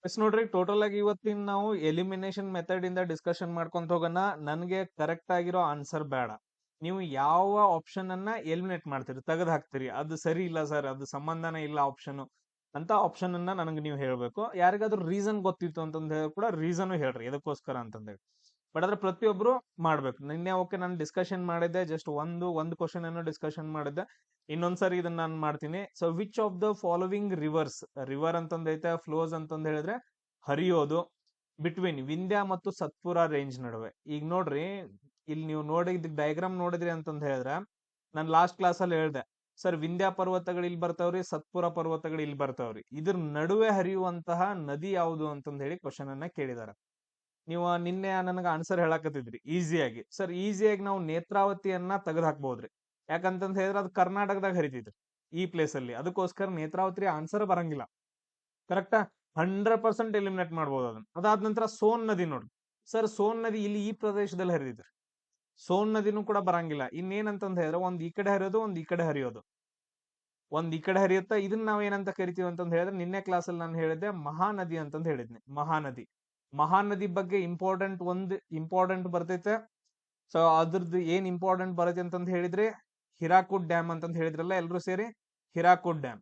S ನೋಡ್ರಿ, total ಆಗಿ ಇವತ್ತಿನ ನಾವು ಎಲಿಮಿನೇಷನ್ ಮೆಥಡ್ ಇಂದ ಡಿಸ್ಕಷನ್ ಮಾಡ್ಕೊಂತ ಹೋಗೋಣ. ನನ್ಗೆ ಕರೆಕ್ಟ್ ಆಗಿರೋ ಆನ್ಸರ್ ಬೇಡ. ನೀವು ಯಾವ ಆಪ್ಷನ್ ಅನ್ನ ಎಲಿಮಿನೇಟ್ ಮಾಡ್ತೀರಿ, ತೆಗೆದು ಹಾಕ್ತೀರಿ, ಅದು ಸರಿ ಇಲ್ಲ ಸರ್, ಅದು ಸಂಬಂಧನೇ ಇಲ್ಲ ಆಪ್ಷನ್ ಅಂತ ಆಪ್ಷನ್ ಅನ್ನ ನನಗೆ ನೀವು ಹೇಳ್ಬೇಕು. ಯಾರಿಗಾದ್ರೂ ರೀಸನ್ ಗೊತ್ತಿತ್ತು ಅಂತಂದ ಹೇಳಿ ಕೂಡ ರೀಸನ್ ಹೇಳ್ರಿ ಎದಕ್ಕೋಸ್ಕರ ಅಂತಂದೇಳಿ. ಬಟ್ ಆದ್ರೆ ಪ್ರತಿಯೊಬ್ರು ಮಾಡ್ಬೇಕು. ನಿನ್ನೆ ಓಕೆ ನಾನು ಡಿಸ್ಕಷನ್ ಮಾಡಿದ್ದೆ, ಜಸ್ಟ್ ಒಂದು ಕ್ವಶನ್ ಅನ್ನು ಡಿಸ್ಕಷನ್ ಮಾಡಿದ್ದೆ. ಇನ್ನೊಂದ್ಸರಿ ಇದನ್ನ ನಾನು ಮಾಡ್ತೀನಿ. So which of the following rivers, river ಅಂತಂದೈತೆ, ಫ್ಲೋಸ್ ಅಂತಂದ್ ಹೇಳಿದ್ರೆ ಹರಿಯೋದು, ಬಿಟ್ವೀನ್ ವಿಂಧ್ಯ ಮತ್ತು ಸತ್ಪುರ ರೇಂಜ್ ನಡುವೆ. ಈಗ ನೋಡ್ರಿ, ಇಲ್ಲಿ ನೀವು ನೋಡಿದ ಡಯಾಗ್ರಾಮ್ ನೋಡಿದ್ರಿ ಅಂತಂದ್ ಹೇಳಿದ್ರೆ, ನಾನು ಲಾಸ್ಟ್ ಕ್ಲಾಸ್ ಅಲ್ಲಿ ಹೇಳ್ದೆ ಸರ್, ವಿಂಧ್ಯ ಪರ್ವತಗಳು ಇಲ್ಲಿ ಬರ್ತಾವ್ರಿ, ಸತ್ಪುರ ಪರ್ವತಗಳು ಇಲ್ಲಿ ಬರ್ತಾವ್ರಿ, ಇದ್ರ ನಡುವೆ ಹರಿಯುವಂತಹ ನದಿ ಯಾವುದು ಅಂತಂದ್ ಹೇಳಿ ಕ್ವಶನ್ ಅನ್ನ ಕೇಳಿದಾರೆ. ನೀವು ನಿನ್ನೆ ನನಗೆ ಆನ್ಸರ್ ಹೇಳಕತ್ತಿದ್ರಿ ಈಸಿಯಾಗಿ. ಸರ್, ಈಸಿಯಾಗಿ ನಾವು ನೇತ್ರಾವತಿಯನ್ನ ತೆಗೆದು ಹಾಕ್ಬೋದ್ರಿ. ಯಾಕಂತಂದ್ ಹೇಳಿದ್ರೆ ಅದು ಕರ್ನಾಟಕದಾಗ ಹರಿತೈತ್ರಿ ಈ ಪ್ಲೇಸ್ ಅಲ್ಲಿ. ಅದಕ್ಕೋಸ್ಕರ ನೇತ್ರಾವತಿ ಆನ್ಸರ್ ಬರಂಗಿಲ್ಲ. ಕರೆಕ್ಟಾ? 100% ಎಲಿಮಿನೇಟ್ ಮಾಡ್ಬೋದು ಅದನ್ನ. ಅದಾದ ನಂತರ ಸೋನ್ ನದಿ ನೋಡ್ರಿ. ಸರ್, ಸೋನ್ ನದಿ ಇಲ್ಲಿ ಈ ಪ್ರದೇಶದಲ್ಲಿ ಹರಿದಿದ್ರಿ. ಸೋನ್ ನದಿನೂ ಕೂಡ ಬರಂಗಿಲ್ಲ. ಇನ್ನೇನಂತಂದ್ ಹೇಳಿದ್ರೆ ಒಂದ್ ಈ ಕಡೆ ಹರಿಯೋದು, ಒಂದ್ ಈ ಕಡೆ ಹರಿಯೋದು, ಒಂದ್ ಈ ಕಡೆ ಹರಿಯುತ್ತಾ. ಇದನ್ನ ನಾವ್ ಏನಂತ ಕರಿತೀವಿ ಅಂತಂದ್ ಹೇಳಿದ್ರೆ, ನಿನ್ನೆ ಕ್ಲಾಸ್ ಅಲ್ಲಿ ನಾನು ಹೇಳಿದ್ದೆ ಮಹಾನದಿ ಅಂತಂದ್ ಹೇಳಿದ್ನಿ. ಮಹಾನದಿ, ಮಹಾನದಿ ಬಗ್ಗೆ ಇಂಪಾರ್ಟೆಂಟ್ ಬರ್ತೈತೆ. ಸೊ ಅದ್ರದ್ದು ಏನ್ ಇಂಪಾರ್ಟೆಂಟ್ ಬರುತ್ತೆ ಅಂತಂದ್ ಹೇಳಿದ್ರೆ, ಹಿರಾಕುಡ್ ಡ್ಯಾಮ್ ಅಂತಂದ್ ಹೇಳಿದ್ರಲ್ಲ ಎಲ್ರು ಸೇರಿ, ಹಿರಾಕುಡ್ ಡ್ಯಾಮ್.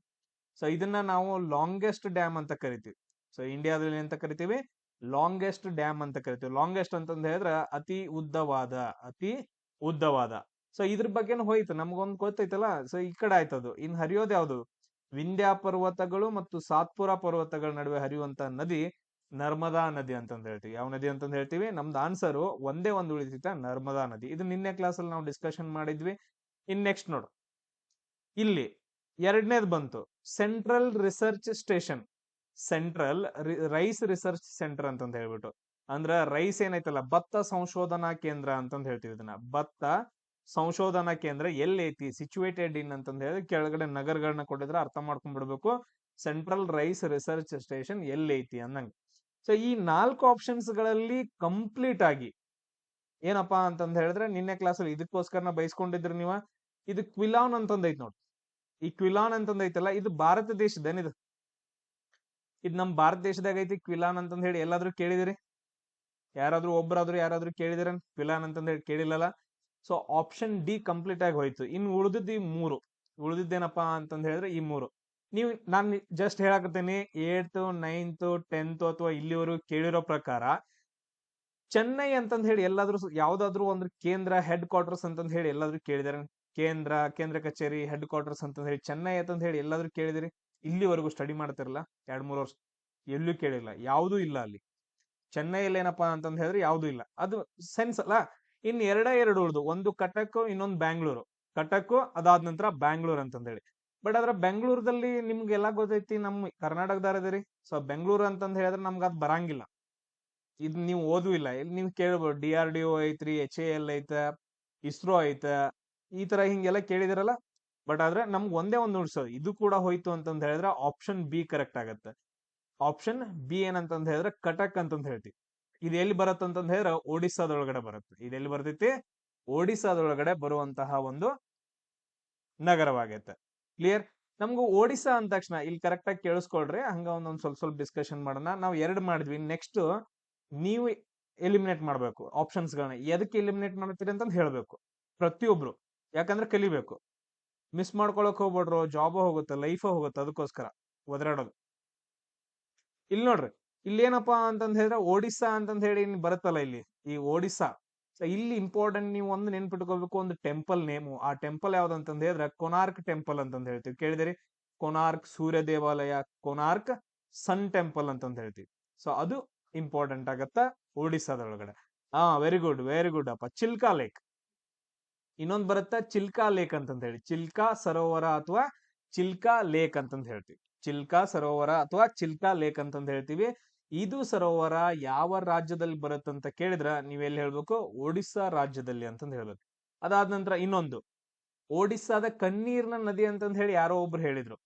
ಸೊ ಇದನ್ನ ನಾವು ಲಾಂಗೆಸ್ಟ್ ಡ್ಯಾಮ್ ಅಂತ ಕರಿತೀವಿ. ಸೊ ಇಂಡಿಯಾದಲ್ಲಿ ಅಂತ ಕರಿತೀವಿ, ಲಾಂಗೆಸ್ಟ್ ಡ್ಯಾಮ್ ಅಂತ ಕರಿತೀವಿ. ಲಾಂಗೆಸ್ಟ್ ಅಂತಂದ್ ಹೇಳಿದ್ರೆ ಅತಿ ಉದ್ದವಾದ. ಸೊ ಇದ್ರ ಬಗ್ಗೆನೂ ಹೋಯ್ತು, ನಮ್ಗೊಂದು ಗೊತ್ತೈತಲ್ಲ. ಸೊ ಈ ಕಡೆ ಆಯ್ತದು. ಇನ್ ಹರಿಯೋದು ಯಾವ್ದು? ವಿಂಧ್ಯ ಪರ್ವತಗಳು ಮತ್ತು ಸಾತ್ಪುರ ಪರ್ವತಗಳ ನಡುವೆ ಹರಿಯುವಂತ ನದಿ ನರ್ಮದಾ ನದಿ ಅಂತಂದ್ ಹೇಳ್ತೀವಿ. ಯಾವ ನದಿ ಅಂತಂದ್ ಹೇಳ್ತೀವಿ? ನಮ್ದು ಆನ್ಸರ್ ಒಂದೇ ಒಂದು ಉಳಿತೈತ, ನರ್ಮದಾ ನದಿ. ಇದು ನಿನ್ನೆ ಕ್ಲಾಸ್ ಅಲ್ಲಿ ನಾವು ಡಿಸ್ಕಷನ್ ಮಾಡಿದ್ವಿ. ಇನ್ ನೆಕ್ಸ್ಟ್ ನೋಡು, ಇಲ್ಲಿ ಎರಡನೇದು ಬಂತು, central research station, central rice research centre ಅಂತಂದ್ ಹೇಳ್ಬಿಟ್ಟು. ಅಂದ್ರ ರೈಸ್ ಏನೈತಲ್ಲ, ಭತ್ತ ಸಂಶೋಧನಾ ಕೇಂದ್ರ ಅಂತಂದ್ ಹೇಳ್ತೀವಿ ಇದನ್ನ. ಭತ್ತ ಸಂಶೋಧನಾ ಕೇಂದ್ರ ಎಲ್ಲಿ ಐತಿ, ಸಿಚುವೇಟೆಡ್ ಇನ್ ಅಂತಂದ್ ಹೇಳಿ ಕೆಳಗಡೆ ನಗರಗಳನ್ನ ಕೊಟ್ಟಿದ್ರೆ ಅರ್ಥ ಮಾಡ್ಕೊಂಡ್ಬಿಡ್ಬೇಕು. ಸೆಂಟ್ರಲ್ ರೈಸ್ ರಿಸರ್ಚ್ ಸ್ಟೇಷನ್ ಎಲ್ಲಿ ಐತಿ ಅನ್ನಂಗ. ಸೊ ಈ 4 ಆಪ್ಷನ್ಸ್ ಗಳಲ್ಲಿ ಕಂಪ್ಲೀಟ್ ಆಗಿ ಏನಪ್ಪಾ ಅಂತಂದ್ ಹೇಳಿದ್ರೆ, ನಿನ್ನೆ ಕ್ಲಾಸ್ ಅಲ್ಲಿ ಇದಕ್ಕೋಸ್ಕರ ಬಯಸ್ಕೊಂಡಿದ್ರಿ ನೀವ, ಇದು ಕ್ವಿಲಾನ್ ಅಂತಂದ್ ಐತಿ ನೋಡಿ. ಈ ಕ್ವಿಲಾನ್ ಅಂತಂದ್ ಐತಲ್ಲ, ಇದು ಭಾರತ ದೇಶದೇನಿದು? ಇದು ನಮ್ ಭಾರತ ದೇಶದಾಗ ಐತಿ ಕ್ವಿಲಾನ್ ಅಂತಂದ್ ಹೇಳಿ. ಎಲ್ಲಾದ್ರೂ ಕೇಳಿದಿರಿ? ಯಾರಾದ್ರೂ ಕೇಳಿದಿರ ಕ್ವಿಲಾನ್ ಅಂತಂದ್ ಹೇಳಿ? ಕೇಳಿಲ್ಲಲ್ಲ. ಸೊ ಆಪ್ಷನ್ ಡಿ ಕಂಪ್ಲೀಟ್ ಆಗಿ ಹೋಯ್ತು. ಇನ್ನು ಉಳಿದಿದ್ದು ಈ 3. ಉಳಿದಿದ್ದೇನಪ್ಪಾ ಅಂತಂದ್ ಹೇಳಿದ್ರೆ ಈ 3. ನೀವು ನಾನು ಜಸ್ಟ್ ಹೇಳಕತ್ತೀನಿ, 8th 9th 10th ಅಥವಾ ಇಲ್ಲಿವರೆಗೂ ಕೇಳಿರೋ ಪ್ರಕಾರ, ಚೆನ್ನೈ ಅಂತಂದ್ ಹೇಳಿ ಎಲ್ಲಾದ್ರೂ ಯಾವ್ದಾದ್ರು ಒಂದು ಕೇಂದ್ರ ಹೆಡ್ ಕ್ವಾರ್ಟರ್ಸ್ ಅಂತಂದ್ ಹೇಳಿ ಎಲ್ಲಾದ್ರೂ ಕೇಳಿದಾರೆ? ಕೇಂದ್ರ ಕಚೇರಿ ಹೆಡ್ ಕ್ವಾರ್ಟರ್ಸ್ ಅಂತಂದ್ ಹೇಳಿ ಚೆನ್ನೈ ಅಂತಂದ್ ಹೇಳಿ ಎಲ್ಲಾದ್ರೂ ಕೇಳಿದಿರಿ? ಇಲ್ಲಿವರೆಗೂ ಸ್ಟಡಿ ಮಾಡ್ತಿರಲ್ಲ 2-3 ವರ್ಷ, ಎಲ್ಲೂ ಕೇಳಿಲ್ಲ, ಯಾವ್ದೂ ಇಲ್ಲ ಅಲ್ಲಿ. ಚೆನ್ನೈಯಲ್ಲಿ ಏನಪ್ಪಾ ಅಂತಂದ್ ಹೇಳಿದ್ರೆ ಯಾವ್ದು ಇಲ್ಲ. ಅದು ಸೆನ್ಸ್ ಅಲ್ಲ. ಇನ್ ಎರಡು ಉಳಿದು, ಒಂದು ಕಟಕ್, ಇನ್ನೊಂದು ಬ್ಯಾಂಗ್ಳೂರು. ಕಟಕ್ ಅದಾದ ನಂತರ ಬ್ಯಾಂಗ್ಳೂರ್ ಅಂತಂದ್ ಹೇಳಿ. ಬಟ್ ಆದ್ರೆ ಬೆಂಗಳೂರದಲ್ಲಿ ನಿಮ್ಗೆಲ್ಲ ಗೊತ್ತೈತಿ, ನಮ್ ಕರ್ನಾಟಕದಾರದಿರಿ. ಸೊ ಬೆಂಗಳೂರು ಅಂತಂದ್ ಹೇಳಿದ್ರೆ ನಮ್ಗೆ ಅದ್ ಬರಂಗಿಲ್ಲ. ಇದ್ ನೀವು ಓದೂ ಇಲ್ಲ. ಇಲ್ಲಿ ನೀವು ಕೇಳ್ಬೋದು, DRDO ಐತ್ರಿ, HAL ಐತ, ಇಸ್ರೋ ಐತ, ಈ ತರ ಹಿಂಗೆಲ್ಲ ಕೇಳಿದಿರಲ್ಲ. ಬಟ್ ಆದ್ರೆ ನಮ್ಗೆ ಒಂದೇ ಒಂದು ಉಳ್ಸೋದು, ಇದು ಕೂಡ ಹೋಯ್ತು ಅಂತಂದ್ ಹೇಳಿದ್ರೆ ಆಪ್ಷನ್ ಬಿ ಕರೆಕ್ಟ್ ಆಗತ್ತೆ. ಆಪ್ಷನ್ ಬಿ ಏನಂತಂದ್ ಹೇಳಿದ್ರೆ ಕಟಕ್ ಅಂತಂದ್ ಹೇಳ್ತೀವಿ. ಇದು ಎಲ್ಲಿ ಬರುತ್ತೆ ಅಂತಂದ್ ಹೇಳಿದ್ರೆ ಒಡಿಸ್ಸಾದೊಳಗಡೆ ಬರುತ್ತೆ. ಇದೆಲ್ಲಿ ಬರ್ತೈತಿ? ಒಡಿಸ್ಸಾದೊಳಗಡೆ ಬರುವಂತಹ ಒಂದು ನಗರವಾಗೈತೆ. ಕ್ಲಿಯರ್? ನಮ್ಗೂ ಒಡಿಸ್ಸಾ ಅಂದ ತಕ್ಷಣ ಇಲ್ಲಿ ಕರೆಕ್ಟ್ ಆಗಿ ಕೇಳಿಸ್ಕೊಳ್ರಿ, ಹಂಗ ಒಂದೊಂದ್ ಸ್ವಲ್ಪ ಡಿಸ್ಕಷನ್ ಮಾಡೋಣ. ನಾವು 2 ಮಾಡಿದ್ವಿ. ನೆಕ್ಸ್ಟ್ ನೀವು ಎಲಿಮಿನೇಟ್ ಮಾಡ್ಬೇಕು ಆಪ್ಷನ್ಸ್ ಗಳನ್ನ. ಎದಕ್ಕೆ ಎಲಿಮಿನೇಟ್ ಮಾಡ್ತೀರಿ ಅಂತಂದ್ ಹೇಳ್ಬೇಕು ಪ್ರತಿಯೊಬ್ರು. ಯಾಕಂದ್ರೆ ಕಲಿಬೇಕು. ಮಿಸ್ ಮಾಡ್ಕೊಳಕ್ ಹೋಗ್ಬೇಡ್ರು, ಜಾಬ್ ಹೋಗುತ್ತೆ, ಲೈಫ್ ಹೋಗುತ್ತೆ, ಅದಕ್ಕೋಸ್ಕರ ಒದರಾಡೋದು. ಇಲ್ಲಿ ನೋಡ್ರಿ, ಇಲ್ಲಿ ಏನಪ್ಪಾ ಅಂತಂದ್ ಹೇಳಿದ್ರೆ ಒಡಿಸ್ಸಾ ಅಂತಂದ್ ಹೇಳಿ ಬರುತ್ತಲ್ಲ ಇಲ್ಲಿ, ಈ ಒಡಿಸ್ಸಾ. ಇಲ್ಲಿ ಇಂಪಾರ್ಟೆಂಟ್ ನೀವು ಒಂದು ನೆನ್ಪಿಟ್ಕೋಬೇಕು, ಒಂದು ಟೆಂಪಲ್ ನೇಮು. ಆ ಟೆಂಪಲ್ ಯಾವ್ದು ಅಂತಂದ್ ಹೇಳಿದ್ರೆ ಕೊನಾರ್ಕ್ ಟೆಂಪಲ್ ಅಂತಂದ್ ಹೇಳ್ತೀವಿ. ಕೇಳಿದಿರಿ? ಕೊನಾರ್ಕ್ ಸೂರ್ಯ ದೇವಾಲಯ, ಕೊನಾರ್ಕ್ ಸನ್ ಟೆಂಪಲ್ ಅಂತಂದ್ ಹೇಳ್ತೀವಿ. ಸೊ ಅದು ಇಂಪಾರ್ಟೆಂಟ್ ಆಗತ್ತ ಒಡಿಸ್ಸಾದೊಳಗಡೆ. ವೆರಿ ಗುಡ್ ಅಪ್ಪ. ಚಿಲ್ಕಾ ಲೇಕ್, ಇನ್ನೊಂದು ಬರುತ್ತೆ ಚಿಲ್ಕಾ ಲೇಕ್ ಅಂತಂದ್ ಹೇಳಿ. ಚಿಲ್ಕಾ ಸರೋವರ ಅಥವಾ ಚಿಲ್ಕಾ ಲೇಕ್ ಅಂತಂದ್ ಹೇಳ್ತೀವಿ. ಚಿಲ್ಕಾ ಸರೋವರ ಅಥವಾ ಚಿಲ್ಕಾ ಲೇಕ್ ಅಂತಂದ್ ಹೇಳ್ತೀವಿ. ಇದು ಸರೋವರ ಯಾವ ರಾಜ್ಯದಲ್ಲಿ ಬರುತ್ತಂತ ಕೇಳಿದ್ರ ನೀವೆಲ್ಲಿ ಹೇಳ್ಬೇಕು? ಒಡಿಸ್ಸಾ ರಾಜ್ಯದಲ್ಲಿ ಅಂತಂದ್ ಹೇಳ್ಬೇಕು. ಅದಾದ ನಂತರ ಇನ್ನೊಂದು, ಒಡಿಸ್ಸಾದ ಕಣ್ಣೀರ್ನ ನದಿ ಅಂತಂದ್ ಹೇಳಿ ಯಾರೋ ಒಬ್ರು ಹೇಳಿದ್ರು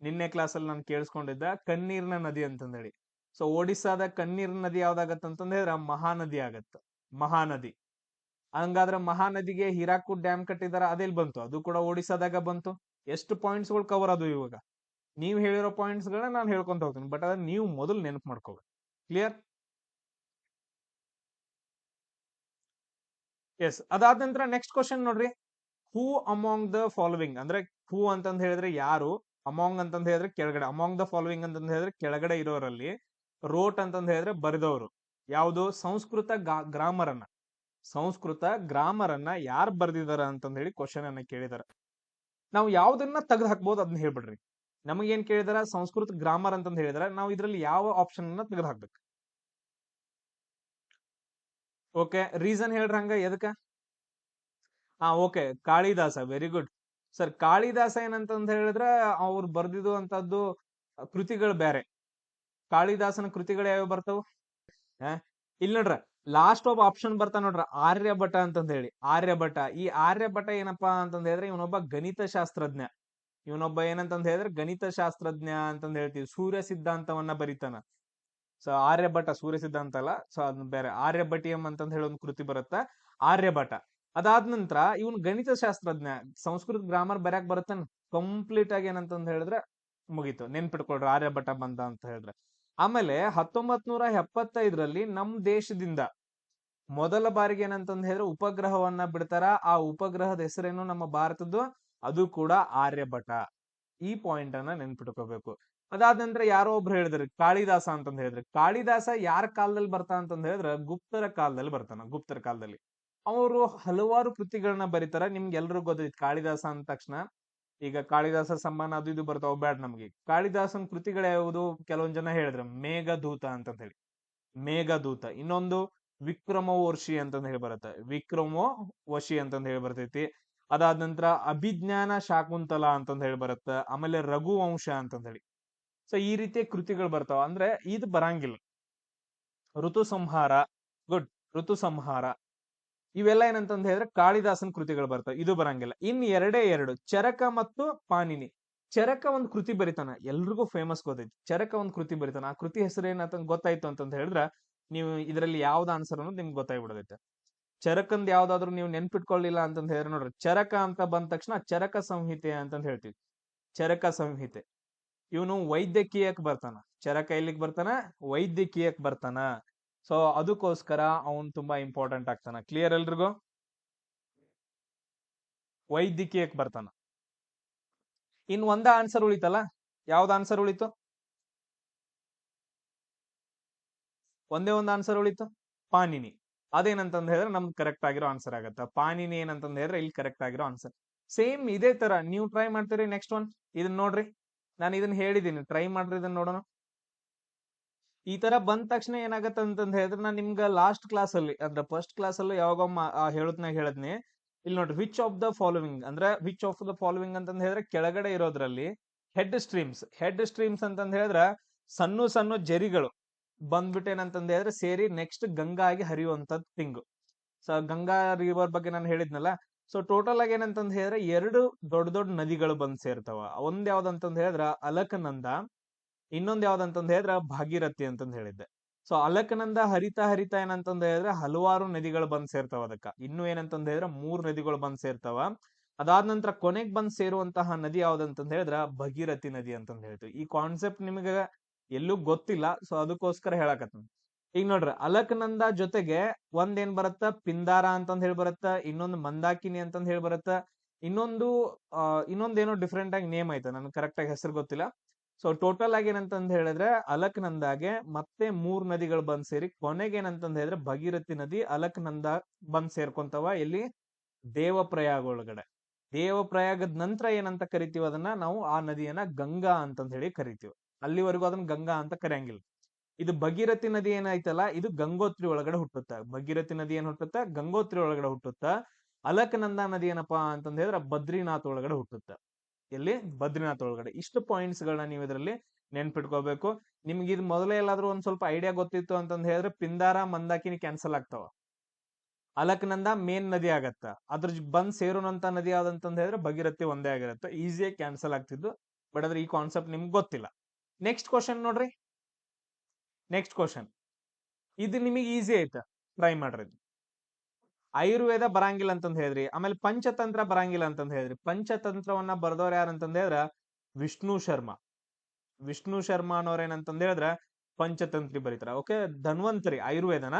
ನಿನ್ನೆ ಕ್ಲಾಸ್ ಅಲ್ಲಿ. ನಾನು ಕೇಳಿಸ್ಕೊಂಡಿದ್ದ ಕಣ್ಣೀರ್ನ ನದಿ ಅಂತಂದ್ ಹೇಳಿ. ಸೊ ಒಡಿಸ್ಸಾದ ಕಣ್ಣೀರ್ನ ನದಿ ಯಾವ್ದಾಗತ್ತಂತಂದ್ ಹೇಳಿದ್ರೆ ಮಹಾನದಿ ಆಗತ್ತ. ಮಹಾನದಿ. ಹಂಗಾದ್ರೆ ಮಹಾನದಿಗೆ ಹಿರಾಕುಡ್ ಡ್ಯಾಮ್ ಕಟ್ಟಿದಾರ, ಅದೆಲ್ಲಿ ಬಂತು? ಅದು ಕೂಡ ಒಡಿಸ್ಸಾದಾಗ ಬಂತು. ಎಷ್ಟು ಪಾಯಿಂಟ್ಸ್ ಗಳು ಕವರ್ ಅದು ಇವಾಗ? ನೀವು ಹೇಳಿರೋ ಪಾಯಿಂಟ್ಸ್ ಗಳನ್ನ ನಾನು ಹೇಳ್ಕೊಂತ ಹೋಗ್ತೀನಿ, ಬಟ್ ಅದನ್ನ ನೀವು ಮೊದಲು ನೆನಪು ಮಾಡ್ಕೋಬೇಕು. ಕ್ಲಿಯರ್? ಎಸ್. ಅದಾದ ನಂತರ ನೆಕ್ಸ್ಟ್ ಕ್ವಶನ್ ನೋಡ್ರಿ, ಹೂ ಅಮಾಂಗ್ ದ ಫಾಲೋವಿಂಗ್, ಅಂದ್ರೆ ಹೂ ಅಂತಂದ್ ಹೇಳಿದ್ರೆ ಯಾರು, ಅಮಾಂಗ್ ಅಂತಂದ್ ಹೇಳಿದ್ರೆ ಕೆಳಗಡೆ, ಅಮಾಂಗ್ ದ ಫಾಲೋವಿಂಗ್ ಅಂತಂದ್ ಹೇಳಿದ್ರೆ ಕೆಳಗಡೆ ಇರೋರಲ್ಲಿ, ರೋಟ್ ಅಂತಂದ್ ಹೇಳಿದ್ರೆ ಬರೆದವರು. ಯಾವುದು? ಸಂಸ್ಕೃತ ಗ್ರಾಮರ್ ಅನ್ನ, ಸಂಸ್ಕೃತ ಗ್ರಾಮರ್ ಅನ್ನ ಯಾರು ಬರ್ದಿದಾರ ಅಂತಂದ್ ಹೇಳಿ ಕ್ವಶನ್ ಅನ್ನ ಕೇಳಿದಾರ. ನಾವು ಯಾವ್ದನ್ನ ತೆಗೆದು ಹಾಕ್ಬೋದು ಅದನ್ನ ಹೇಳ್ಬಿಡ್ರಿ. ನಮಗೇನ್ ಕೇಳಿದಾರ? ಸಂಸ್ಕೃತ ಗ್ರಾಮರ್ ಅಂತಂದ್ ಹೇಳಿದಾರ. ನಾವು ಇದ್ರಲ್ಲಿ ಯಾವ ಆಪ್ಷನ್ ಅನ್ನ ತೆಗೆದು ಹಾಕ್ಬೇಕು? ಓಕೆ, ರೀಸನ್ ಹೇಳ್ರಿ ಹಂಗ ಎದಕ್ಕ? Okay, Kalidasa. Very good sir. Kalidasa ಏನಂತಂದ್ ಹೇಳಿದ್ರ ಅವ್ರು ಬರ್ದಿದ್ದು ಅಂತದ್ದು ಕೃತಿಗಳು ಬೇರೆ. ಕಾಳಿದಾಸನ ಕೃತಿಗಳು ಯಾವ ಬರ್ತಾವ? ಇಲ್ಲಿ ನೋಡ್ರ, ಲಾಸ್ಟ್ ಒಬ್ಬ ಆಪ್ಷನ್ ಬರ್ತಾ ನೋಡ್ರ, ಆರ್ಯಭಟ ಅಂತಂದ್ ಹೇಳಿ. ಆರ್ಯಭಟ. ಈ ಆರ್ಯಭಟ ಏನಪ್ಪಾ ಅಂತಂದ್ ಹೇಳಿದ್ರೆ ಇವನೊಬ್ಬ ಗಣಿತ ಶಾಸ್ತ್ರಜ್ಞ. ಇವನೊಬ್ಬ ಏನಂತಂದ್ ಹೇಳಿದ್ರೆ ಗಣಿತ ಶಾಸ್ತ್ರಜ್ಞ ಅಂತಂದ್ ಹೇಳ್ತೀವಿ. ಸೂರ್ಯ ಸಿದ್ಧಾಂತವನ್ನ ಬರಿತಾನ. ಸೊ ಆರ್ಯಭಟ ಸೂರ್ಯ ಸಿದ್ಧಾಂತ ಅಲ್ಲ, ಸೊ ಅದನ್ನ ಬೇರೆ. ಆರ್ಯಭಟಿಯಂ ಅಂತಂದ್ ಹೇಳಿ ಒಂದು ಕೃತಿ ಬರುತ್ತ, ಆರ್ಯಭಟ. ಅದಾದ ನಂತರ ಇವನ್ ಗಣಿತ ಶಾಸ್ತ್ರಜ್ಞ. ಸಂಸ್ಕೃತ ಗ್ರಾಮರ್ ಬರ್ಯಾಕ್ ಬರುತ್ತಾನ ಕಂಪ್ಲೀಟ್ ಆಗಿ. ಏನಂತಂದ್ ಹೇಳಿದ್ರೆ ಮುಗೀತು, ನೆನ್ಪಿಟ್ಕೊಳ್ರಿ ಆರ್ಯಭಟ ಬಂದ ಅಂತ ಹೇಳಿದ್ರೆ. ಆಮೇಲೆ 1975ರಲ್ಲಿ ನಮ್ ದೇಶದಿಂದ ಮೊದಲ ಬಾರಿಗೆ ಏನಂತಂದ್ ಹೇಳಿದ್ರೆ ಉಪಗ್ರಹವನ್ನ ಬಿಡ್ತಾರ. ಆ ಉಪಗ್ರಹದ ಹೆಸರೇನು ನಮ್ಮ ಭಾರತದ್ದು? ಅದು ಕೂಡ ಆರ್ಯಭಟ. ಈ ಪಾಯಿಂಟ್ ಅನ್ನ ನೆನ್ಪಿಟ್ಕೋಬೇಕು. ಅದಾದ ನಂತರ ಯಾರೋ ಒಬ್ರು ಹೇಳಿದ್ರಿ ಕಾಳಿದಾಸ ಅಂತಂದ್ ಹೇಳಿದ್ರೆ. ಕಾಳಿದಾಸ ಯಾರ ಕಾಲದಲ್ಲಿ ಬರ್ತಾ ಅಂತಂದ್ ಹೇಳಿದ್ರೆ ಗುಪ್ತರ ಕಾಲದಲ್ಲಿ ಬರ್ತಾನ. ಗುಪ್ತರ ಕಾಲದಲ್ಲಿ ಅವರು ಹಲವಾರು ಕೃತಿಗಳನ್ನ ಬರೀತಾರ. ನಿಮ್ಗೆ ಎಲ್ರಿಗೂ ಗೊತ್ತೈತಿ ಕಾಳಿದಾಸ ಅಂದ ತಕ್ಷಣ ಈಗ ಕಾಳಿದಾಸ ಸಮ್ಮಾನ ಅದು ಇದು ಬರ್ತಾವ, ಬ್ಯಾಡ್ ನಮ್ಗೆ. ಕಾಳಿದಾಸನ್ ಕೃತಿಗಳು ಯಾವುದು? ಕೆಲವೊಂದ್ ಜನ ಹೇಳಿದ್ರು ಮೇಘದೂತ ಅಂತ ಹೇಳಿ, ಮೇಘದೂತ. ಇನ್ನೊಂದು ವಿಕ್ರಮ ವರ್ಷಿ ಅಂತಂದ್ ಹೇಳಿ ಬರುತ್ತೆ, ವಿಕ್ರಮೋ ವಶಿ ಅಂತಂದ್ ಹೇಳಿ ಬರ್ತೈತಿ. ಅದಾದ ನಂತರ ಅಭಿಜ್ಞಾನ ಶಾಕುಂತಲ ಅಂತಂದ್ ಹೇಳಿ ಬರುತ್ತೆ. ಆಮೇಲೆ ರಘುವಂಶ ಅಂತಂದ್ ಹೇಳಿ. ಸೊ ಈ ರೀತಿಯ ಕೃತಿಗಳು ಬರ್ತಾವ. ಅಂದ್ರೆ ಇದು ಬರಂಗಿಲ್ಲ. ಋತು ಸಂಹಾರ, ಗುಡ್, ಋತು ಸಂಹಾರ, ಇವೆಲ್ಲ ಏನಂತಂದ್ ಹೇಳಿದ್ರೆ ಕಾಳಿದಾಸನ್ ಕೃತಿಗಳು ಬರ್ತಾವ. ಇದು ಬರಂಗಿಲ್ಲ. ಇನ್ ಎರಡೇ ಎರಡು, ಚರಕ ಮತ್ತು ಪಾಣಿನಿ. ಚರಕ ಒಂದ್ ಕೃತಿ ಬರಿತಾನ, ಎಲ್ರಿಗೂ ಫೇಮಸ್ ಗೊತ್ತೈತಿ. ಚರಕ ಒಂದ್ ಕೃತಿ ಬರಿತಾನ. ಆ ಕೃತಿ ಹೆಸರು ಏನಂತ ಗೊತ್ತಾಯ್ತು ಅಂತಂದ್ ಹೇಳಿದ್ರ ನೀವು ಇದರಲ್ಲಿ ಯಾವ್ದು ಆನ್ಸರ್ ಅನ್ನೋದು ನಿಮ್ಗೆ ಗೊತ್ತಾಗ್ಬಿಡದೈತೆ. ಚರಕಂದ್ ಯಾವ್ದಾದ್ರು ನೀವು ನೆನ್ಪಿಟ್ಕೊಳ್ಳಿಲ್ಲ ಅಂತಂದ್ ಹೇಳಿದ್ರೆ ನೋಡ್ರಿ, ಚರಕ ಅಂತ ಬಂದ ತಕ್ಷಣ ಚರಕ ಸಂಹಿತೆ ಅಂತಂದ್ ಹೇಳ್ತೀವಿ. ಚರಕ ಸಂಹಿತೆ. ಇವನು ವೈದ್ಯಕೀಯಕ್ ಬರ್ತಾನ. ಚರಕ ಎಲ್ಲಿಗ್ ಬರ್ತಾನ? ವೈದ್ಯಕೀಯಕ್ ಬರ್ತಾನ. ಸೊ ಅದಕ್ಕೋಸ್ಕರ ಅವನ್ ತುಂಬಾ ಇಂಪಾರ್ಟೆಂಟ್ ಆಗ್ತಾನ. ಕ್ಲಿಯರ್ ಎಲ್ರಿಗೂ? ವೈದ್ಯಕೀಯಕ್ ಬರ್ತಾನ. ಇನ್ ಒಂದ ಆನ್ಸರ್ ಉಳಿತಲ್ಲ, ಯಾವ್ದು ಆನ್ಸರ್ ಉಳಿತು? ಒಂದೇ ಒಂದು ಆನ್ಸರ್ ಉಳಿತು, ಪಾಣಿನಿ. ಅದೇನಂತಂದ್ ಹೇಳಿದ್ರೆ ನಮ್ಗೆ ಕರೆಕ್ಟ್ ಆಗಿರೋ ಆನ್ಸರ್ ಆಗತ್ತ. ಪಾಣಿನಿ ಏನಂತಂದ್ ಹೇಳಿದ್ರೆ ಇಲ್ಲಿ ಕರೆಕ್ಟ್ ಆಗಿರೋ ಆನ್ಸರ್. ಸೇಮ್ ಇದೇ ತರ ನೀವು ಟ್ರೈ ಮಾಡ್ತೀರಿ. ನೆಕ್ಸ್ಟ್ ಒನ್ ಇದನ್ನ ನೋಡ್ರಿ, ನಾನು ಇದನ್ನ ಹೇಳಿದೀನಿ, ಟ್ರೈ ಮಾಡ್ರಿ, ಇದನ್ನ ನೋಡೋಣ. ಈ ತರ ಬಂದ ತಕ್ಷಣ ಏನಾಗತ್ತ ಅಂತಂದ್ ಹೇಳಿದ್ರೆ ನಾನು ನಿಮ್ಗ ಲಾಸ್ಟ್ ಕ್ಲಾಸ್ ಅಲ್ಲಿ ಅಂದ್ರೆ ಫಸ್ಟ್ ಕ್ಲಾಸ್ ಅಲ್ಲಿ ಯಾವಾಗ ಹೇಳದ್ನಿ. ಇಲ್ಲಿ ನೋಡ್ರಿ, ವಿಚ್ ಆಫ್ ದ ಫಾಲೋವಿಂಗ್ ಅಂದ್ರೆ ವಿಚ್ ಆಫ್ ದ ಫಾಲೋವಿಂಗ್ ಅಂತಂದ್ ಹೇಳಿದ್ರೆ ಕೆಳಗಡೆ ಇರೋದ್ರಲ್ಲಿ ಹೆಡ್ ಸ್ಟ್ರೀಮ್ಸ್. ಹೆಡ್ ಸ್ಟ್ರೀಮ್ಸ್ ಅಂತಂದ್ ಹೇಳಿದ್ರೆ ಸಣ್ಣ ಸಣ್ಣ ಜರಿಗಳು ಬಂದ್ಬಿಟ್ಟು ಏನಂತಂದ್ ಹೇಳಿದ್ರೆ ಸೇರಿ ನೆಕ್ಸ್ಟ್ ಗಂಗಾ ಆಗಿ ಹರಿಯುವಂತದ್ ಥಿಂಗ್. ಸೊ ಗಂಗಾ ರಿವರ್ ಬಗ್ಗೆ ನಾನು ಹೇಳಿದ್ನಲ್ಲ. ಸೊ ಟೋಟಲ್ ಆಗಿ ಏನಂತಂದ್ ಹೇಳಿದ್ರೆ ಎರಡು ದೊಡ್ಡ ದೊಡ್ಡ ನದಿಗಳು ಬಂದ್ ಸೇರ್ತಾವ. ಒಂದ್ ಯಾವ್ದಂತಂದ್ ಹೇಳಿದ್ರ ಅಲಕನಂದ, ಇನ್ನೊಂದ್ ಯಾವ್ದಂತಂದ್ ಹೇಳಿದ್ರ ಭಾಗೀರಥಿ ಅಂತಂದ್ ಹೇಳಿದ್ದೆ. ಸೊ ಅಲಕನಂದ ಹರಿತಾ ಹರಿತಾ ಏನಂತಂದ್ ಹೇಳಿದ್ರೆ ಹಲವಾರು ನದಿಗಳು ಬಂದ್ ಸೇರ್ತಾವ. ಅದಕ್ಕ ಇನ್ನು ಏನಂತಂದ್ ಹೇಳಿದ್ರೆ 3 ನದಿಗಳು ಬಂದ್ ಸೇರ್ತಾವ. ಅದಾದ ನಂತರ ಕೊನೆಗ್ ಬಂದ್ ಸೇರುವಂತಹ ನದಿ ಯಾವ್ದಂತಂದ್ ಹೇಳಿದ್ರ ಭಗೀರಥಿ ನದಿ ಅಂತಂದ್ ಹೇಳ್ತೀವಿ. ಈ ಕಾನ್ಸೆಪ್ಟ್ ನಿಮ್ಗೆ ಎಲ್ಲೂ ಗೊತ್ತಿಲ್ಲ, ಸೊ ಅದಕ್ಕೋಸ್ಕರ ಹೇಳಕತ್ತೀನಿ. ಈಗ ನೋಡ್ರಿ, ಅಲಕನಂದ ಜೊತೆಗೆ ಒಂದೇನ್ ಬರುತ್ತ, ಪಿಂದಾರ ಅಂತಂದ್ ಹೇಳಿ ಬರುತ್ತ, ಇನ್ನೊಂದು ಮಂದಾಕಿನಿ ಅಂತಂದ್ ಹೇಳಿ ಬರುತ್ತ, ಇನ್ನೊಂದೇನೋ ಡಿಫ್ರೆಂಟ್ ಆಗಿ ನೇಮ್ ಐತೆ, ನನ್ಗೆ ಕರೆಕ್ಟ್ ಆಗಿ ಹೆಸರು ಗೊತ್ತಿಲ್ಲ. ಸೊ ಟೋಟಲ್ ಆಗಿ ಏನಂತಂದ್ ಹೇಳಿದ್ರೆ ಅಲಕನಂದಾಗೆ ಮತ್ತೆ 3 ನದಿಗಳು ಬಂದ್ ಸೇರಿ ಕೊನೆಗೆ ಏನಂತಂದ್ ಹೇಳಿದ್ರೆ ಭಗೀರಥಿ ನದಿ ಅಲಕನಂದ ಬಂದ್ ಸೇರ್ಕೊಂತವ. ಎಲ್ಲಿ? ದೇವಪ್ರಯಾಗ ಒಳಗಡೆ. ದೇವಪ್ರಯಾಗದ ನಂತರ ಏನಂತ ಕರಿತೀವಿ ಅದನ್ನ ನಾವು, ಆ ನದಿಯನ್ನ ಗಂಗಾ ಅಂತಂದ್ ಹೇಳಿ ಕರಿತೀವಿ. ಅಲ್ಲಿವರೆಗೂ ಅದನ್ನ ಗಂಗಾ ಅಂತ ಕರೆಯಂಗಿಲ್ಲ. ಇದು ಭಗೀರಥಿ ನದಿ ಏನೈತಲ್ಲ, ಇದು ಗಂಗೋತ್ರಿ ಒಳಗಡೆ ಹುಟ್ಟುತ್ತ. ಭಗೀರಥಿ ನದಿ ಏನ್ ಹುಟ್ಟುತ್ತ? ಗಂಗೋತ್ರಿ ಒಳಗಡೆ ಹುಟ್ಟುತ್ತ. ಅಲಕನಂದ ನದಿ ಏನಪ್ಪಾ ಅಂತಂದ್ ಹೇಳಿದ್ರೆ ಬದ್ರಿನಾಥ್ ಒಳಗಡೆ ಹುಟ್ಟುತ್ತ. ಎಲ್ಲಿ? ಬದ್ರಿನಾಥ್ ಒಳಗಡೆ. ಇಷ್ಟು ಪಾಯಿಂಟ್ಸ್ ಗಳನ್ನ ನೀವು ಇದರಲ್ಲಿ ನೆನ್ಪಿಟ್ಕೋಬೇಕು. ನಿಮ್ಗೆ ಇದು ಮೊದಲೇ ಎಲ್ಲಾದ್ರೂ ಒಂದ್ ಸ್ವಲ್ಪ ಐಡಿಯಾ ಗೊತ್ತಿತ್ತು ಅಂತಂದ್ ಹೇಳಿದ್ರೆ ಪಿಂದಾರ ಮಂದಾಕಿನಿ ಕ್ಯಾನ್ಸಲ್ ಆಗ್ತಾವ. ಅಲಕನಂದ ಮೇನ್ ನದಿ ಆಗತ್ತ. ಅದ್ರ ಬಂದ್ ಸೇರುವಂತ ನದಿ ಯಾವ್ದಂತಂದ್ ಹೇಳಿದ್ರೆ ಭಗೀರಥಿ ಒಂದೇ ಆಗಿರುತ್ತೆ. ಈಸಿಯಾಗಿ ಕ್ಯಾನ್ಸಲ್ ಆಗ್ತಿದ್ದು. ಬಟ್ ಆದ್ರೆ ಈ ಕಾನ್ಸೆಪ್ಟ್ ನಿಮ್ಗೆ ಗೊತ್ತಿಲ್ಲ. ನೆಕ್ಸ್ಟ್ ಕ್ವಶನ್ ನೋಡ್ರಿ. ನೆಕ್ಸ್ಟ್ ಕ್ವಶನ್ ಇದು ನಿಮಗೆ ಈಸಿ ಐತ, ಟ್ರೈ ಮಾಡ್ರಿ. ಆಯುರ್ವೇದ ಬರಂಗಿಲ್ಲ ಅಂತಂದ್ ಹೇಳಿದ್ರಿ, ಆಮೇಲೆ ಪಂಚತಂತ್ರ ಬರಂಗಿಲ್ಲ ಅಂತಂದ್ ಹೇಳಿದ್ರಿ. ಪಂಚತಂತ್ರವನ್ನ ಬರ್ದವ್ರು ಯಾರಂತಂದ್ ಹೇಳಿದ್ರ ವಿಷ್ಣು ಶರ್ಮಾ. ವಿಷ್ಣು ಶರ್ಮಾ ಅನ್ನೋರ್ ಏನಂತಂದ್ ಹೇಳಿದ್ರ ಪಂಚತಂತ್ರಿ ಬರೀತಾರ. ಓಕೆ, ಧನ್ವಂತರಿ ಆಯುರ್ವೇದನ,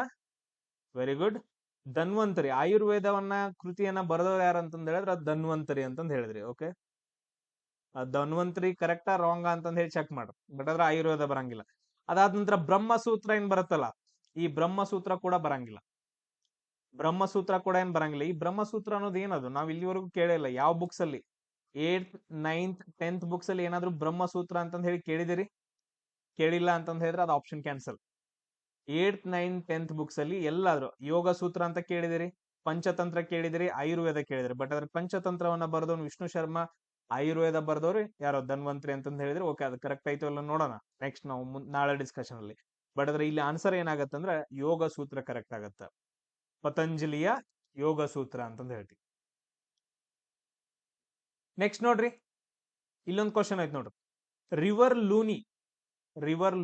ವೆರಿ ಗುಡ್. ಧನ್ವಂತರಿ ಆಯುರ್ವೇದವನ್ನ ಕೃತಿಯನ್ನ ಬರೆದವ್ರು ಯಾರು ಅಂತಂದ್ ಹೇಳಿದ್ರೆ ಅದು ಧನ್ವಂತರಿ ಅಂತಂದ್ ಹೇಳಿದ್ರಿ. ಓಕೆ, ಧನ್ವಂತರಿ ಕರೆಕ್ಟಾ ರಾಂಗ್ ಅಂತಂದ್ ಹೇಳಿ ಚೆಕ್ ಮಾಡ್ರಿ. ಬಟ್ ಅದ್ರ ಆಯುರ್ವೇದ ಬರಂಗಿಲ್ಲ. ಅದಾದ ನಂತರ ಬ್ರಹ್ಮಸೂತ್ರ ಏನ್ ಬರುತ್ತಲ್ಲ, ಈ ಬ್ರಹ್ಮಸೂತ್ರ ಕೂಡ ಬರಂಗಿಲ್ಲ. ಬ್ರಹ್ಮಸೂತ್ರ ಕೂಡ ಏನ್ ಬರಂಗಿಲ್ಲ. ಈ ಬ್ರಹ್ಮಸೂತ್ರ ಅನ್ನೋದು ಏನದು ನಾವ್ ಇಲ್ಲಿವರೆಗೂ ಕೇಳಿಲ್ಲ. ಯಾವ ಬುಕ್ಸ್ ಅಲ್ಲಿ 8th 9th 10th ಬುಕ್ಸ್ ಅಲ್ಲಿ ಏನಾದ್ರು ಬ್ರಹ್ಮಸೂತ್ರ ಅಂತಂದ್ ಹೇಳಿ ಕೇಳಿದಿರಿ? ಕೇಳಿಲ್ಲ ಅಂತಂದ್ ಹೇಳಿದ್ರೆ ಅದು option cancel. 8th 9th 10th books ಅಲ್ಲಿ ಎಲ್ಲಾದ್ರು ಯೋಗ ಸೂತ್ರ ಅಂತ ಕೇಳಿದಿರಿ, ಪಂಚತಂತ್ರ ಕೇಳಿದಿರಿ, ಆಯುರ್ವೇದ ಕೇಳಿದಿರಿ. ಬಟ್ ಅದ್ರ ಪಂಚತಂತ್ರವನ್ನ ಬರೆದವನು ವಿಷ್ಣು ಶರ್ಮಾ, ಆಯುರ್ವೇದ ಬರ್ದವ್ರು ಯಾರೋ ಧನ್ವಂತರಿ ಅಂತಂದ್ ಹೇಳಿದ್ರೆ ಓಕೆ, ಅದು ಕರೆಕ್ಟ್ ಆಯ್ತು ಅಲ್ಲ ನೋಡೋಣ ನೆಕ್ಸ್ಟ್ ನಾವು ನಾಳೆ ಡಿಸ್ಕಷನ್ ಅಲ್ಲಿ. ಬಟ್ ಅದ್ರ ಇಲ್ಲಿ ಆನ್ಸರ್ ಏನಾಗತ್ತಂದ್ರೆ ಯೋಗ ಸೂತ್ರ ಕರೆಕ್ಟ್ ಆಗತ್ತ. ಪತಂಜಲಿಯ ಯೋಗ ಸೂತ್ರ ಅಂತಂದ್ ಹೇಳ್ತೀವಿ. ನೆಕ್ಸ್ಟ್ ನೋಡ್ರಿ, ಇಲ್ಲೊಂದು ಕ್ವಶನ್ ಐತ್ ನೋಡ್ರಿ. ರಿವರ್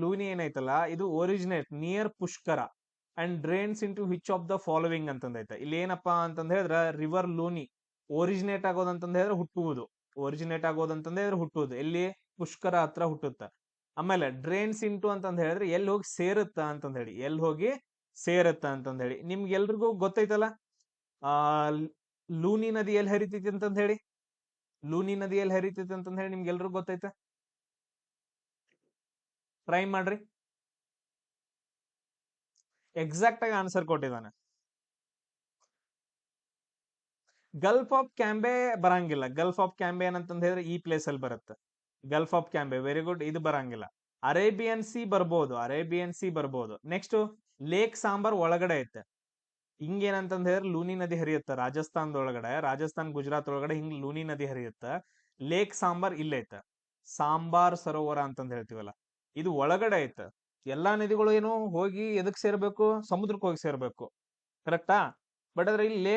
ಲೂನಿ ಏನೈತಲ್ಲ, ಇದು originate near Pushkar and drains into which of the following ಅಂತಂದೈತೆ. ಇಲ್ಲಿ ಏನಪ್ಪಾ ಅಂತಂದ್ ಹೇಳಿದ್ರೆ ರಿವರ್ ಲೂನಿ ಒರಿಜಿನೇಟ್ ಆಗೋದಂತಂದ್ ಹೇಳಿದ್ರೆ ಹುಟ್ಟುವುದು. ಒರಿಜಿನೇಟ್ ಆಗೋದಂತಂದ್ ಹೇಳಿದ್ರೆ ಹುಟ್ಟುವುದು ಎಲ್ಲಿ? ಪುಷ್ಕರ ಹತ್ರ ಹುಟ್ಟುತ್ತ. ಆಮೇಲೆ ಡ್ರೈನ್ಸ್ ಇಂಟು ಅಂತಂದ್ ಹೇಳಿದ್ರೆ ಎಲ್ಲಿ ಹೋಗಿ ಸೇರುತ್ತ ಅಂತಂದ್ ಹೇಳಿ, ಎಲ್ಲಿ ಹೋಗಿ ಸೇರುತ್ತ ಅಂತಂದ್ ಹೇಳಿ. ನಿಮ್ಗೆಲ್ರಿಗೂ ಗೊತ್ತೈತಲ್ಲ ಆ ಲೂನಿ ನದಿ ಎಲ್ಲಿ ಹರಿತೈತಿ ಅಂತಂದ್ ಹೇಳಿ, ಲೂನಿ ನದಿ ಎಲ್ಲಿ ಹರಿತೈತಿ ಅಂತಂದ್ ಹೇಳಿ ನಿಮ್ಗೆಲ್ರಿಗೂ ಗೊತ್ತೈತೆ? ಟ್ರೈ ಮಾಡ್ರಿ. ಎಕ್ಸಾಕ್ಟ್ ಆಗಿ ಆನ್ಸರ್ ಕೊಟ್ಟಿದ್ದಾನೆ. ಗಲ್ಫ್ ಆಫ್ ಕ್ಯಾಂಬೆ ಬರಂಗಿಲ್ಲ. ಗಲ್ಫ್ ಆಫ್ ಕ್ಯಾಂಬೆ ಏನಂತಂದ್ ಹೇಳಿದ್ರೆ ಈ ಪ್ಲೇಸ್ ಅಲ್ಲಿ ಬರುತ್ತೆ. ಗಲ್ಫ್ ಆಫ್ ಕ್ಯಾಂಬೆ, ವೆರಿ ಗುಡ್, ಇದು ಬರಂಗಿಲ್ಲ. ಅರೇಬಿಯನ್ ಸಿ ಬರ್ಬೋದು, ಅರೇಬಿಯನ್ ಸಿ ಬರ್ಬೋದು. ನೆಕ್ಸ್ಟ್ ಲೇಕ್ ಸಾಂಬಾರ್ ಒಳಗಡೆ ಐತೆ. ಹಿಂಗೇನಂತಂದ್ ಹೇಳಿದ್ರೆ ಲೂನಿ ನದಿ ಹರಿಯುತ್ತ ರಾಜಸ್ಥಾನದೊಳಗಡೆ, ರಾಜಸ್ಥಾನ್ ಗುಜರಾತ್ ಒಳಗಡೆ ಹಿಂಗ್ ಲೂನಿ ನದಿ ಹರಿಯುತ್ತ. ಲೇಕ್ ಸಾಂಬಾರ್ ಇಲ್ಲೈತೆ, ಸಾಂಬಾರ್ ಸರೋವರ ಅಂತಂದ್ ಹೇಳ್ತೀವಲ್ಲ, ಇದು ಒಳಗಡೆ ಐತೆ. ಎಲ್ಲಾ ನದಿಗಳು ಏನು ಹೋಗಿ ಎದಕ್ ಸೇರ್ಬೇಕು? ಸಮುದ್ರಕ್ಕೆ ಹೋಗಿ ಸೇರ್ಬೇಕು, ಕರೆಕ್ಟಾ? ಬಟ್ ಅದ್ರ ಇಲ್ಲಿ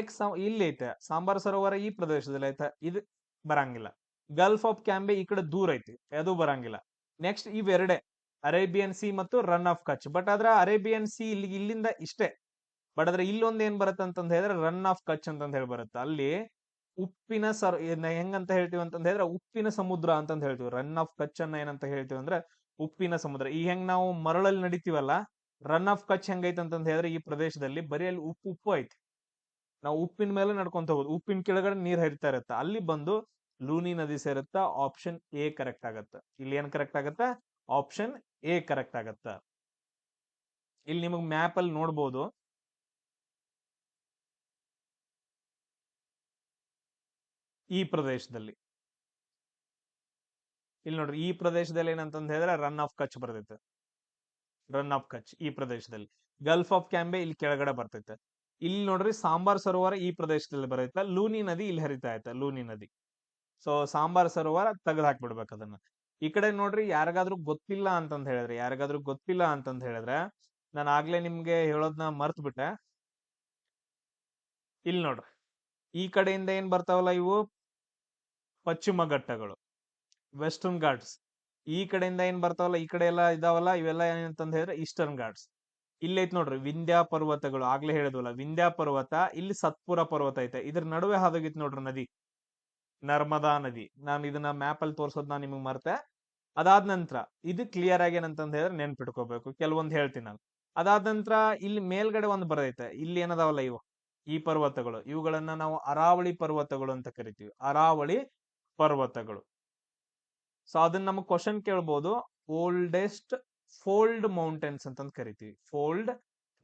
ಇಲ್ಲಿ ಐತೆ ಸಾಂಬಾರ್ ಸರೋವರ, ಈ ಪ್ರದೇಶದಲ್ಲಿ ಐತೆ, ಇದು ಬರಂಗಿಲ್ಲ. ಗಲ್ಫ್ ಆಫ್ ಕ್ಯಾಂಬೆ ಈ ಕಡೆ ದೂರ ಐತಿ, ಅದು ಬರಂಗಿಲ್ಲ. ನೆಕ್ಸ್ಟ್ ಇವೆರಡೆ ಅರೇಬಿಯನ್ ಸಿ ಮತ್ತು ರನ್ ಆಫ್ ಕಚ್. ಬಟ್ ಅದ್ರ ಅರೇಬಿಯನ್ ಸಿ ಇಲ್ಲಿಂದ ಇಷ್ಟೇ. ಬಟ್ ಅದ್ರ ಇಲ್ಲೊಂದ್ ಏನ್ ಬರುತ್ತೆ ಅಂತಂದ್ ಹೇಳಿದ್ರೆ ರನ್ ಆಫ್ ಕಚ್ ಅಂತಂದ್ ಹೇಳಿ ಬರುತ್ತೆ. ಅಲ್ಲಿ ಉಪ್ಪಿನ ಹೆಂಗಂತ ಹೇಳ್ತೀವಿ ಅಂತಂದ್ ಹೇಳಿದ್ರೆ ಉಪ್ಪಿನ ಸಮುದ್ರ ಅಂತಂದ್ ಹೇಳ್ತೀವಿ. ರನ್ ಆಫ್ ಕಚ್ ಅನ್ನ ಏನಂತ ಹೇಳ್ತೀವಿ ಅಂದ್ರೆ ಉಪ್ಪಿನ ಸಮುದ್ರ. ಈ ಹೆಂಗ್ ನಾವು ಮರಳಲ್ಲಿ ನಡಿತೀವಲ್ಲ, ರನ್ ಆಫ್ ಕಚ್ ಹೆಂಗೈತೆ ಅಂತಂದ್ ಹೇಳಿದ್ರೆ ಈ ಪ್ರದೇಶದಲ್ಲಿ ಬರೀ ಅಲ್ಲಿ ಉಪ್ಪು ಐತಿ. ನಾವು ಉಪ್ಪಿನ ಮೇಲೆ ನಡ್ಕೊಂತ ಹೋಗುದು, ಉಪ್ಪಿನ ಕೆಳಗಡೆ ನೀರ್ ಹರಿತಾ ಇರುತ್ತೆ, ಅಲ್ಲಿ ಬಂದು ಲೂನಿ ನದಿ ಸೇರುತ್ತಾ. ಆಪ್ಷನ್ ಎ ಕರೆಕ್ಟ್ ಆಗತ್ತ. ಇಲ್ಲಿ ಏನ್ ಕರೆಕ್ಟ್ ಆಗತ್ತ? ಆಪ್ಷನ್ ಎ ಕರೆಕ್ಟ್ ಆಗತ್ತ. ಇಲ್ಲಿ ನಿಮಗ್ ಮ್ಯಾಪ್ ಅಲ್ಲಿ ನೋಡ್ಬೋದು, ಈ ಪ್ರದೇಶದಲ್ಲಿ ಇಲ್ಲಿ ನೋಡ್ರಿ, ಈ ಪ್ರದೇಶದಲ್ಲಿ ಏನಂತಂದ್ ಹೇಳಿದ್ರೆ ರನ್ ಆಫ್ ಕಚ್ ಬರ್ತೈತೆ. ರನ್ ಆಫ್ ಕಚ್ ಈ ಪ್ರದೇಶದಲ್ಲಿ. ಗಲ್ಫ್ ಆಫ್ ಕ್ಯಾಂಬೆ ಇಲ್ಲಿ ಕೆಳಗಡೆ ಬರ್ತೈತೆ. ಇಲ್ಲಿ ನೋಡ್ರಿ ಸಾಂಬಾರ್ ಸರೋವರ ಈ ಪ್ರದೇಶದಲ್ಲಿ ಬರೈತೆ. ಲೂನಿ ನದಿ ಇಲ್ಲಿ ಹರಿತಾ ಐತೆ, ಲೂನಿ ನದಿ. ಸೊ ಸಾಂಬಾರ್ ಸರೋವರ ತೆಗೆದು ಹಾಕ್ಬಿಡ್ಬೇಕು ಅದನ್ನ. ಈ ಕಡೆ ನೋಡ್ರಿ, ಯಾರಿಗಾದ್ರೂ ಗೊತ್ತಿಲ್ಲ ಅಂತಂದ್ ಹೇಳಿದ್ರೆ ನಾನು ಆಗ್ಲೇ ನಿಮ್ಗೆ ಹೇಳೋದ್ನ ಮರ್ತ್ ಬಿಟ್ಟೆ. ಇಲ್ಲಿ ನೋಡ್ರಿ, ಈ ಕಡೆಯಿಂದ ಏನ್ ಬರ್ತಾವಲ್ಲ ಇವು ಪಶ್ಚಿಮ ಘಟ್ಟಗಳು, ವೆಸ್ಟರ್ನ್ ಘಾಟ್ಸ್. ಈ ಕಡೆಯಿಂದ ಏನ್ ಬರ್ತಾವಲ್ಲ, ಈ ಕಡೆ ಎಲ್ಲ ಇದಾವಲ್ಲ, ಇವೆಲ್ಲ ಏನಂತಂದ್ ಹೇಳಿದ್ರೆ ಈಸ್ಟರ್ನ್ ಘಾಟ್ಸ್. ಇಲ್ಲಿ ಐತ್ ನೋಡ್ರಿ ವಿಂಧ್ಯ ಪರ್ವತಗಳು, ಆಗ್ಲೇ ಹೇಳಿದ್ವಲ್ಲ ವಿಂಧ್ಯ ಪರ್ವತ. ಇಲ್ಲಿ ಸತ್ಪುರ ಪರ್ವತ ಐತೆ, ಇದ್ರ ನಡುವೆ ಹಾದೋಗಿತ್ ನೋಡ್ರಿ ನದಿ, ನರ್ಮದಾ ನದಿ. ನಾನು ಇದನ್ನ ಮ್ಯಾಪ್ ಅಲ್ಲಿ ತೋರ್ಸೋದ್ ನಾನು ನಿಮಗ್ ಮರ್ತೆ. ಅದಾದ ನಂತರ ಇದು ಕ್ಲಿಯರ್ ಆಗಿ ಏನಂತಂದ್ ಹೇಳಿದ್ರೆ ನೆನ್ಪಿಟ್ಕೋಬೇಕು, ಕೆಲವೊಂದ್ ಹೇಳ್ತೀನಿ ನಾನು. ಅದಾದ ನಂತರ ಇಲ್ಲಿ ಮೇಲ್ಗಡೆ ಒಂದ್ ಬರೈತೆ, ಇಲ್ಲಿ ಏನದಾವಲ್ಲ ಇವು ಈ ಪರ್ವತಗಳು, ಇವುಗಳನ್ನ ನಾವು ಅರಾವಳಿ ಪರ್ವತಗಳು ಅಂತ ಕರಿತೀವಿ, ಅರಾವಳಿ ಪರ್ವತಗಳು. ಸೊ ಅದನ್ನ ನಮಗ್ ಕ್ವಶನ್ ಕೇಳ್ಬೋದು, ಓಲ್ಡೆಸ್ಟ್ ಫೋಲ್ಡ್ ಮೌಂಟೇನ್ಸ್ ಅಂತಂದ್ ಕರಿತೀವಿ, ಫೋಲ್ಡ್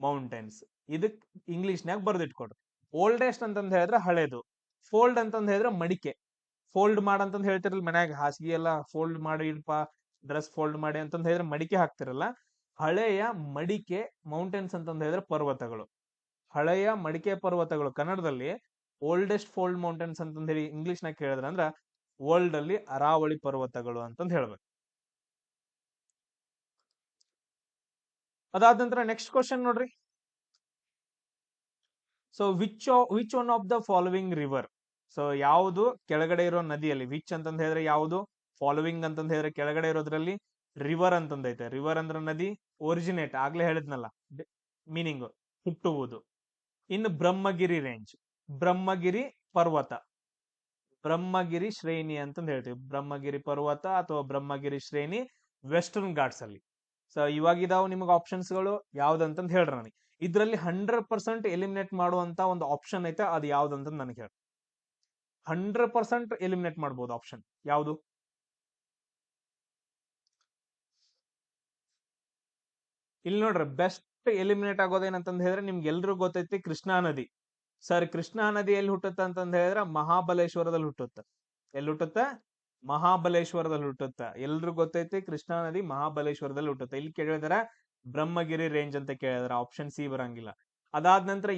ಮೌಂಟೇನ್ಸ್. ಇದಕ್ ಇಂಗ್ಲಿಷ್ನ್ಯಾಗ ಬರ್ದಿಟ್ಕೊಡ್ರಿ. ಓಲ್ಡೆಸ್ಟ್ ಅಂತಂದ್ ಹೇಳಿದ್ರೆ ಹಳೇದು, ಫೋಲ್ಡ್ ಅಂತಂದ್ ಹೇಳಿದ್ರೆ ಮಡಿಕೆ. ಫೋಲ್ಡ್ ಮಾಡಂತಂದ್ ಹೇಳ್ತಿರಲ್ಲ ಮನ್ಯಾಗ, ಹಾಸಿಗೆ ಎಲ್ಲ ಫೋಲ್ಡ್ ಮಾಡಿ ಇಡಪ್ಪ, ಡ್ರೆಸ್ ಫೋಲ್ಡ್ ಮಾಡಿ ಅಂತಂದ್ ಹೇಳಿದ್ರೆ ಮಡಿಕೆ ಹಾಕ್ತಿರಲ್ಲ, ಹಳೆಯ ಮಡಿಕೆ ಮೌಂಟೇನ್ಸ್ ಅಂತಂದ್ ಹೇಳಿದ್ರೆ ಪರ್ವತಗಳು, ಹಳೆಯ ಮಡಿಕೆ ಪರ್ವತಗಳು. ಕನ್ನಡದಲ್ಲಿ ಓಲ್ಡೆಸ್ಟ್ ಫೋಲ್ಡ್ ಮೌಂಟೇನ್ಸ್ ಅಂತಂದ್ ಹೇಳಿ ಇಂಗ್ಲಿಷ್ನಾಗ ಕೇಳಿದ್ರ ಅಂದ್ರ ವರ್ಲ್ಡ್ ಅಲ್ಲಿ ಅರಾವಳಿ ಪರ್ವತಗಳು ಅಂತಂದ್ ಹೇಳ್ಬೇಕು. ಅದಾದ ನಂತರ ನೆಕ್ಸ್ಟ್ ಕ್ವಶನ್ ನೋಡ್ರಿ. So which one of the following river, so ಯಾವುದು ಕೆಳಗಡೆ ಇರೋ ನದಿಯಲ್ಲಿ, ವಿಚ್ ಅಂತಂದ್ ಹೇಳಿದ್ರೆ ಯಾವುದು, ಫಾಲೋವಿಂಗ್ ಅಂತಂದ್ ಹೇಳಿದ್ರೆ ಕೆಳಗಡೆ ಇರೋದ್ರಲ್ಲಿ ರಿವರ್ ಅಂತಂದೈತೆ. ರಿವರ್ ಅಂದ್ರೆ ನದಿ, ಒರಿಜಿನೇಟ್ ಆಗ್ಲೇ ಹೇಳಿದ್ನಲ್ಲ ಮೀನಿಂಗ್ ಹುಟ್ಟುವುದು. ಇನ್ನು ಬ್ರಹ್ಮಗಿರಿ ರೇಂಜ್, ಬ್ರಹ್ಮಗಿರಿ ಪರ್ವತ, ಬ್ರಹ್ಮಗಿರಿ ಶ್ರೇಣಿ ಅಂತಂದ್ ಹೇಳ್ತೀವಿ. ಬ್ರಹ್ಮಗಿರಿ ಪರ್ವತ ಅಥವಾ ಬ್ರಹ್ಮಗಿರಿ ಶ್ರೇಣಿ, ವೆಸ್ಟರ್ನ್ ಘಾಟ್ಸ್ ಅಲ್ಲಿ. ಸೊ ಇವಾಗಿದಾವ್ ನಿಮಗೆ ಆಪ್ಷನ್ಸ್ಗಳು ಯಾವ್ದಂತಂದ್ ಹೇಳ್ರಿ ನನಗೆ. ಇದ್ರಲ್ಲಿ 100% ಎಲಿಮಿನೇಟ್ ಮಾಡುವಂತ ಒಂದು ಆಪ್ಷನ್ ಐತೆ, ಅದು ಯಾವ್ದಂತ ನನಗೆ ಹೇಳಿ. 100% ಎಲಿಮಿನೇಟ್ ಮಾಡ್ಬೋದು ಆಪ್ಷನ್ ಯಾವುದು? ಇಲ್ಲಿ ನೋಡ್ರಿ, ಬೆಸ್ಟ್ ಎಲಿಮಿನೇಟ್ ಆಗೋದೇನಂತಂದ್ ಹೇಳಿದ್ರೆ ನಿಮ್ಗೆ ಎಲ್ರಿಗೂ ಗೊತ್ತೈತಿ ಕೃಷ್ಣಾ ನದಿ. ಸರ್ ಕೃಷ್ಣಾ ನದಿ ಎಲ್ಲಿ ಹುಟ್ಟುತ್ತ ಅಂತಂದ್ ಹೇಳಿದ್ರೆ ಮಹಾಬಲೇಶ್ವರದಲ್ಲಿ ಹುಟ್ಟುತ್ತ. ಎಲ್ಲಿ ಹುಟ್ಟುತ್ತ? ಮಹಾಬಲೇಶ್ವರದಲ್ಲಿ ಹುಟ್ಟುತ್ತ. ಎಲ್ರಿಗೂ ಗೊತ್ತೈತಿ ಕೃಷ್ಣಾ ನದಿ ಮಹಾಬಲೇಶ್ವರದಲ್ಲಿ ಹುಟ್ಟುತ್ತೆ. ಇಲ್ಲಿ ಕೇಳಿದಾರೆ ಬ್ರಹ್ಮಗಿರಿ ರೇಂಜ್ ಅಂತ ಕೇಳಿದಾರೆ, ಆಪ್ಷನ್ ಸಿ ಬರಂಗಿಲ್ಲ. ಅದಾದ ನಂತರ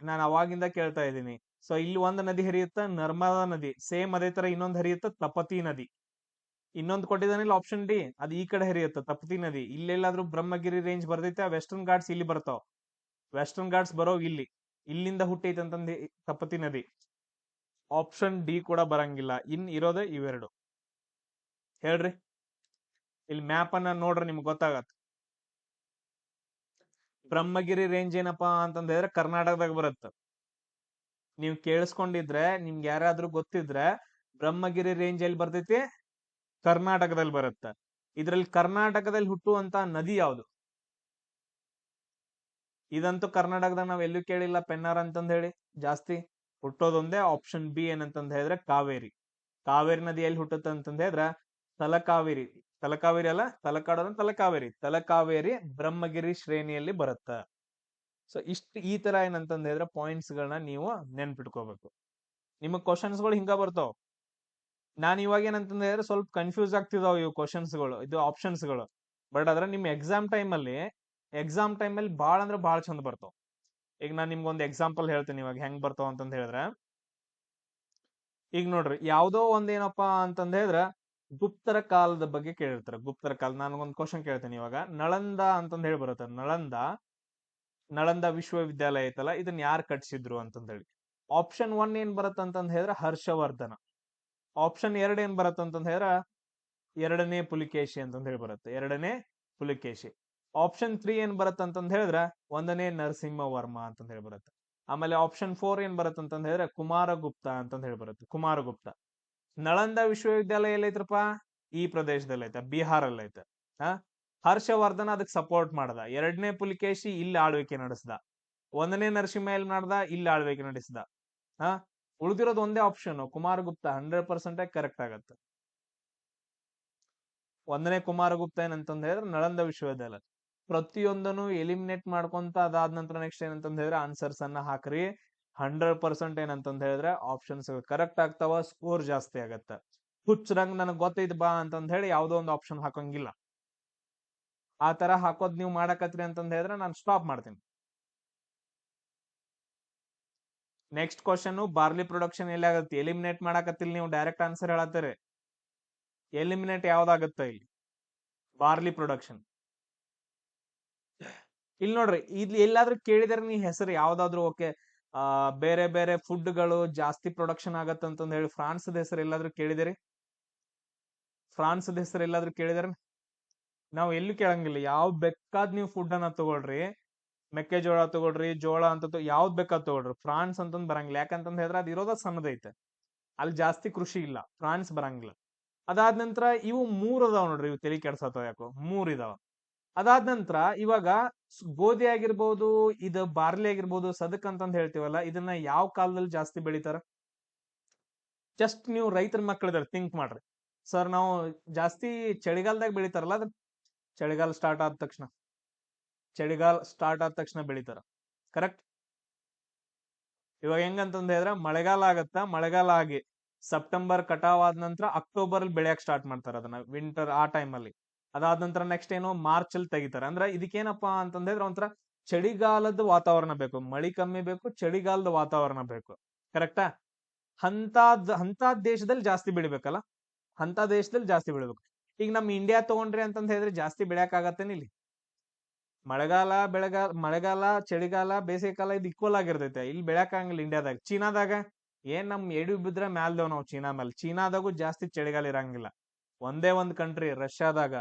ನಾನು ಅವಾಗಿಂದ ಕೇಳ್ತಾ ಇದ್ದೀನಿ. ಸೊ ಇಲ್ಲಿ ಒಂದು ನದಿ ಹರಿಯುತ್ತ, ನರ್ಮದಾ ನದಿ. ಸೇಮ್ ಅದೇ ತರ ಇನ್ನೊಂದು ಹರಿಯುತ್ತ, ತಪತಿ ನದಿ. ಇನ್ನೊಂದು ಕೊಟ್ಟಿದ್ದಾನಿಲ್ಲ ಆಪ್ಷನ್ ಡಿ, ಅದು ಈ ಕಡೆ ಹರಿಯುತ್ತ, ತಪತಿ ನದಿ. ಇಲ್ಲೆಲ್ಲಾದ್ರೂ ಬ್ರಹ್ಮಗಿರಿ ರೇಂಜ್ ಬರ್ದೈತೆ, ವೆಸ್ಟರ್ನ್ ಘಾಟ್ಸ್ ಇಲ್ಲಿ ಬರ್ತಾವ. ವೆಸ್ಟರ್ನ್ ಘಾಟ್ಸ್ ಬರೋ ಇಲ್ಲಿಂದ ಹುಟ್ಟೈತೆ ಅಂತಂದು ತಪತಿ ನದಿ. ಆಪ್ಷನ್ ಡಿ ಕೂಡ ಬರಂಗಿಲ್ಲ. ಇರೋದೇ ಇವೆರಡು. ಹೇಳ್ರಿ, ಇಲ್ಲಿ ಮ್ಯಾಪ್ ಅನ್ನ ನೋಡ್ರಿ, ನಿಮ್ಗೆ ಗೊತ್ತಾಗತ್. ಬ್ರಹ್ಮಗಿರಿ ರೇಂಜ್ ಏನಪ್ಪಾ ಅಂತಂದ ಹೇಳಿದ್ರೆ ಕರ್ನಾಟಕದಾಗ ಬರುತ್ತೆ. ನೀವು ಕೇಳಿಸ್ಕೊಂಡಿದ್ರೆ, ನಿಮ್ಗೆ ಯಾರಾದ್ರೂ ಗೊತ್ತಿದ್ರೆ, ಬ್ರಹ್ಮಗಿರಿ ರೇಂಜ್ ಎಲ್ಲಿ ಬರ್ತೈತಿ? ಕರ್ನಾಟಕದಲ್ಲಿ ಬರುತ್ತೆ. ಇದ್ರಲ್ಲಿ ಕರ್ನಾಟಕದಲ್ಲಿ ಹುಟ್ಟುವಂತ ನದಿ ಯಾವುದು? ಇದಂತೂ ಕರ್ನಾಟಕದಾಗ ನಾವ್ ಎಲ್ಲೂ ಕೇಳಿಲ್ಲ ಪೆನ್ನಾರ್ ಅಂತಂದ್ ಹೇಳಿ. ಜಾಸ್ತಿ ಹುಟ್ಟೋದೊಂದೇ ಆಪ್ಷನ್ ಬಿ ಏನಂತಂದ್ ಹೇಳಿದ್ರೆ ಕಾವೇರಿ. ಕಾವೇರಿ ನದಿ ಎಲ್ಲಿ ಹುಟ್ಟುತ್ತೆ ಅಂತಂದ್ ಹೇಳಿದ್ರೆ ತಲಕಾವೇರಿ. ತಲಕಾವೇರಿ ಅಲ್ಲ, ತಲಕಾವೇರಿ. ತಲಕಾವೇರಿ ಬ್ರಹ್ಮಗಿರಿ ಶ್ರೇಣಿಯಲ್ಲಿ ಬರುತ್ತ. ಸೊ ಈ ತರ ಏನಂತಂದ್ ಹೇಳಿದ್ರೆ ಪಾಯಿಂಟ್ಸ್ ಗಳನ್ನ ನೀವು ನೆನ್ಪಿಟ್ಕೋಬೇಕು. ನಿಮಗ್ ಕ್ವಶನ್ಸ್ ಗಳು ಹಿಂಗ ಬರ್ತಾವ. ನಾನ್ ಇವಾಗ ಏನಂತಂದ್ ಹೇಳಿದ್ರೆ ಸ್ವಲ್ಪ ಕನ್ಫ್ಯೂಸ್ ಆಗ್ತಿದಾವ್ ಇವು ಕ್ವಶನ್ಸ್ಗಳು, ಇದು ಆಪ್ಷನ್ಸ್ಗಳು. ಬಟ್ ಅದ್ರ ನಿಮ್ ಎಕ್ಸಾಮ್ ಟೈಮಲ್ಲಿ ಬಾಳ ಅಂದ್ರೆ ಬಾಳ ಚಂದ ಬರ್ತಾವ. ಈಗ ನಾನ್ ನಿಮ್ಗೊಂದು ಎಕ್ಸಾಂಪಲ್ ಹೇಳ್ತೀನಿ ಇವಾಗ ಹೆಂಗ್ ಬರ್ತಾವ ಅಂತಂದ್ ಹೇಳಿದ್ರೆ. ಈಗ ನೋಡ್ರಿ, ಯಾವ್ದೋ ಒಂದೇನಪ್ಪಾ ಅಂತಂದ್ ಹೇಳಿದ್ರೆ ಗುಪ್ತರ ಕಾಲದ ಬಗ್ಗೆ ಕೇಳಿರ್ತಾರೆ. ಗುಪ್ತರ ಕಾಲ, ನಾನೊಂದು ಕ್ವಶನ್ ಕೇಳ್ತೀನಿ ಇವಾಗ. ನಳಂದ ಅಂತಂದ್ ಹೇಳಿ ಬರುತ್ತೆ. ನಳಂದ ವಿಶ್ವವಿದ್ಯಾಲಯ ಐತಲ್ಲ, ಇದನ್ನ ಯಾರು ಕಟ್ಸಿದ್ರು ಅಂತಂದ್ ಹೇಳಿ. ಆಪ್ಷನ್ 1 ಏನ್ ಬರುತ್ತೆ ಅಂತಂದ್ ಹೇಳಿದ್ರೆ ಹರ್ಷವರ್ಧನ. ಆಪ್ಷನ್ 2 ಏನ್ ಬರುತ್ತೆ ಅಂತಂದ್ ಹೇಳಿದ್ರೆ ಎರಡನೇ ಪುಲಿಕೇಶಿ ಅಂತಂದ್ ಹೇಳಿ ಬರುತ್ತೆ. ಎರಡನೇ ಪುಲಿಕೇಶಿ. ಆಪ್ಷನ್ 3 ಏನ್ ಬರುತ್ತೆ ಅಂತಂದ್ ಹೇಳಿದ್ರೆ 1ನೇ ನರಸಿಂಹ ವರ್ಮ ಅಂತಂದ್ ಹೇಳಿ ಬರುತ್ತೆ. ಆಮೇಲೆ ಆಪ್ಷನ್ 4 ಏನ್ ಬರುತ್ತೆ ಅಂತಂದ್ ಹೇಳಿದ್ರೆ ಕುಮಾರಗುಪ್ತ ಅಂತಂದ್ ಹೇಳಿ ಬರುತ್ತೆ. ಕುಮಾರಗುಪ್ತ. ನಳಂದ ವಿಶ್ವವಿದ್ಯಾಲಯ ಎಲ್ಲೈತ್ರಪ್ಪ? ಈ ಪ್ರದೇಶದಲ್ಲಿ ಐತೆ, ಬಿಹಾರಲ್ಲಿ ಐತೆ. ಹರ್ಷವರ್ಧನ ಅದಕ್ಕೆ ಸಪೋರ್ಟ್ ಮಾಡ್ದ. ಎರಡನೇ ಪುಲಿಕೇಶಿ ಇಲ್ಲಿ ಆಳ್ವಿಕೆ ನಡೆಸ್ದ. 1ನೇ ನರಸಿಂಹ ಎಲ್ಲಿ ಮಾಡ್ದ? ಇಲ್ಲಿ ಆಳ್ವಿಕೆ ನಡೆಸಿದ. ಉಳಿದಿರೋದು ಒಂದೇ ಆಪ್ಷನ್ ಕುಮಾರಗುಪ್ತ. 100% ಕರೆಕ್ಟ್ ಆಗತ್ತೆ. 1ನೇ ಕುಮಾರಗುಪ್ತ ಏನಂತಂದ್ ಹೇಳಿದ್ರೆ ನಳಂದ ವಿಶ್ವವಿದ್ಯಾಲಯ. ಪ್ರತಿಯೊಂದನ್ನು ಎಲಿಮಿನೇಟ್ ಮಾಡ್ಕೊಂತ ಅದಾದ ನಂತರ ನೆಕ್ಸ್ಟ್ ಏನಂತಂದ್ ಹೇಳಿದ್ರೆ ಆನ್ಸರ್ಸ್ ಅನ್ನ ಹಾಕ್ರಿ. 100% ಏನಂತಂದ್ ಹೇಳಿದ್ರೆ ಆಪ್ಷನ್ಸ್ ಕರೆಕ್ಟ್ ಆಗ್ತಾವ, ಸ್ಕೋರ್ ಜಾಸ್ತಿ ಆಗತ್ತ. ಹುಚ್ಚರಂಗ್ ನನಗ್ ಗೊತ್ತೈತ್ ಬಾ ಅಂತಂದ್ ಹೇಳಿ ಯಾವ್ದೋ ಒಂದು ಆಪ್ಷನ್ ಹಾಕಂಗಿಲ್ಲ. ಆ ತರ ಹಾಕೋದ್ ನೀವು ಮಾಡಕತ್ರಿ ಅಂತಂದ್ ಹೇಳಿದ್ರೆ ನಾನು ಸ್ಟಾಪ್ ಮಾಡ್ತೀನಿ. ನೆಕ್ಸ್ಟ್ ಕ್ವಶನ್, ಬಾರ್ಲಿ ಪ್ರೊಡಕ್ಷನ್ ಎಲ್ಲಿ ಆಗತ್ತೆ? ಎಲಿಮಿನೇಟ್ ಮಾಡಕತ್ತಿಲ್ಲ, ನೀವು ಡೈರೆಕ್ಟ್ ಆನ್ಸರ್ ಹೇಳತ್ತೀರಿ. ಎಲಿಮಿನೇಟ್ ಯಾವ್ದಾಗತ್ತ ಇಲ್ಲಿ? Barley production. ಇಲ್ಲಿ ನೋಡ್ರಿ, ಇಲ್ಲಿ ಎಲ್ಲಾದ್ರೂ ಕೇಳಿದಾರೆ ನೀ ಹೆಸರು ಯಾವ್ದಾದ್ರು ಓಕೆ, ಬೇರೆ ಬೇರೆ ಫುಡ್ ಗಳು ಜಾಸ್ತಿ ಪ್ರೊಡಕ್ಷನ್ ಆಗತ್ತಂತಂದ್ ಹೇಳಿ ಫ್ರಾನ್ಸ್ ಹೆಸರು ಎಲ್ಲಾದ್ರೂ ಕೇಳಿದಿರಿ? ಫ್ರಾನ್ಸ್ ಹೆಸರು ಎಲ್ಲಾದ್ರೂ ಕೇಳಿದಾರೆ? ನಾವು ಎಲ್ಲೂ ಕೇಳಂಗಿಲ್ಲ. ಯಾವ್ ಬೇಕಾದ್ ನೀವು ಫುಡ್ ಅನ್ನ ತಗೊಳ್ರಿ, ಮೆಕ್ಕೆಜೋಳ ತಗೊಳ್ರಿ, ಜೋಳ ಅಂತ ಯಾವ್ದ್ ಬೇಕಾದ್ ತಗೊಳ್ರಿ, ಫ್ರಾನ್ಸ್ ಅಂತಂದ್ ಬರಂಗಿಲ್ಲ. ಯಾಕಂತಂದ್ ಹೇಳಿದ್ರೆ ಅದು ಇರೋದ ಸಣ್ಣದೈತೆ, ಅಲ್ಲಿ ಜಾಸ್ತಿ ಕೃಷಿ ಇಲ್ಲ, ಫ್ರಾನ್ಸ್ ಬರಂಗಿಲ್ಲ. ಅದಾದ ನಂತರ ಇವು 3 ಅದಾವ ನೋಡ್ರಿ, ಇವು ತಲೆ ಕೆಡ್ಸತ್ತವ ಯಾಕೋ. 3 ಇದಾವ. ಅದಾದ ನಂತರ ಇವಾಗ ಗೋಧಿ ಆಗಿರ್ಬೋದು, ಇದು ಬಾರ್ಲಿ ಆಗಿರ್ಬೋದು, ಸದಕ್ ಅಂತಂದ್ ಹೇಳ್ತೀವಲ್ಲ, ಇದನ್ನ ಯಾವ ಕಾಲದಲ್ಲಿ ಜಾಸ್ತಿ ಬೆಳಿತಾರ? ಜಸ್ಟ್ ನೀವು ರೈತರ ಮಕ್ಕಳಿದಾರೆ, ಥಿಂಕ್ ಮಾಡ್ರಿ. ಸರ್ ನಾವು ಜಾಸ್ತಿ ಚಳಿಗಾಲದಾಗ ಬೆಳಿತಾರಲ್ಲ, ಅದ ಚಳಿಗಾಲ ಸ್ಟಾರ್ಟ್ ಆದ ತಕ್ಷಣ ಬೆಳಿತಾರ. ಕರೆಕ್ಟ್. ಇವಾಗ ಹೆಂಗಂತಂದ್ ಹೇಳಿದ್ರೆ ಮಳೆಗಾಲ ಆಗತ್ತ, ಮಳೆಗಾಲ ಆಗಿ ಸೆಪ್ಟೆಂಬರ್ ಕಟಾವ್ ಆದ ನಂತರ ಅಕ್ಟೋಬರ್ ಅಲ್ಲಿ ಬೆಳೆಯಕ್ ಸ್ಟಾರ್ಟ್ ಮಾಡ್ತಾರ ಅದನ್ನ, ವಿಂಟರ್ ಆ ಟೈಮ್ ಅಲ್ಲಿ. ಅದಾದ ನಂತರ ನೆಕ್ಸ್ಟ್ ಏನು ಮಾರ್ಚ್ ಅಲ್ಲಿ ತೆಗಿತಾರೆ. ಅಂದ್ರೆ ಇದಕ್ಕೇನಪ್ಪಾ ಅಂತಂದ್ ಹೇಳಿದ್ರೆ ಒಂಥರ ಚಳಿಗಾಲದ ವಾತಾವರಣ ಬೇಕು, ಮಳಿ ಕಮ್ಮಿ ಬೇಕು, ಚಳಿಗಾಲದ ವಾತಾವರಣ ಬೇಕು. ಕರೆಕ್ಟಾ? ಅಂತ ದೇಶದಲ್ಲಿ ಜಾಸ್ತಿ ಬೆಳಿಬೇಕಲ್ಲ, ಅಂತ ದೇಶದಲ್ಲಿ ಜಾಸ್ತಿ ಬೆಳಿಬೇಕು. ಈಗ ನಮ್ ಇಂಡಿಯಾ ತಗೊಂಡ್ರಿ ಅಂತಂದ್ ಹೇಳಿದ್ರೆ ಜಾಸ್ತಿ ಬೆಳೆಯಕ್ ಆಗತ್ತೇನ? ಇಲ್ಲಿ ಮಳೆಗಾಲ, ಚಳಿಗಾಲ, ಬೇಸಿಗೆ ಕಾಲ ಇದು ಈಕ್ವಲ್ ಆಗಿರ್ತೈತೆ. ಇಲ್ಲಿ ಬೆಳೆಯಕ್ ಆಗಂಗಿಲ್ಲ ಇಂಡಿಯಾದಾಗ. ಚೀನಾದಾಗ ಏನ್ ನಮ್ ಎಡಿ ಬಿದ್ರೆ ಮ್ಯಾಲ್ದೇವ್ ನಾವು ಚೀನಾ ಮೇಲೆ. ಚೀನಾದಾಗೂ ಜಾಸ್ತಿ ಚಳಿಗಾಲ ಇರಂಗಿಲ್ಲ. ಒಂದೇ ಒಂದ್ ಕಂಟ್ರಿ ರಷ್ಯಾದಾಗ,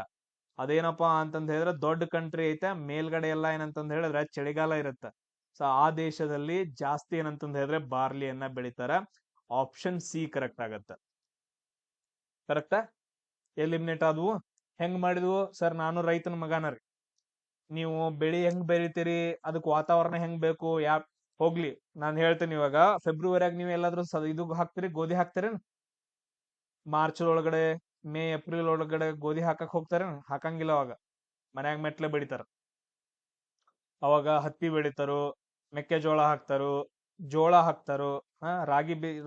ಅದೇನಪ್ಪಾ ಅಂತಂದ್ ಹೇಳಿದ್ರೆ ದೊಡ್ಡ ಕಂಟ್ರಿ ಐತೆ, ಮೇಲ್ಗಡೆ ಎಲ್ಲ ಏನಂತಂದ್ ಹೇಳಿದ್ರೆ ಚಳಿಗಾಲ ಇರುತ್ತೆ. ಸೊ ಆ ದೇಶದಲ್ಲಿ ಜಾಸ್ತಿ ಏನಂತಂದ್ ಹೇಳಿದ್ರೆ ಬಾರ್ಲಿಯನ್ನ ಬೆಳಿತಾರ. ಆಪ್ಷನ್ ಸಿ ಕರೆಕ್ಟ್ ಆಗತ್ತ. ಕರೆಕ್ಟಾ? ಎಲಿಮಿನೇಟ್ ಆದವು. ಹೆಂಗ್ ಮಾಡಿದ್ವು ಸರ್? ನಾನು ರೈತನ ಮಗನ ರೀ. ನೀವು ಬೆಳಿ ಹೆಂಗ್ ಬೆಳಿತೀರಿ, ಅದಕ್ ವಾತಾವರಣ ಹೆಂಗ್ ಬೇಕು, ಹೋಗ್ಲಿ ನಾನ್ ಹೇಳ್ತೇನೆ. ಇವಾಗ ಫೆಬ್ರವರಿಯಾಗ ನೀವು ಎಲ್ಲಾದ್ರೂ ಇದು ಹಾಕ್ತಿರಿ, ಗೋಧಿ ಹಾಕ್ತಿರಿ? ಮಾರ್ಚ್ ಒಳಗಡೆ, ಮೇ ಏಪ್ರಿಲ್ ಒಳಗಡೆ ಗೋಧಿ ಹಾಕಕ್ ಹೋಗ್ತಾರ? ಹಾಕಂಗಿಲ್ಲ. ಅವಾಗ ಮನ್ಯಾಗ ಮೆಟ್ಲೆ ಬೆಳಿತಾರ. ಅವಾಗ ಹತ್ತಿ ಬೆಳಿತಾರು, ಮೆಕ್ಕೆಜೋಳ ಹಾಕ್ತಾರು, ಜೋಳ ಹಾಕ್ತಾರು,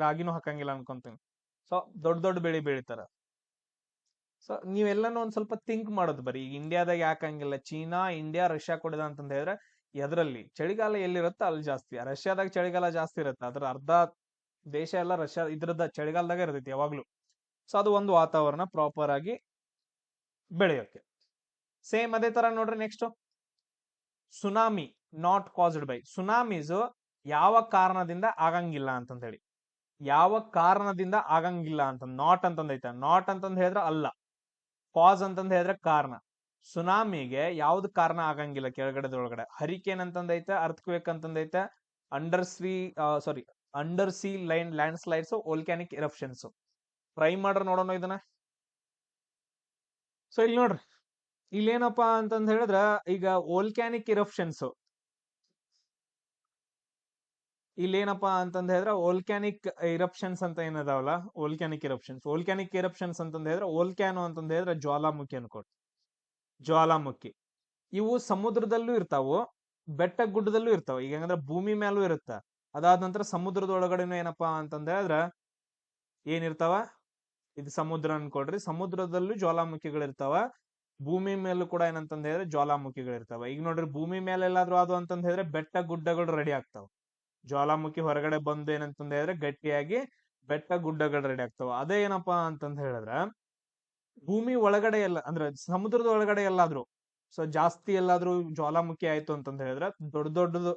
ರಾಗಿನೂ ಹಾಕಂಗಿಲ್ಲ ಅನ್ಕೊಂತೀನಿ. ಸೊ ದೊಡ್ಡ ದೊಡ್ಡ ಬೆಳಿ ಬೆಳಿತಾರ. ಸೊ ನೀವೆಲ್ಲಾನು ಒಂದ್ ಸ್ವಲ್ಪ ಥಿಂಕ್ ಮಾಡೋದು. ಬರೀ ಈಗ ಇಂಡಿಯಾದಾಗ ಯಾಕಂಗಿಲ್ಲ, ಚೀನಾ, ಇಂಡಿಯಾ, ರಷ್ಯಾ ಕೊಡಿದ ಅಂತಂದ ಹೇಳಿದ್ರೆ ಎದ್ರಲ್ಲಿ ಚಳಿಗಾಲ ಎಲ್ಲಿರುತ್ತ ಅಲ್ಲಿ ಜಾಸ್ತಿ. ರಷ್ಯಾದಾಗ ಚಳಿಗಾಲ ಜಾಸ್ತಿ ಇರುತ್ತೆ. ಅದ್ರ ಅರ್ಧ ದೇಶ ಎಲ್ಲ ರಷ್ಯಾ ಇದ್ರದ ಚಳಿಗಾಲದಾಗ ಇರ್ತೈತಿ ಯಾವಾಗ್ಲೂ. ಸೊ ಅದು ಒಂದು ವಾತಾವರಣ ಪ್ರಾಪರ್ ಆಗಿ ಬೆಳೆಯೋಕೆ. ಸೇಮ್ ಅದೇ ತರ ನೋಡ್ರಿ next, tsunami not caused by. ಸುನಾಮೀಸ್ ಯಾವ ಕಾರಣದಿಂದ ಆಗಂಗಿಲ್ಲ ಅಂತಂದ ಹೇಳಿ. ಯಾವ ಕಾರಣದಿಂದ ಆಗಂಗಿಲ್ಲ ಅಂತ ನಾಟ್ ಅಂತಂದೈತೆ. ನಾಟ್ ಅಂತಂದ್ ಹೇಳಿದ್ರೆ ಅಲ್ಲ, ಕಾಸ್ ಅಂತಂದ್ ಹೇಳಿದ್ರೆ ಕಾರಣ. ಸುನಾಮಿಗೆ ಯಾವ್ದು ಕಾರಣ ಆಗಂಗಿಲ್ಲ ಕೆಳಗಡೆದೊಳಗಡೆ? ಹರಿಕೇನ್ ಅಂತಂದೈತೆ, ಅರ್ಥಕ್ವೇಕ್ ಅಂತಂದೈತೆ, under sea landslides, volcanic eruptions. Try ಮಾಡ್ರಿ ನೋಡೋಣ ಇದನ್ನ. ಸೊ ಇಲ್ಲಿ ನೋಡ್ರಿ, ಇಲ್ಲೇನಪ್ಪಾ ಅಂತಂದ್ ಹೇಳಿದ್ರ ಈಗ ವೋಲ್ಕ್ಯಾನಿಕ್ ಎರಪ್ಷನ್ಸ್, ಇಲ್ಲೇನಪ್ಪಾ ಅಂತಂದ್ ಹೇಳಿದ್ರೆ ವೋಲ್ಕ್ಯಾನಿಕ್ ಎರಪ್ಷನ್ಸ್ ಅಂತ ಏನದಾವಲ್ಲ, ವೋಲ್ಕ್ಯಾನಿಕ್ ಎರಪ್ಷನ್ಸ್ ಅಂತಂದ್ ಹೇಳಿದ್ರೆ ವೋಲ್ಕ್ಯಾನೋ ಅಂತಂದ್ ಹೇಳಿದ್ರೆ ಜ್ವಾಲಾಮುಖಿ ಅನ್ಕೊಟ್ಟು. ಜ್ವಾಲಾಮುಖಿ ಇವು ಸಮುದ್ರದಲ್ಲೂ ಇರ್ತಾವು, ಬೆಟ್ಟ ಗುಡ್ಡದಲ್ಲೂ ಇರ್ತಾವ. ಈಗ ಹೆಂಗಂದ್ರೆ ಭೂಮಿ ಮೇಲೂ ಇರುತ್ತ. ಅದಾದ ನಂತರ ಸಮುದ್ರದ ಒಳಗಡೆನು ಏನಪ್ಪಾ ಅಂತಂದ್ ಹೇಳಿದ್ರ ಏನಿರ್ತಾವ, ಇದು ಸಮುದ್ರ ಅನ್ಕೊಡ್ರಿ, ಸಮುದ್ರದಲ್ಲೂ ಜ್ವಾಲಾಮುಖಿಗಳಿರ್ತಾವ. ಭೂಮಿ ಮೇಲೂ ಕೂಡ ಏನಂತಂದ್ ಹೇಳಿದ್ರೆ ಜ್ವಾಲಾಮುಖಿಗಳಿರ್ತಾವ. ಈಗ ನೋಡ್ರಿ, ಭೂಮಿ ಮೇಲೆ ಎಲ್ಲಾದ್ರೂ ಅದು ಅಂತಂದ್ ಹೇಳಿದ್ರೆ ಬೆಟ್ಟ ಗುಡ್ಡಗಳು ರೆಡಿ ಆಗ್ತಾವ. ಜ್ವಾಲಾಮುಖಿ ಹೊರಗಡೆ ಬಂದು ಏನಂತಂದ್ ಹೇಳಿದ್ರೆ ಗಟ್ಟಿಯಾಗಿ ಬೆಟ್ಟ ಗುಡ್ಡಗಳು ರೆಡಿ ಆಗ್ತಾವ. ಅದೇ ಏನಪ್ಪಾ ಅಂತಂದ್ ಹೇಳಿದ್ರ ಭೂಮಿ ಒಳಗಡೆ ಎಲ್ಲ, ಅಂದ್ರೆ ಸಮುದ್ರದ ಒಳಗಡೆ ಎಲ್ಲಾದ್ರು ಸೊ ಜಾಸ್ತಿ ಎಲ್ಲಾದ್ರೂ ಜ್ವಾಲಾಮುಖಿ ಆಯ್ತು ಅಂತಂದ್ ಹೇಳಿದ್ರೆ, ದೊಡ್ಡ ದೊಡ್ಡದು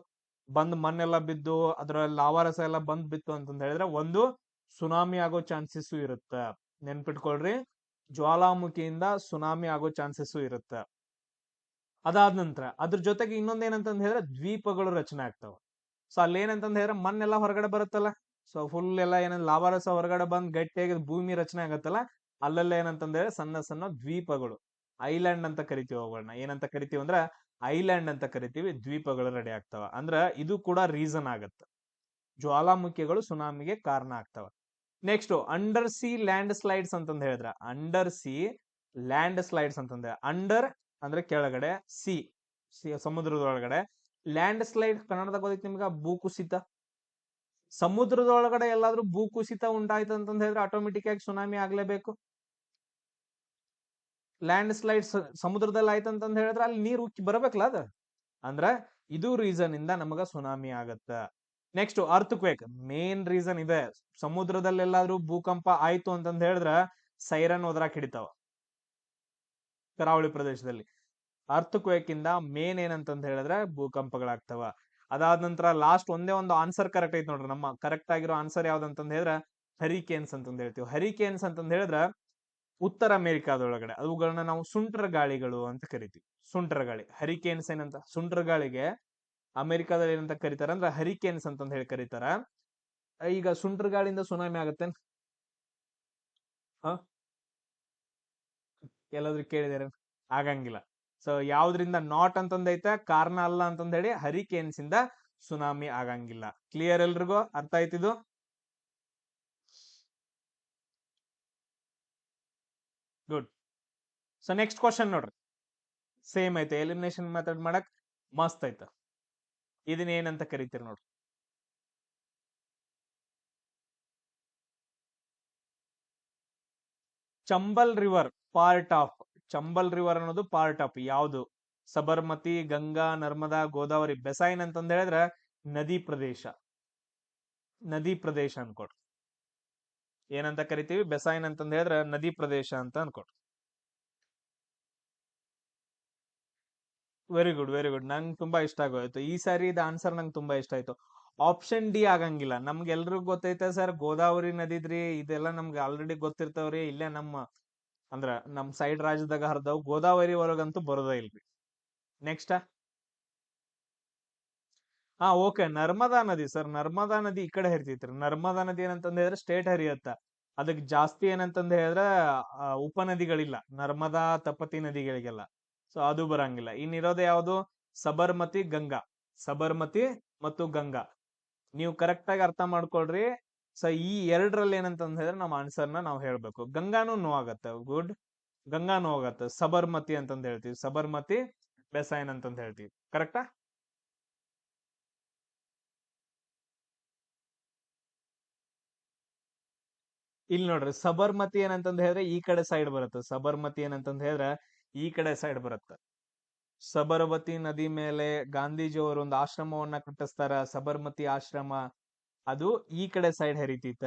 ಬಂದ್ ಮಣ್ಣೆಲ್ಲ ಬಿದ್ದು ಅದ್ರ ಲಾವಾರಸ ಎಲ್ಲ ಬಂದ್ ಬಿತ್ತು ಅಂತಂದ್ ಹೇಳಿದ್ರೆ ಒಂದು ಸುನಾಮಿ ಆಗೋ ಚಾನ್ಸಸ್ ಇರುತ್ತ. ನೆನ್ಪಿಟ್ಕೊಳ್ರಿ, ಜ್ವಾಲಾಮುಖಿಯಿಂದ ಸುನಾಮಿ ಆಗೋ ಚಾನ್ಸಸ್ ಇರುತ್ತೆ. ಅದಾದ ನಂತರ ಅದ್ರ ಜೊತೆಗೆ ಇನ್ನೊಂದ್ ಏನಂತಂದ್ ಹೇಳಿದ್ರೆ ದ್ವೀಪಗಳು ರಚನೆ ಆಗ್ತಾವ. ಸೊ ಅಲ್ಲಿ ಏನಂತಂದ್ ಹೇಳಿದ್ರೆ ಮಣ್ಣೆಲ್ಲ ಹೊರಗಡೆ ಬರುತ್ತಲ್ಲ, ಸೊ ಫುಲ್ ಎಲ್ಲ ಲಾವಾರಸ ಹೊರಗಡೆ ಬಂದ್ ಗಟ್ಟಿಯಾಗಿ ಭೂಮಿ ರಚನೆ ಆಗತ್ತಲ್ಲ, ಅಲ್ಲೆಲ್ಲ ಏನಂತಂದ್ ಹೇಳಿದ್ರೆ ಸಣ್ಣ ಸಣ್ಣ ದ್ವೀಪಗಳು, ಐಲ್ಯಾಂಡ್ ಅಂತ ಕರಿತೀವಿ ಅವುಗಳನ್ನ. ಏನಂತ ಕರಿತೀವಿ ಅಂದ್ರೆ ಐಲ್ಯಾಂಡ್ ಅಂತ ಕರಿತೀವಿ. ದ್ವೀಪಗಳು ರೆಡಿ ಆಗ್ತಾವ. ಅಂದ್ರ ಇದು ಕೂಡ ರೀಸನ್ ಆಗತ್ತ, ಜ್ವಾಲಾಮುಖಿಗಳು ಸುನಾಮಿಗೆ ಕಾರಣ ಆಗ್ತಾವ. Next under sea land slides ಅಂತಂದ್ ಹೇಳಿದ್ರ, ಅಂಡರ್ ಸಿ ಲ್ಯಾಂಡ್ ಸ್ಲೈಡ್ಸ್ ಅಂತಂದ್ರೆ ಅಂಡರ್ ಅಂದ್ರೆ ಕೆಳಗಡೆ, ಸಿ ಸಮುದ್ರದೊಳಗಡೆ, ಲ್ಯಾಂಡ್ ಸ್ಲೈಡ್ ಕನ್ನಡದಾಗ ಓದಿತ್ತು ನಿಮ್ಗ ಭೂಕುಸಿತ. ಸಮುದ್ರದೊಳಗಡೆ ಎಲ್ಲಾದ್ರೂ ಭೂಕುಸಿತ ಉಂಟಾಯ್ತು ಅಂತಂದ್ ಹೇಳಿದ್ರೆ ಆಟೋಮೆಟಿಕ್ ಆಗಿ ಸುನಾಮಿ ಆಗ್ಲೇಬೇಕು. ಲ್ಯಾಂಡ್ ಸ್ಲೈಡ್ಸ್ ಸಮುದ್ರದಲ್ಲಿ ಆಯ್ತಂತಂದ್ ಹೇಳಿದ್ರೆ ಅಲ್ಲಿ ನೀರು ಉಕ್ಕಿ ಬರಬೇಕಲ್ಲ ಅದ. ಅಂದ್ರ ಇದು ರೀಸನ್ ಇಂದ ನಮಗ ಸುನಾಮಿ ಆಗತ್ತ. ನೆಕ್ಸ್ಟ್ ಅರ್ಥಕ್ವೇಕ್, ಮೇನ್ ರೀಸನ್ ಇದೆ. ಸಮುದ್ರದಲ್ಲಿ ಎಲ್ಲಾದ್ರೂ ಭೂಕಂಪ ಆಯ್ತು ಅಂತಂದ್ ಹೇಳಿದ್ರ ಸೈರನ್ ಓದ್ರಾಕ್ ಹಿಡಿತಾವ ಕರಾವಳಿ ಪ್ರದೇಶದಲ್ಲಿ. ಅರ್ಥಕ್ವೇಕ್ ಇಂದ ಮೇನ್ ಏನಂತಂದ್ ಹೇಳಿದ್ರೆ ಭೂಕಂಪಗಳಾಗ್ತಾವ. ಅದಾದ ನಂತರ ಲಾಸ್ಟ್ ಒಂದೇ ಒಂದು ಆನ್ಸರ್ ಕರೆಕ್ಟ್ ಐತಿ ನೋಡ್ರಿ. ನಮ್ಮ ಕರೆಕ್ಟ್ ಆಗಿರೋ ಆನ್ಸರ್ ಯಾವ್ದಂತಂದ್ ಹೇಳಿದ್ರ ಹರಿಕೇನ್ಸ್ ಅಂತಂದ್ ಹೇಳ್ತೀವಿ. ಹರಿಕೇನ್ಸ್ ಅಂತಂದ್ ಹೇಳಿದ್ರ ಉತ್ತರ ಅಮೆರಿಕಾದೊಳಗಡೆ ಅವುಗಳನ್ನ ನಾವು ಸುಂಟರ ಗಾಳಿಗಳು ಅಂತ ಕರಿತೀವಿ. ಸುಂಟರ ಗಾಳಿ. ಹರಿಕೇನ್ಸ್ ಏನಂತ, ಸುಂಟರ ಗಾಳಿಗೆ ಅಮೆರಿಕಾದಲ್ಲಿ ಏನಂತ ಕರೀತಾರ ಅಂದ್ರೆ ಹರಿಕೇನ್ಸ್ ಅಂತಂದ್ ಹೇಳಿ ಕರೀತಾರ. ಈಗ ಸುಂಟರ ಗಾಳಿಯಿಂದ ಸುನಾಮಿ ಆಗತ್ತೇನ್? ಎಲ್ಲಾದ್ರೂ ಕೇಳಿದಾರೆ? ಆಗಂಗಿಲ್ಲ. ಸೊ ಯಾವ್ದ್ರಿಂದ ನಾಟ್ ಅಂತಂದೈತೆ, ಕಾರಣ ಅಲ್ಲ ಅಂತಂದ್ ಹೇಳಿ ಹರಿಕೇನ್ಸ್ ಇಂದ ಸುನಾಮಿ ಆಗಂಗಿಲ್ಲ. ಕ್ಲಿಯರ್ ಎಲ್ರಿಗೂ? ಅರ್ಥ ಆಯ್ತಿದು? ಗುಡ್. ಸೊ ನೆಕ್ಸ್ಟ್ ಕ್ವಶನ್ ನೋಡ್ರಿ, ಸೇಮ್ ಐತೆ. ಎಲಿಮಿನೇಷನ್ ಮೆಥಡ್ ಮಾಡಕ್ ಮಸ್ತ್ ಐತ. ಇದನ್ನ ಏನಂತ ಕರಿತೀರಿ ನೋಡ್ರಿ? Chambal river part of, Chambal river ಅನ್ನೋದು ಪಾರ್ಟ್ ಆಫ್ ಯಾವ್ದು? ಸಬರ್ಮತಿ, ಗಂಗಾ, ನರ್ಮದಾ, ಗೋದಾವರಿ. ಬೆಸೈನ್ ಅಂತಂದ್ ಹೇಳಿದ್ರೆ ನದಿ ಪ್ರದೇಶ. ನದಿ ಪ್ರದೇಶ ಅನ್ಕೊಡ್ರಿ. ಏನಂತ ಕರಿತೀವಿ? ಬೆಸೈನ್ ಅಂತಂದ್ ಹೇಳಿದ್ರೆ ನದಿ ಪ್ರದೇಶ ಅಂತ ಅನ್ಕೊಡ್ರಿ. Very good, very good. ನಂಗೆ ತುಂಬಾ ಇಷ್ಟ ಆಗೋಯ್ತು ಈ ಸಾರಿ. ಇದು ಆನ್ಸರ್ ನಂಗೆ ತುಂಬಾ ಇಷ್ಟ ಆಯ್ತು. ಆಪ್ಷನ್ ಡಿ ಆಗಂಗಿಲ್ಲ. ನಮ್ಗೆ ಎಲ್ರಿಗೂ ಗೊತ್ತೈತೆ ಸರ್, ಗೋದಾವರಿ ನದಿದ್ರಿ, ಇದೆಲ್ಲ ನಮ್ಗೆ ಆಲ್ರೆಡಿ ಗೊತ್ತಿರ್ತಾವ್ರಿ. ಇಲ್ಲೇ ನಮ್ಮ ಅಂದ್ರ ನಮ್ ಸೈಡ್ ರಾಜ್ಯದಾಗ ಹರಿದವ್. ಗೋದಾವರಿ ಒಳಗಂತೂ ಬರೋದೇ ಇಲ್ರಿ. ನೆಕ್ಸ್ಟ್ ಓಕೆ, ನರ್ಮದಾ ನದಿ ಸರ್. ನರ್ಮದಾ ನದಿ ಈ ಕಡೆ ಹರಿತೈತ್ರಿ. ನರ್ಮದಾ ನದಿ ಏನಂತಂದ್ ಹೇಳಿದ್ರೆ ಸ್ಟೇಟ್ ಹರಿಯತ್ತ. ಅದಕ್ಕೆ ಜಾಸ್ತಿ ಏನಂತಂದ ಹೇಳಿದ್ರೆ ಉಪನದಿಗಳಿಲ್ಲ, ನರ್ಮದಾ ತಪತಿ ನದಿಗಳಿಗೆಲ್ಲ. ಸೊ ಅದು ಬರಂಗಿಲ್ಲ. ಇನ್ನಿರೋದು ಯಾವುದು? ಸಬರ್ಮತಿ, ಗಂಗಾ. ಸಬರ್ಮತಿ ಮತ್ತು ಗಂಗಾ. ನೀವು ಕರೆಕ್ಟ್ ಆಗಿ ಅರ್ಥ ಮಾಡ್ಕೊಳ್ರಿ. ಸೊ ಈ ಎರಡರಲ್ಲಿ ಏನಂತಂದ ಹೇಳಿದ್ರೆ ನಮ್ಮ ಆನ್ಸರ್ನ ನಾವು ಹೇಳ್ಬೇಕು. ಗಂಗಾನು ನೋ ಆಗತ್ತೆ, ಗುಡ್. ಗಂಗಾ ನೋ ಆಗತ್ತೆ. ಸಬರ್ಮತಿ ಅಂತಂದ್ ಹೇಳ್ತೀವಿ, ಸಬರ್ಮತಿ ಬೆಸೈನ್ ಅಂತಂದ್ ಹೇಳ್ತೀವಿ. ಕರೆಕ್ಟಾ? ಇಲ್ಲಿ ನೋಡ್ರಿ, ಸಬರ್ಮತಿ ಏನಂತಂದ್ ಹೇಳಿದ್ರೆ ಈ ಕಡೆ ಸೈಡ್ ಬರುತ್ತೆ. ಸಬರ್ಮತಿ ಏನಂತಂದ್ ಹೇಳಿದ್ರೆ ಈ ಕಡೆ ಸೈಡ್ ಬರುತ್ತೆ. ಸಬರ್ಮತಿ ನದಿ ಮೇಲೆ ಗಾಂಧೀಜಿಯವರು ಒಂದು ಆಶ್ರಮವನ್ನ ಕಟ್ಟಿಸ್ತಾರ, ಸಬರ್ಮತಿ ಆಶ್ರಮ. ಅದು ಈ ಕಡೆ ಸೈಡ್ ಹರಿತೈತ.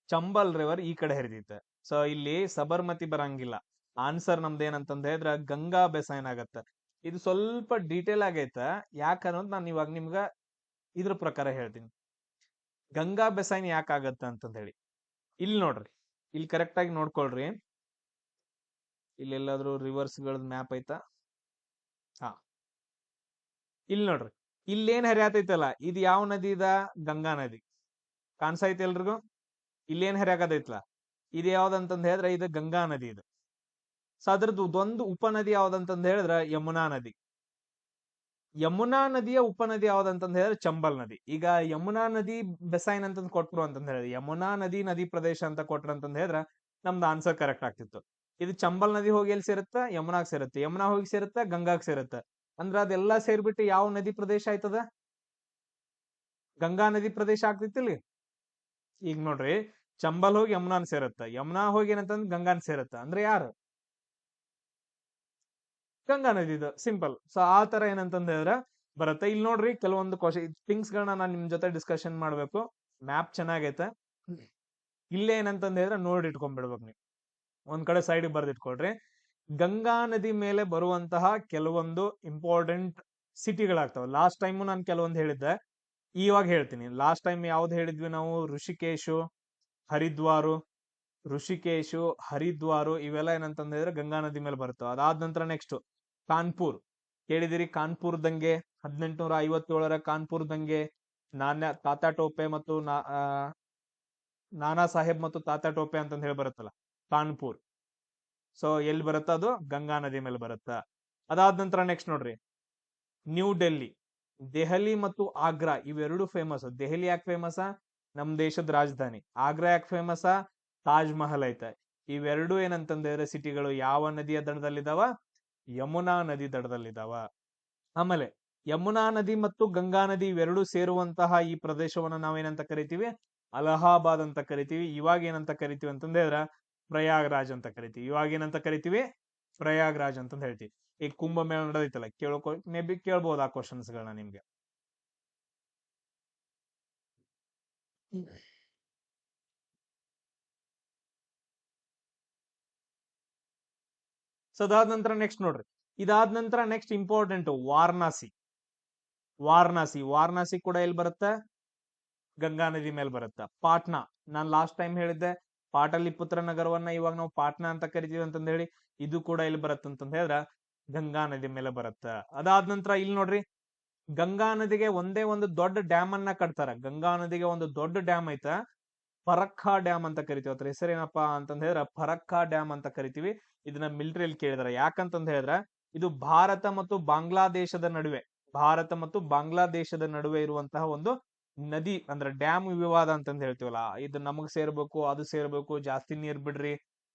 ಚಂಬಲ್ ರಿವರ್ ಈ ಕಡೆ ಹರಿತೈತೆ. ಸೊ ಇಲ್ಲಿ ಸಬರ್ಮತಿ ಬರಂಗಿಲ್ಲ. ಆನ್ಸರ್ ನಮ್ದು ಏನಂತಂದ್ ಹೇಳಿದ್ರ ಗಂಗಾ ಬೆಸೈನ್ ಆಗತ್ತ. ಇದು ಸ್ವಲ್ಪ ಡೀಟೇಲ್ ಆಗೈತ, ಯಾಕನ್ನೋದು ನಾನು ಇವಾಗ ನಿಮ್ಗ ಇದ್ರ ಪ್ರಕಾರ ಹೇಳ್ತೀನಿ. ಗಂಗಾ ಬೆಸೈನ್ ಯಾಕಾಗತ್ತ ಅಂತಂದ್ ಹೇಳಿ ಇಲ್ಲಿ ನೋಡ್ರಿ, ಇಲ್ಲಿ ಕರೆಕ್ಟ್ ಆಗಿ ನೋಡ್ಕೊಳ್ರಿ. ಇಲ್ಲೆಲ್ಲಾದ್ರೂ ರಿವರ್ಸ್ ಗಳದ್ ಮ್ಯಾಪ್ ಐತಾ? ಹಾ, ಇಲ್ಲಿ ನೋಡ್ರಿ, ಇಲ್ಲೇನ್ ಹರಿಯಾತೈತಲ್ಲ, ಇದು ಯಾವ ನದಿ ಇದ? ಗಂಗಾ ನದಿ. ಕಾಣ್ಸೈತಿ ಎಲ್ರಿಗೂ? ಇಲ್ಲೇನ್ ಹರಿಯಾಕತೈತ್ಲ, ಇದು ಯಾವ್ದಂತಂದ್ ಹೇಳಿದ್ರೆ ಇದು ಗಂಗಾ ನದಿ ಇದು. ಸೊ ಅದ್ರದ್ದು ಒಂದು ಉಪನದಿ ಯಾವ್ದಂತಂದ್ ಹೇಳಿದ್ರೆ ಯಮುನಾ ನದಿ. ಯಮುನಾ ನದಿಯ ಉಪನದಿ ಯಾವ್ದಂತಂದ್ ಹೇಳಿದ್ರೆ ಚಂಬಲ್ ನದಿ. ಈಗ ಯಮುನಾ ನದಿ ಬೆಸೈನ್ ಅಂತಂದ್ ಕೊಟ್ರು ಅಂತಂದ್ ಹೇಳಿದ್ರೆ, ಯಮುನಾ ನದಿ ನದಿ ಪ್ರದೇಶ ಅಂತ ಕೊಟ್ರು ಅಂತಂದ್ ಹೇಳಿದ್ರೆ ನಮ್ದು ಆನ್ಸರ್ ಕರೆಕ್ಟ್ ಆಗ್ತಿತ್ತು. ಇದು ಚಂಬಲ್ ನದಿ ಹೋಗಿ ಎಲ್ಲಿ ಸೇರುತ್ತೆ? ಯಮುನಾಗ್ ಸೇರುತ್ತೆ. ಯಮುನಾ ಹೋಗಿ ಸೇರುತ್ತೆ, ಗಂಗಾಗ್ ಸೇರುತ್ತೆ. ಅಂದ್ರೆ ಅದೆಲ್ಲಾ ಸೇರ್ಬಿಟ್ಟು ಯಾವ ನದಿ ಪ್ರದೇಶ ಆಯ್ತದ? ಗಂಗಾ ನದಿ ಪ್ರದೇಶ ಆಗ್ತಿತ್ತಿಲ್ಲಿ. ಈಗ ನೋಡ್ರಿ, ಚಂಬಲ್ ಹೋಗಿ ಯಮುನಾನ್ ಸೇರುತ್ತೆ, ಯಮುನಾ ಹೋಗಿ ಏನಂತಂದ್ರೆ ಗಂಗಾನ್ ಸೇರುತ್ತೆ. ಅಂದ್ರೆ ಯಾರು? ಗಂಗಾ ನದಿದು. ಸಿಂಪಲ್. ಸೊ ಆ ತರ ಏನಂತಂದ ಹೇಳಿದ್ರೆ ಬರುತ್ತೆ. ಇಲ್ಲಿ ನೋಡ್ರಿ, ಕೆಲವೊಂದು ಥಿಂಗ್ಸ್ ಗಳನ್ನ ನಾನು ನಿಮ್ ಜೊತೆ ಡಿಸ್ಕಷನ್ ಮಾಡ್ಬೇಕು. ಮ್ಯಾಪ್ ಚೆನ್ನಾಗೈತೆ, ಇಲ್ಲೇ ಏನಂತಂದ ಹೇಳಿದ್ರೆ ನೋಡಿ ಇಟ್ಕೊಂಡ್ಬಿಡ್ಬೇಕು ನೀವು. ಒಂದ್ ಕಡೆ ಸೈಡ್ ಬರ್ದಿಟ್ಕೊಳ್ರಿ. ಗಂಗಾ ನದಿ ಮೇಲೆ ಬರುವಂತಹ ಕೆಲವೊಂದು ಇಂಪಾರ್ಟೆಂಟ್ ಸಿಟಿಗಳಾಗ್ತಾವ. ಲಾಸ್ಟ್ ಟೈಮ್ ನಾನು ಕೆಲವೊಂದು ಹೇಳಿದ್ದೆ, ಇವಾಗ ಹೇಳ್ತೀನಿ. ಲಾಸ್ಟ್ ಟೈಮ್ ಯಾವ್ದು ಹೇಳಿದ್ವಿ ನಾವು? ಋಷಿಕೇಶು, ಹರಿದ್ವಾರು. ಋಷಿಕೇಶು, ಹರಿದ್ವಾರು ಇವೆಲ್ಲ ಏನಂತಂದ ಹೇಳಿದ್ರೆ ಗಂಗಾ ನದಿ ಮೇಲೆ ಬರುತ್ತವೆ. ಅದಾದ ನಂತರ ನೆಕ್ಸ್ಟ್ ಕಾನ್ಪುರ್. ಕೇಳಿದಿರಿ ಕಾನ್ಪುರ್ ದಂಗೆ? 1857ರ ಕಾನ್ಪುರ್ ದಂಗೆ. ತಾತಾ ಟೋಪೆ ಮತ್ತು ನಾನಾ ಸಾಹೇಬ್ ಮತ್ತು ತಾತಾ ಟೋಪೆ ಅಂತಂದ್ ಹೇಳಿ ಬರುತ್ತಲ್ಲ, ಕಾನ್ಪುರ್. ಸೊ ಎಲ್ಲಿ ಬರುತ್ತ? ಅದು ಗಂಗಾ ನದಿ ಮೇಲೆ ಬರುತ್ತ. ಅದಾದ ನಂತರ ನೆಕ್ಸ್ಟ್ ನೋಡ್ರಿ, ನ್ಯೂ ಡೆಲ್ಲಿ. ದೆಹಲಿ ಮತ್ತು ಆಗ್ರಾ ಇವೆರಡು ಫೇಮಸ್. ದೆಹಲಿ ಯಾಕೆ ಫೇಮಸ್? ನಮ್ ದೇಶದ ರಾಜಧಾನಿ. ಆಗ್ರಾ ಯಾಕೆ ಫೇಮಸ್? ತಾಜ್ ಮಹಲ್ ಐತೆ. ಇವೆರಡು ಏನಂತಂದ್ರೆ ಸಿಟಿಗಳು ಯಾವ ನದಿಯ ದಡದಲ್ಲಿದಾವ? ಯಮುನಾ ನದಿ ದಡದಲ್ಲಿದಾವ. ಆಮೇಲೆ ಯಮುನಾ ನದಿ ಮತ್ತು ಗಂಗಾ ನದಿ ಇವೆರಡು ಸೇರುವಂತಹ ಈ ಪ್ರದೇಶವನ್ನ ನಾವೇನಂತ ಕರಿತೀವಿ? ಅಲಹಾಬಾದ್ ಅಂತ ಕರಿತೀವಿ. ಇವಾಗ ಏನಂತ ಕರಿತೀವಿ ಅಂತಂದ್ರೆ ಪ್ರಯಾಗ್ರಾಜ್ ಅಂತ ಕರಿತೀವಿ. ಇವಾಗ ಏನಂತ ಕರಿತೀವಿ? ಪ್ರಯಾಗ್ರಾಜ್ ಅಂತಂದ್ ಹೇಳ್ತೀವಿ. ಈಗ ಕುಂಭಮೇಳ ನಡೆದೈತಲ್ಲ, ಮೇ ಬಿ ಕೇಳ್ಬೋದು ಆ ಕ್ವಶನ್ಸ್ ಗಳನ್ನ ನಿಮ್ಗೆ. ಸೊ ಅದಾದ ನಂತರ ನೆಕ್ಸ್ಟ್ ನೋಡ್ರಿ, ಇದಾದ ನಂತರ ನೆಕ್ಸ್ಟ್ ಇಂಪಾರ್ಟೆಂಟ್ ವಾರಣಾಸಿ. ವಾರಣಾಸಿ ಕೂಡ ಎಲ್ಲಿ ಬರುತ್ತೆ? ಗಂಗಾ ನದಿ ಮೇಲೆ ಬರುತ್ತೆ. ಪಾಟ್ನಾ, ನಾನ್ ಲಾಸ್ಟ್ ಟೈಮ್ ಹೇಳಿದ್ದೆ ಪಾಟಲಿಪುತ್ರ ನಗರವನ್ನ ಇವಾಗ ನಾವು ಪಾಟ್ನಾ ಅಂತ ಕರಿತೀವಿ ಅಂತಂದ್ ಹೇಳಿ. ಇದು ಕೂಡ ಎಲ್ಲಿ ಬರುತ್ತೆ ಅಂತಂದ್ ಹೇಳಿದ್ರೆ ಗಂಗಾ ನದಿ ಮೇಲೆ ಬರುತ್ತೆ. ಅದಾದ ನಂತರ ಇಲ್ಲಿ ನೋಡ್ರಿ, ಗಂಗಾ ನದಿಗೆ ಒಂದೇ ಒಂದು ದೊಡ್ಡ ಡ್ಯಾಮ್ ಅನ್ನ ಕಟ್ತಾರ. ಗಂಗಾ ನದಿಗೆ ಒಂದು ದೊಡ್ಡ ಡ್ಯಾಮ್ ಐತ, ಫರಕ್ಕಾ ಡ್ಯಾಮ್ ಅಂತ ಕರಿತೀವಿ. ಅದ್ರ ಹೆಸರೇನಪ್ಪಾ ಅಂತಂದ್ ಹೇಳಿದ್ರೆ ಫರಕ್ಕಾ ಡ್ಯಾಮ್ ಅಂತ ಕರಿತೀವಿ. ಇದನ್ನ ಮಿಲಿಟರಿಯಲ್ಲಿ ಕೇಳಿದಾರೆ. ಯಾಕಂತಂದ್ ಹೇಳಿದ್ರೆ ಇದು ಭಾರತ ಮತ್ತು ಬಾಂಗ್ಲಾದೇಶದ ನಡುವೆ ಇರುವಂತಹ ಒಂದು ನದಿ. ಅಂದ್ರೆ ಡ್ಯಾಮ್ ವಿವಾದ ಅಂತಂದ್ ಹೇಳ್ತೀವಲ್ಲ, ಇದು ನಮಗ್ ಸೇರ್ಬೇಕು, ಅದು ಸೇರ್ಬೇಕು, ಜಾಸ್ತಿ ನೀರ್ ಬಿಡ್ರಿ.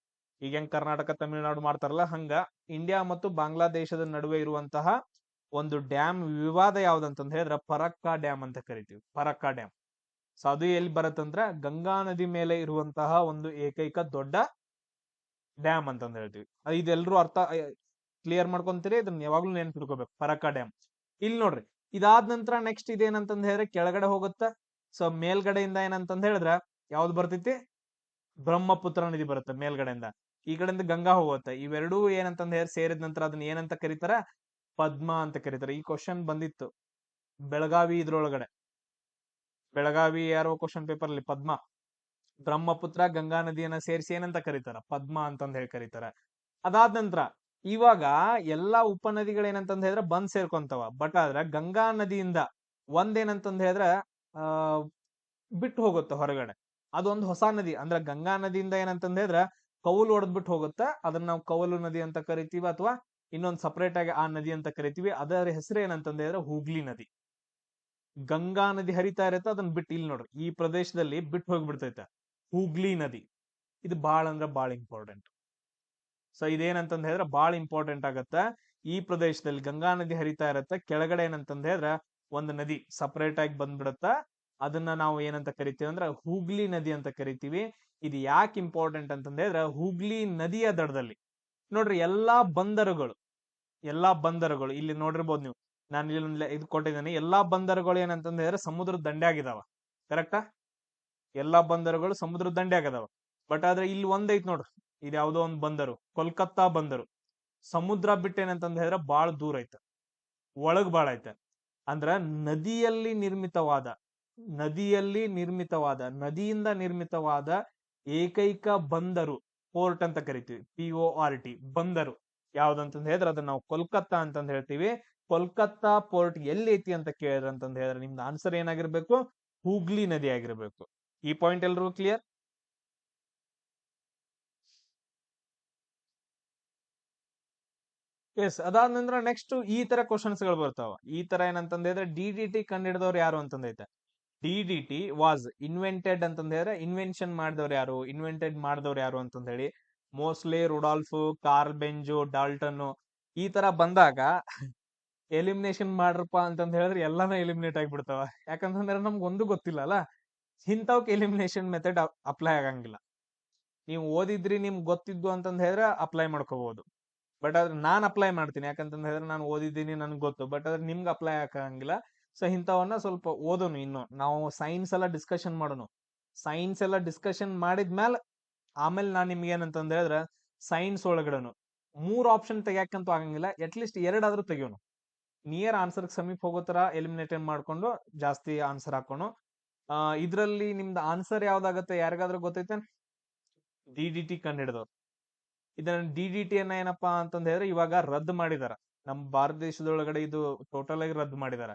ಈಗ ಹೆಂಗ್ ಕರ್ನಾಟಕ ತಮಿಳುನಾಡು ಮಾಡ್ತಾರಲ್ಲ, ಹಂಗ ಇಂಡಿಯಾ ಮತ್ತು ಬಾಂಗ್ಲಾದೇಶದ ನಡುವೆ ಇರುವಂತಹ ಒಂದು ಡ್ಯಾಮ್ ವಿವಾದ ಯಾವ್ದಂತಂದ್ ಹೇಳಿದ್ರೆ ಫರಕ್ಕಾ ಡ್ಯಾಮ್ ಅಂತ ಕರಿತೀವಿ. ಫರಕ್ಕಾ ಡ್ಯಾಮ್. ಸೊ ಅದು ಎಲ್ಲಿ ಬರತ್ತಂದ್ರ ಗಂಗಾ ನದಿ ಮೇಲೆ ಇರುವಂತಹ ಒಂದು ಏಕೈಕ ದೊಡ್ಡ ಡ್ಯಾಮ್ ಅಂತಂದ್ ಹೇಳ್ತೀವಿ. ಇದೆಲ್ಲರೂ ಅರ್ಥ ಕ್ಲಿಯರ್ ಮಾಡ್ಕೊಂತೀರಿ. ಇದನ್ನ ಯಾವಾಗ್ಲೂ ನೆನ್ಪಿಟ್ಕೋಬೇಕು, ಫರಕ್ಕಾ ಡ್ಯಾಮ್. ಇಲ್ಲಿ ನೋಡ್ರಿ, ಇದಾದ ನಂತರ ನೆಕ್ಸ್ಟ್ ಇದೇನಂತಂದ್ ಹೇಳಿದ್ರೆ ಕೆಳಗಡೆ ಹೋಗುತ್ತ. ಸೊ ಮೇಲ್ಗಡೆಯಿಂದ ಏನಂತಂದ್ ಹೇಳಿದ್ರ ಯಾವ್ದು ಬರ್ತೈತಿ? ಬ್ರಹ್ಮಪುತ್ರ ನದಿ ಬರುತ್ತೆ ಮೇಲ್ಗಡೆಯಿಂದ. ಈ ಕಡೆಯಿಂದ ಗಂಗಾ ಹೋಗುತ್ತೆ. ಇವೆರಡೂ ಏನಂತಂದ್ ಹೇಳಿ ಸೇರಿದ ನಂತರ ಅದನ್ನ ಏನಂತ ಕರೀತಾರ? ಪದ್ಮ ಅಂತ ಕರೀತಾರೆ. ಈ ಕ್ವಶನ್ ಬಂದಿತ್ತು ಬೆಳಗಾವಿ ಇದ್ರೊಳಗಡೆ. ಬೆಳಗಾವಿ ಯಾರೋ ಕ್ವಶನ್ ಪೇಪರ್ ಅಲ್ಲಿ ಪದ್ಮ, ಬ್ರಹ್ಮಪುತ್ರ ಗಂಗಾ ನದಿಯನ್ನ ಸೇರಿಸಿ ಏನಂತ ಕರೀತಾರ? ಪದ್ಮ ಅಂತಂದ್ ಹೇಳಿ ಕರೀತಾರ. ಅದಾದ ನಂತರ ಇವಾಗ ಎಲ್ಲಾ ಉಪನದಿಗಳೇನಂತಂದ್ ಹೇಳಿದ್ರೆ ಬಂದ್ ಸೇರ್ಕೊಂತಾವ. ಬಟ್ ಆದ್ರೆ ಗಂಗಾ ನದಿಯಿಂದ ಒಂದೇನಂತಂದ್ ಹೇಳಿದ್ರೆ ಬಿಟ್ಟು ಹೋಗುತ್ತೆ ಹೊರಗಡೆ. ಅದೊಂದು ಹೊಸ ನದಿ. ಅಂದ್ರೆ ಗಂಗಾ ನದಿಯಿಂದ ಏನಂತಂದ ಹೇಳಿದ್ರ ಕೌಲು ಹೊಡೆದ್ಬಿಟ್ಟು ಹೋಗುತ್ತ, ಅದನ್ನ ನಾವು ಕೌಲು ನದಿ ಅಂತ ಕರಿತೀವಿ, ಅಥವಾ ಇನ್ನೊಂದು ಸಪರೇಟ್ ಆಗಿ ಆ ನದಿ ಅಂತ ಕರಿತೀವಿ. ಅದರ ಹೆಸರು ಏನಂತಂದ ಹೇಳಿದ್ರೆ ಹೂಗ್ಲಿ ನದಿ. ಗಂಗಾ ನದಿ ಹರಿತಾ ಇರತ್ತೆ, ಅದನ್ನ ಬಿಟ್ಟು ಇಲ್ಲಿ ನೋಡ್ರಿ ಈ ಪ್ರದೇಶದಲ್ಲಿ ಬಿಟ್ಟು ಹೋಗ್ಬಿಡ್ತೈತೆ ಹೂಗ್ಲಿ ನದಿ. ಇದು ಬಾಳ ಅಂದ್ರ ಬಾಳ ಇಂಪಾರ್ಟೆಂಟ್. ಸೊ ಇದೇನಂತಂದ ಹೇಳಿದ್ರೆ ಬಾಳ ಇಂಪಾರ್ಟೆಂಟ್ ಆಗತ್ತ. ಈ ಪ್ರದೇಶದಲ್ಲಿ ಗಂಗಾ ನದಿ ಹರಿತಾ ಇರತ್ತ, ಕೆಳಗಡೆ ಏನಂತಂದ ಹೇಳಿದ್ರೆ ಒಂದು ನದಿ ಸಪರೇಟ್ ಆಗಿ ಬಂದ್ಬಿಡತ್ತ. ಅದನ್ನ ನಾವು ಏನಂತ ಕರಿತೀವಿ ಅಂದ್ರೆ ಹೂಗ್ಲಿ ನದಿ ಅಂತ ಕರಿತೀವಿ. ಇದು ಯಾಕೆ ಇಂಪಾರ್ಟೆಂಟ್ ಅಂತಂದ ಹೇಳಿದ್ರೆ ಹೂಗ್ಲಿ ನದಿಯ ದಡದಲ್ಲಿ ನೋಡ್ರಿ ಎಲ್ಲಾ ಬಂದರುಗಳು ಇಲ್ಲಿ ನೋಡಿರ್ಬೋದು ನೀವು. ನಾನು ಇಲ್ಲಿ ಇದು ಕೊಟ್ಟಿದ್ದೇನೆ. ಎಲ್ಲಾ ಬಂದರುಗಳು ಏನಂತಂದ ಹೇಳಿದ್ರೆ ಸಮುದ್ರದ ದಂಡೆ ಆಗಿದಾವ. ಕರೆಕ್ಟಾ? ಎಲ್ಲಾ ಬಂದರುಗಳು ಸಮುದ್ರದ ದಂಡೆ ಆಗದಾವ. ಬಟ್ ಆದ್ರೆ ಇಲ್ಲಿ ಒಂದೈತ್ ನೋಡ್ರಿ, ಇದು ಯಾವ್ದೋ ಒಂದು ಬಂದರು, ಕೋಲ್ಕತ್ತಾ ಬಂದರು. ಸಮುದ್ರ ಬಿಟ್ಟು ಏನಂತಂದ ಹೇಳಿದ್ರೆ ಬಾಳ ದೂರ ಐತೆ, ಒಳಗ್ ಬಾಳ ಐತೆ. ಅಂದ್ರ ನದಿಯಿಂದ ನಿರ್ಮಿತವಾದ ಏಕೈಕ ಬಂದರು, ಪೋರ್ಟ್ ಅಂತ ಕರಿತೀವಿ, PORT, ಬಂದರು ಯಾವ್ದಂತಂದ ಹೇಳಿದ್ರೆ ಅದನ್ನ ನಾವು ಕೋಲ್ಕತ್ತಾ ಅಂತಂದ್ ಹೇಳ್ತೀವಿ. ಕೋಲ್ಕತ್ತಾ ಪೋರ್ಟ್ ಎಲ್ಲಿ ಐತಿ ಅಂತ ಕೇಳಿದ್ರ ಅಂತಂದ ಹೇಳಿದ್ರೆ ನಿಮ್ದು ಆನ್ಸರ್ ಏನಾಗಿರ್ಬೇಕು? ಹೂಗ್ಲಿ ನದಿ ಆಗಿರ್ಬೇಕು. ಈ ಪಾಯಿಂಟ್ ಎಲ್ರಿಗೂ ಕ್ಲಿಯರ್? ಎಸ್. ಅದಾದ ನಂತರ ನೆಕ್ಸ್ಟ್ ಈ ತರ ಕ್ವಶನ್ಸ್ ಗಳು ಬರ್ತಾವ. ಈ ತರ ಏನಂತಂದ ಹೇಳಿದ್ರೆ DDT ಕಂಡಿಡಿದವ್ರು ಯಾರು ಅಂತಂದೈತೆ. DDT ವಾಸ್ ಇನ್ವೆಂಟೆಡ್ ಅಂತಂದ ಹೇಳಿದ್ರೆ ಇನ್ವೆನ್ಷನ್ ಮಾಡಿದವ್ರು ಯಾರು ಅಂತಂದ ಹೇಳಿ mostly Rudolf, Karl Benz, Dalton ಈ ತರ ಬಂದಾಗ ಎಲಿಮಿನೇಷನ್ ಮಾಡ್ರಪ್ಪ ಅಂತಂದ ಹೇಳಿದ್ರೆ ಎಲ್ಲಾನು ಎಲಿಮಿನೇಟ್ ಆಗಿಬಿಡ್ತಾವ. ಯಾಕಂತಂದ್ರೆ ನಮ್ಗೆ ಒಂದು ಗೊತ್ತಿಲ್ಲ ಅಲ್ಲ, ಇಂಥವಕ್ ಎಲಿಮಿನೇಷನ್ ಮೆಥಡ್ ಅಪ್ಲೈ ಆಗಂಗಿಲ್ಲ. ನೀವು ಓದಿದ್ರಿ, ನಿಮ್ಗೆ ಗೊತ್ತಿದ್ದು ಅಂತಂದ ಹೇಳಿದ್ರೆ ಅಪ್ಲೈ ಮಾಡ್ಕೋಬಹುದು. ಬಟ್ ಆದ್ರೆ ನಾನ್ ಅಪ್ಲೈ ಮಾಡ್ತೀನಿ, ಯಾಕಂತಂದ ಹೇಳಿದ್ರೆ ನಾನು ಓದಿದ್ದೀನಿ, ನನ್ಗೆ ಗೊತ್ತು. ಬಟ್ ಆದ್ರೆ ನಿಮ್ಗೆ ಅಪ್ಲೈ ಆಗಂಗಿಲ್ಲ. ಸೊ ಇಂಥವನ್ನ ಸ್ವಲ್ಪ ಓದೋನು. ಇನ್ನು ನಾವು ಸೈನ್ಸ್ ಎಲ್ಲ ಡಿಸ್ಕಷನ್ ಮಾಡೋನು. ಸೈನ್ಸ್ ಎಲ್ಲ ಡಿಸ್ಕಷನ್ ಮಾಡಿದ್ಮೇಲೆ ಆಮೇಲೆ ನಾನ್ ನಿಮ್ಗೆ ಏನಂತಂದ ಹೇಳಿದ್ರೆ ಸೈನ್ಸ್ ಒಳಗಡೆನು 3 ಆಪ್ಷನ್ ತೆಗಿಯಕಂತೂ ಆಗಂಗಿಲ್ಲ, ಅಟ್ಲೀಸ್ಟ್ 2 ಆದ್ರೂ ತೆಗಿಯೋನು. ನಿಯರ್ ಆನ್ಸರ್ ಸಮೀಪ ಹೋಗೋ ತರ ಎಲಿಮಿನೇಟ್ ಮಾಡ್ಕೊಂಡು ಜಾಸ್ತಿ ಆನ್ಸರ್ ಹಾಕೋನು. ಇದ್ರಲ್ಲಿ ನಿಮ್ದು ಆನ್ಸರ್ ಯಾವ್ದಾಗತ್ತೆ ಯಾರಿಗಾದ್ರೂ ಗೊತ್ತೈತೆ? DDT ಕಂಡಿಡಿದವ್ರು. ಇದನ್ನ DDT ಅನ್ನ ಏನಪ್ಪಾ ಅಂತಂದ ಹೇಳಿದ್ರೆ ಇವಾಗ ರದ್ದು ಮಾಡಿದಾರ. ನಮ್ ಭಾರತ ದೇಶದೊಳಗಡೆ ಇದು ಟೋಟಲ್ ಆಗಿ ರದ್ದು ಮಾಡಿದಾರ.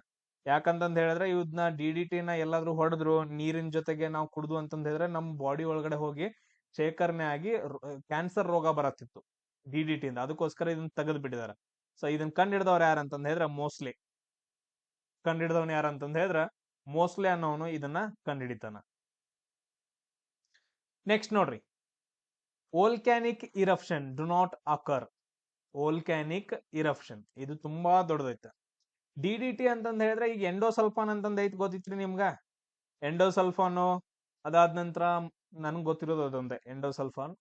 ಯಾಕಂತಂದ ಹೇಳಿದ್ರೆ ಇದನ್ನ DDT ನ ಎಲ್ಲಾದ್ರೂ ಹೊಡೆದ್ರು ನೀರಿನ ಜೊತೆಗೆ ನಾವು ಕುಡ್ದು ಅಂತಂದ ಹೇಳಿದ್ರೆ ನಮ್ ಬಾಡಿ ಒಳಗಡೆ ಹೋಗಿ ಶೇಖರಣೆ ಆಗಿ ಕ್ಯಾನ್ಸರ್ ರೋಗ ಬರತ್ತಿತ್ತು DDT ಇಂದ. ಅದಕ್ಕೋಸ್ಕರ ಇದನ್ನ ತೆಗೆದು ಬಿಟ್ಟಿದಾರ. ಸೊ ಇದನ್ನ ಕಂಡಿಡಿದವ್ರು ಯಾರಂತಂದ ಹೇಳಿದ್ರೆ ಮೋಸ್ಟ್ಲಿ ಅನ್ನೋನು ಇದನ್ನ ಕಂಡಿಡಿತಾನ. ನೆಕ್ಸ್ಟ್ ನೋಡ್ರಿ, volcanic ಇರಪ್ಷನ್ do not occur. Volcanic ಇರಪ್ಷನ್ ಇದು ತುಂಬಾ ದೊಡ್ಡದೈತೆ. DDT ಅಂತಂದ ಹೇಳಿದ್ರೆ ಈಗ ಎಂಡೋಸಲ್ಫಾನ್ ಅಂತಂದ ಐತಿ, ಗೊತ್ತಿತ್ರಿ ನಿಮ್ಗ? ಎಂಡೋಸಲ್ಫಾನು. ಅದಾದ ನಂತರ ನನ್ಗೆ ಗೊತ್ತಿರೋದು ಅದೊಂದೇ, ಎಂಡೋಸಲ್ಫಾನ್.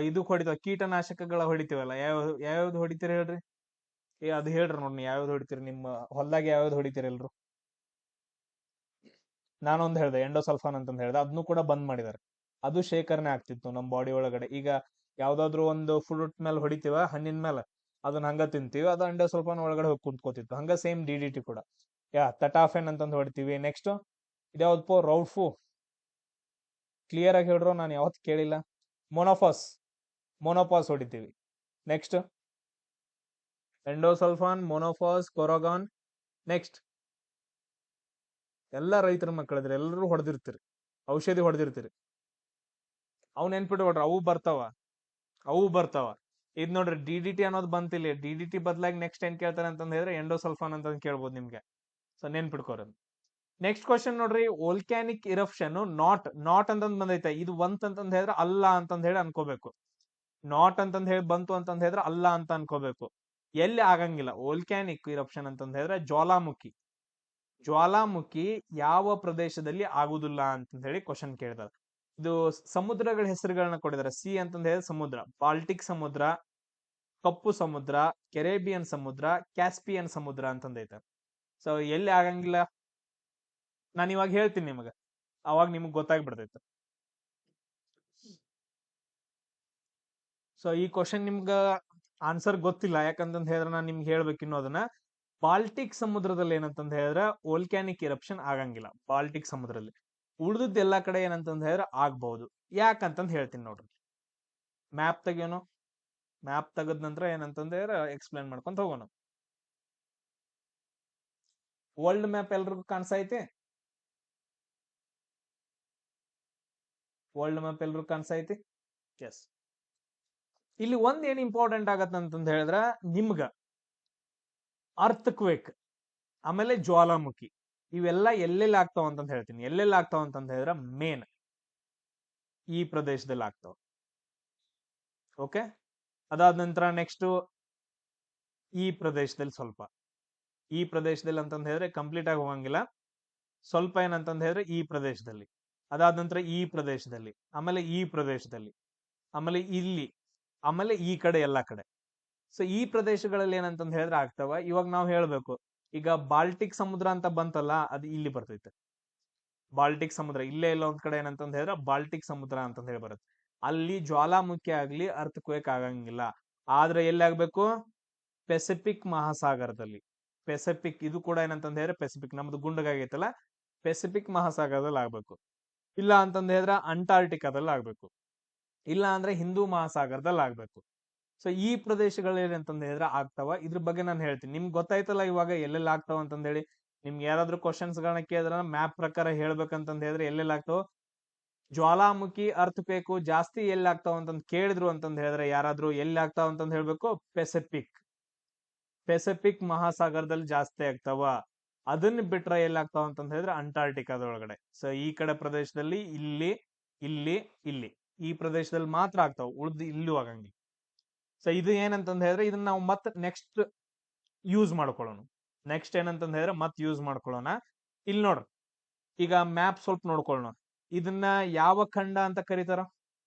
ಇದಕ್ ಹೊಡಿತಾವ, ಕೀಟನಾಶಕಗಳ ಹೊಡಿತೀವಲ್ಲ, ಯಾವ್ಯಾವ್ದು ಹೊಡಿತೀರಿ ಹೇಳ್ರಿ? ಅದು ಹೇಳ್ರಿ ನೋಡಿ, ಯಾವ್ಯಾವ್ದು ಹೊಡಿತೀರಿ ನಿಮ್ಮ ಹೊಲ್ದಾಗ? ಯಾವ್ಯಾವ್ದು ಹೊಡಿತೀರಿ ಎಲ್ರು? ನಾನೊಂದ್ ಹೇಳ್ದೆ, ಎಂಡೋಸಲ್ಫಾನ್ ಅಂತಂದ್ ಹೇಳ್ದೆ. ಅದನ್ನು ಕೂಡ ಬಂದ್ ಮಾಡಿದಾರೆ. ಅದು ಶೇಖರಣೆ ಆಗ್ತಿತ್ತು ನಮ್ ಬಾಡಿ ಒಳಗಡೆ. ಈಗ ಯಾವ್ದಾದ್ರು ಒಂದು ಫ್ರೂಟ್ ಮೇಲೆ ಹೊಡಿತೀವ, ಹಣ್ಣಿನ ಮೇಲೆ, ಅದನ್ನ ಹಂಗ ತಿಂತೀವಿ, ಅದು ಎಂಡೋಸಲ್ಫಾನ್ ಒಳಗಡೆ ಹೋಗಿ ಕುಂತ್ಕೋತಿತ್ತು. ಹಂಗ ಸೇಮ್ DDT ಕೂಡ. ತಟಾಫೆನ್ ಅಂತಂದ್ ಹೊಡಿತೀವಿ. ನೆಕ್ಸ್ಟ್ ಇದ್ಯಾವ್ದಪ್ಪೋ? ರೌಫು. ಕ್ಲಿಯರ್ ಆಗಿ ಹೇಳ್ರು, ನಾನು ಯಾವತ್ ಕೇಳಿಲ್ಲ. ಮೊನೋಪಾಸ್ ಹೊಡಿತೀವಿ. Next endosulfan, monophos, Coragen. Next ಎಲ್ಲ ರೈತರ ಮಕ್ಕಳಿದ್ರೆ ಎಲ್ಲರೂ ಹೊಡೆದಿರ್ತೀರಿ, ಔಷಧಿ ಹೊಡೆದಿರ್ತೀರಿ. ಅವ್ ನೆನ್ಪಿಟ್ಟು ಹೊಡ್ರಿ, ಅವು ಬರ್ತಾವ. ಇದ್ ನೋಡ್ರಿ, DDT ಅನ್ನೋದು ಬಂತಿಲ್ಲ. DDT ಬದಲಾಗಿ ನೆಕ್ಸ್ಟ್ ಏನ್ ಕೇಳ್ತಾರೆ ಅಂತಂದ ಹೇಳಿದ್ರೆ ಎಂಡೋಸಲ್ಫಾನ್ ಅಂತ ಕೇಳ್ಬೋದು ನಿಮ್ಗೆ. ಸೊ ನೆನ್ಪಿಟ್ಕೋರಿ. ನೆಕ್ಸ್ಟ್ ಕ್ವಶನ್ ನೋಡ್ರಿ, ವೋಲ್ಕ್ಯಾನಿಕ್ ಇರಪ್ಷನ್ ನಾಟ್ ಅಂತಂದ್ ಬಂದೈತೆ. ಇದು ಅಂತಂದ್ ಹೇಳಿದ್ರೆ ಅಲ್ಲ ಅಂತಂದ್ ಹೇಳಿ ಅನ್ಕೋಬೇಕು. ನಾಟ್ ಅಂತಂದ್ ಹೇಳಿ ಬಂತು ಅಂತಂದ್ ಹೇಳಿದ್ರೆ ಅಲ್ಲ ಅಂತ ಅನ್ಕೋಬೇಕು. ಎಲ್ಲಿ ಆಗಂಗಿಲ್ಲ ವೋಲ್ಕ್ಯಾನಿಕ್ ಇರಪ್ಷನ್ ಅಂತಂದ್ ಹೇಳಿದ್ರೆ ಜ್ವಾಲಾಮುಖಿ ಯಾವ ಪ್ರದೇಶದಲ್ಲಿ ಆಗುದಿಲ್ಲ ಅಂತಂದ್ ಹೇಳಿ ಕ್ವಶನ್ ಕೇಳಿದಾರೆ. ಇದು ಸಮುದ್ರಗಳ ಹೆಸರುಗಳನ್ನ ಕೊಟ್ಟಿದ್ದಾರೆ. ಸಿ ಅಂತಂದ್ ಹೇಳಿದ್ರೆ ಸಮುದ್ರ, ಬಾಲ್ಟಿಕ್ ಸಮುದ್ರ, ಕಪ್ಪು ಸಮುದ್ರ, ಕೆರೇಬಿಯನ್ ಸಮುದ್ರ, ಕ್ಯಾಸ್ಪಿಯನ್ ಸಮುದ್ರ ಅಂತಂದೈತೆ. ಸೊ ಎಲ್ಲಿ ಆಗಂಗಿಲ್ಲ ನಾನು ಇವಾಗ ಹೇಳ್ತೀನಿ ನಿಮಗ, ಅವಾಗ ನಿಮಗ್ ಗೊತ್ತಾಗ್ಬಿಡ್ತೈತೆ. ಸೊ ಈ ಕ್ವಶನ್ ನಿಮ್ಗ ಆನ್ಸರ್ ಗೊತ್ತಿಲ್ಲ, ಯಾಕಂತಂದ್ ಹೇಳಿದ್ರೆ ನಾನು ನಿಮ್ಗೆ ಹೇಳ್ಬೇಕಿನ್ನು ಅದನ್ನ. ಬಾಲ್ಟಿಕ್ ಸಮುದ್ರದಲ್ಲಿ ಏನಂತಂದ್ ಹೇಳಿದ್ರೆ ವೋಲ್ಕ್ಯಾನಿಕ್ ಎರಪ್ಷನ್ ಆಗಂಗಿಲ್ಲ ಬಾಲ್ಟಿಕ್ ಸಮುದ್ರದಲ್ಲಿ. ಉಳಿದದ್ದು ಎಲ್ಲಾ ಕಡೆ ಏನಂತಂದ್ ಹೇಳಿದ್ರೆ ಆಗ್ಬಹುದು. ಯಾಕಂತಂದ್ ಹೇಳ್ತೀನಿ ನೋಡ್ರಿ. ಮ್ಯಾಪ್ ತೆಗಿಯೋನು. ಮ್ಯಾಪ್ ತೆಗದ್ ನಂತರ ಏನಂತಂದ್ ಹೇಳಿದ್ರೆ ಎಕ್ಸ್ಪ್ಲೇನ್ ಮಾಡ್ಕೊಂತ ಹೋಗೋಣ. ವರ್ಲ್ಡ್ ಮ್ಯಾಪ್ ಎಲ್ರಿಗೂ ಕಾಣಿಸೈತೆ? ವರ್ಲ್ಡ್ ಮ್ಯಾಪ್ ಎಲ್ರು ಕಾಣಿಸೈತಿ. ಎಸ್, ಇಲ್ಲಿ ಒಂದ್ ಏನ್ ಇಂಪಾರ್ಟೆಂಟ್ ಆಗತ್ತ ಅಂತಂದ ಹೇಳಿದ್ರ ನಿಮ್ಗ ಅರ್ತ್ ಕ್ವೇಕ್ ಆಮೇಲೆ ಜ್ವಾಲಾಮುಖಿ ಇವೆಲ್ಲ ಎಲ್ಲೆಲ್ಲಿ ಆಗ್ತಾವ ಅಂತಂದ ಹೇಳ್ತೀನಿ. ಎಲ್ಲೆಲ್ಲಿ ಆಗ್ತಾವ ಅಂತಂದ ಹೇಳಿದ್ರ ಮೇನ್ ಈ ಪ್ರದೇಶದಲ್ಲಿ ಆಗ್ತಾವ. ಓಕೆ, ಅದಾದ ನಂತರ ನೆಕ್ಸ್ಟ್ ಈ ಪ್ರದೇಶದಲ್ಲಿ ಸ್ವಲ್ಪ, ಈ ಪ್ರದೇಶದಲ್ಲಿ ಅಂತಂದ ಹೇಳಿದ್ರೆ ಕಂಪ್ಲೀಟ್ ಆಗಿ ಹೋಗಂಗಿಲ್ಲ, ಸ್ವಲ್ಪ ಏನಂತಂದ ಹೇಳಿದ್ರೆ ಈ ಪ್ರದೇಶದಲ್ಲಿ, ಅದಾದ ನಂತರ ಈ ಪ್ರದೇಶದಲ್ಲಿ, ಆಮೇಲೆ ಈ ಪ್ರದೇಶದಲ್ಲಿ, ಆಮೇಲೆ ಇಲ್ಲಿ, ಆಮೇಲೆ ಈ ಕಡೆ ಎಲ್ಲಾ ಕಡೆ. ಸೊ ಈ ಪ್ರದೇಶಗಳಲ್ಲಿ ಏನಂತಂದ ಹೇಳಿದ್ರೆ ಆಗ್ತಾವ. ಇವಾಗ ನಾವು ಹೇಳ್ಬೇಕು, ಈಗ ಬಾಲ್ಟಿಕ್ ಸಮುದ್ರ ಅಂತ ಬಂತಲ್ಲ, ಅದು ಇಲ್ಲಿ ಬರ್ತೈತೆ. ಬಾಲ್ಟಿಕ್ ಸಮುದ್ರ ಇಲ್ಲೇ ಇಲ್ಲ ಒಂದ್ ಕಡೆ ಏನಂತಂದ ಹೇಳಿದ್ರೆ ಬಾಲ್ಟಿಕ್ ಸಮುದ್ರ ಅಂತಂದ ಹೇಳಿ ಬರುತ್ತೆ. ಅಲ್ಲಿ ಜ್ವಾಲಾಮುಖಿ ಆಗ್ಲಿ ಅರ್ತ್ ಕ್ವೇಕ್ ಆಗಂಗಿಲ್ಲ. ಆದ್ರೆ ಎಲ್ಲಿ ಆಗ್ಬೇಕು? ಪೆಸಿಫಿಕ್ ಮಹಾಸಾಗರದಲ್ಲಿ. ಪೆಸಿಫಿಕ್ ಇದು ಕೂಡ ಏನಂತಂದ ಹೇಳಿದ್ರೆ ಪೆಸಿಫಿಕ್ ನಮ್ದು ಗುಂಡಗಾಗೈತಲ್ಲ, ಪೆಸಿಫಿಕ್ ಮಹಾಸಾಗರದಲ್ಲಿ ಆಗ್ಬೇಕು. ಇಲ್ಲ ಅಂತಂದ ಹೇಳಿದ್ರೆ ಅಂಟಾರ್ಟಿಕಾದಲ್ಲಿ ಆಗ್ಬೇಕು, ಇಲ್ಲ ಅಂದ್ರೆ ಹಿಂದೂ ಮಹಾಸಾಗರದಲ್ಲಿ ಆಗ್ಬೇಕು. ಸೊ ಈ ಪ್ರದೇಶಗಳು ಏನಂತಂದ ಹೇಳಿದ್ರೆ ಆಗ್ತಾವ. ಇದ್ರ ಬಗ್ಗೆ ನಾನು ಹೇಳ್ತೀನಿ. ನಿಮ್ಗೆ ಗೊತ್ತಾಯ್ತಲ್ಲ ಇವಾಗ ಎಲ್ಲೆಲ್ಲಿ ಆಗ್ತಾವ ಅಂತಂದ ಹೇಳಿ. ನಿಮ್ಗೆ ಯಾರಾದ್ರೂ ಕ್ವಶನ್ಸ್ ಗಳನ್ನ ಕೇಳಿದ್ರ ಮ್ಯಾಪ್ ಪ್ರಕಾರ ಹೇಳ್ಬೇಕಂತಂದ ಹೇಳಿದ್ರೆ ಎಲ್ಲೆಲ್ಲಿ ಆಗ್ತಾವ, ಜ್ವಾಲಾಮುಖಿ ಅರ್ತ್ ಕ್ವೇಕು ಜಾಸ್ತಿ ಎಲ್ಲಿ ಆಗ್ತಾವ ಅಂತಂದ್ ಕೇಳಿದ್ರು ಅಂತಂದ ಹೇಳಿದ್ರೆ ಯಾರಾದ್ರೂ ಎಲ್ಲಿ ಆಗ್ತಾವ ಅಂತಂದ್ ಹೇಳ್ಬೇಕು, ಪೆಸಿಫಿಕ್ ಮಹಾಸಾಗರದಲ್ಲಿ ಜಾಸ್ತಿ ಆಗ್ತಾವ. ಅದನ್ನ ಬಿಟ್ರೆ ಎಲ್ಲಿ ಆಗ್ತಾವ ಅಂತಂದ ಹೇಳಿದ್ರೆ ಅಂಟಾರ್ಟಿಕಾದೊಳಗಡೆ. ಸೊ ಈ ಕಡೆ ಪ್ರದೇಶದಲ್ಲಿ ಇಲ್ಲಿ ಇಲ್ಲಿ ಇಲ್ಲಿ ಈ ಪ್ರದೇಶದಲ್ಲಿ ಮಾತ್ರ ಆಗ್ತಾವ, ಉಳ್ದು ಇಲ್ಲೂ ಆಗಂಗಿಲ್ಲ. ಸೊ ಇದು ಏನಂತಂದ ಹೇಳಿದ್ರೆ ಇದನ್ನ ನಾವು ಮತ್ತೆ ನೆಕ್ಸ್ಟ್ ಯೂಸ್ ಮಾಡ್ಕೊಳ್ಳೋಣ. ನೆಕ್ಸ್ಟ್ ಏನಂತಂದ ಹೇಳಿದ್ರೆ ಮತ್ತೆ ಯೂಸ್ ಮಾಡ್ಕೊಳ್ಳೋಣ. ಇಲ್ಲಿ ನೋಡ್ರಿ, ಈಗ ಮ್ಯಾಪ್ ಸ್ವಲ್ಪ ನೋಡ್ಕೊಳ್ಳೋಣ. ಇದನ್ನ ಯಾವ ಖಂಡ ಅಂತ ಕರೀತಾರ?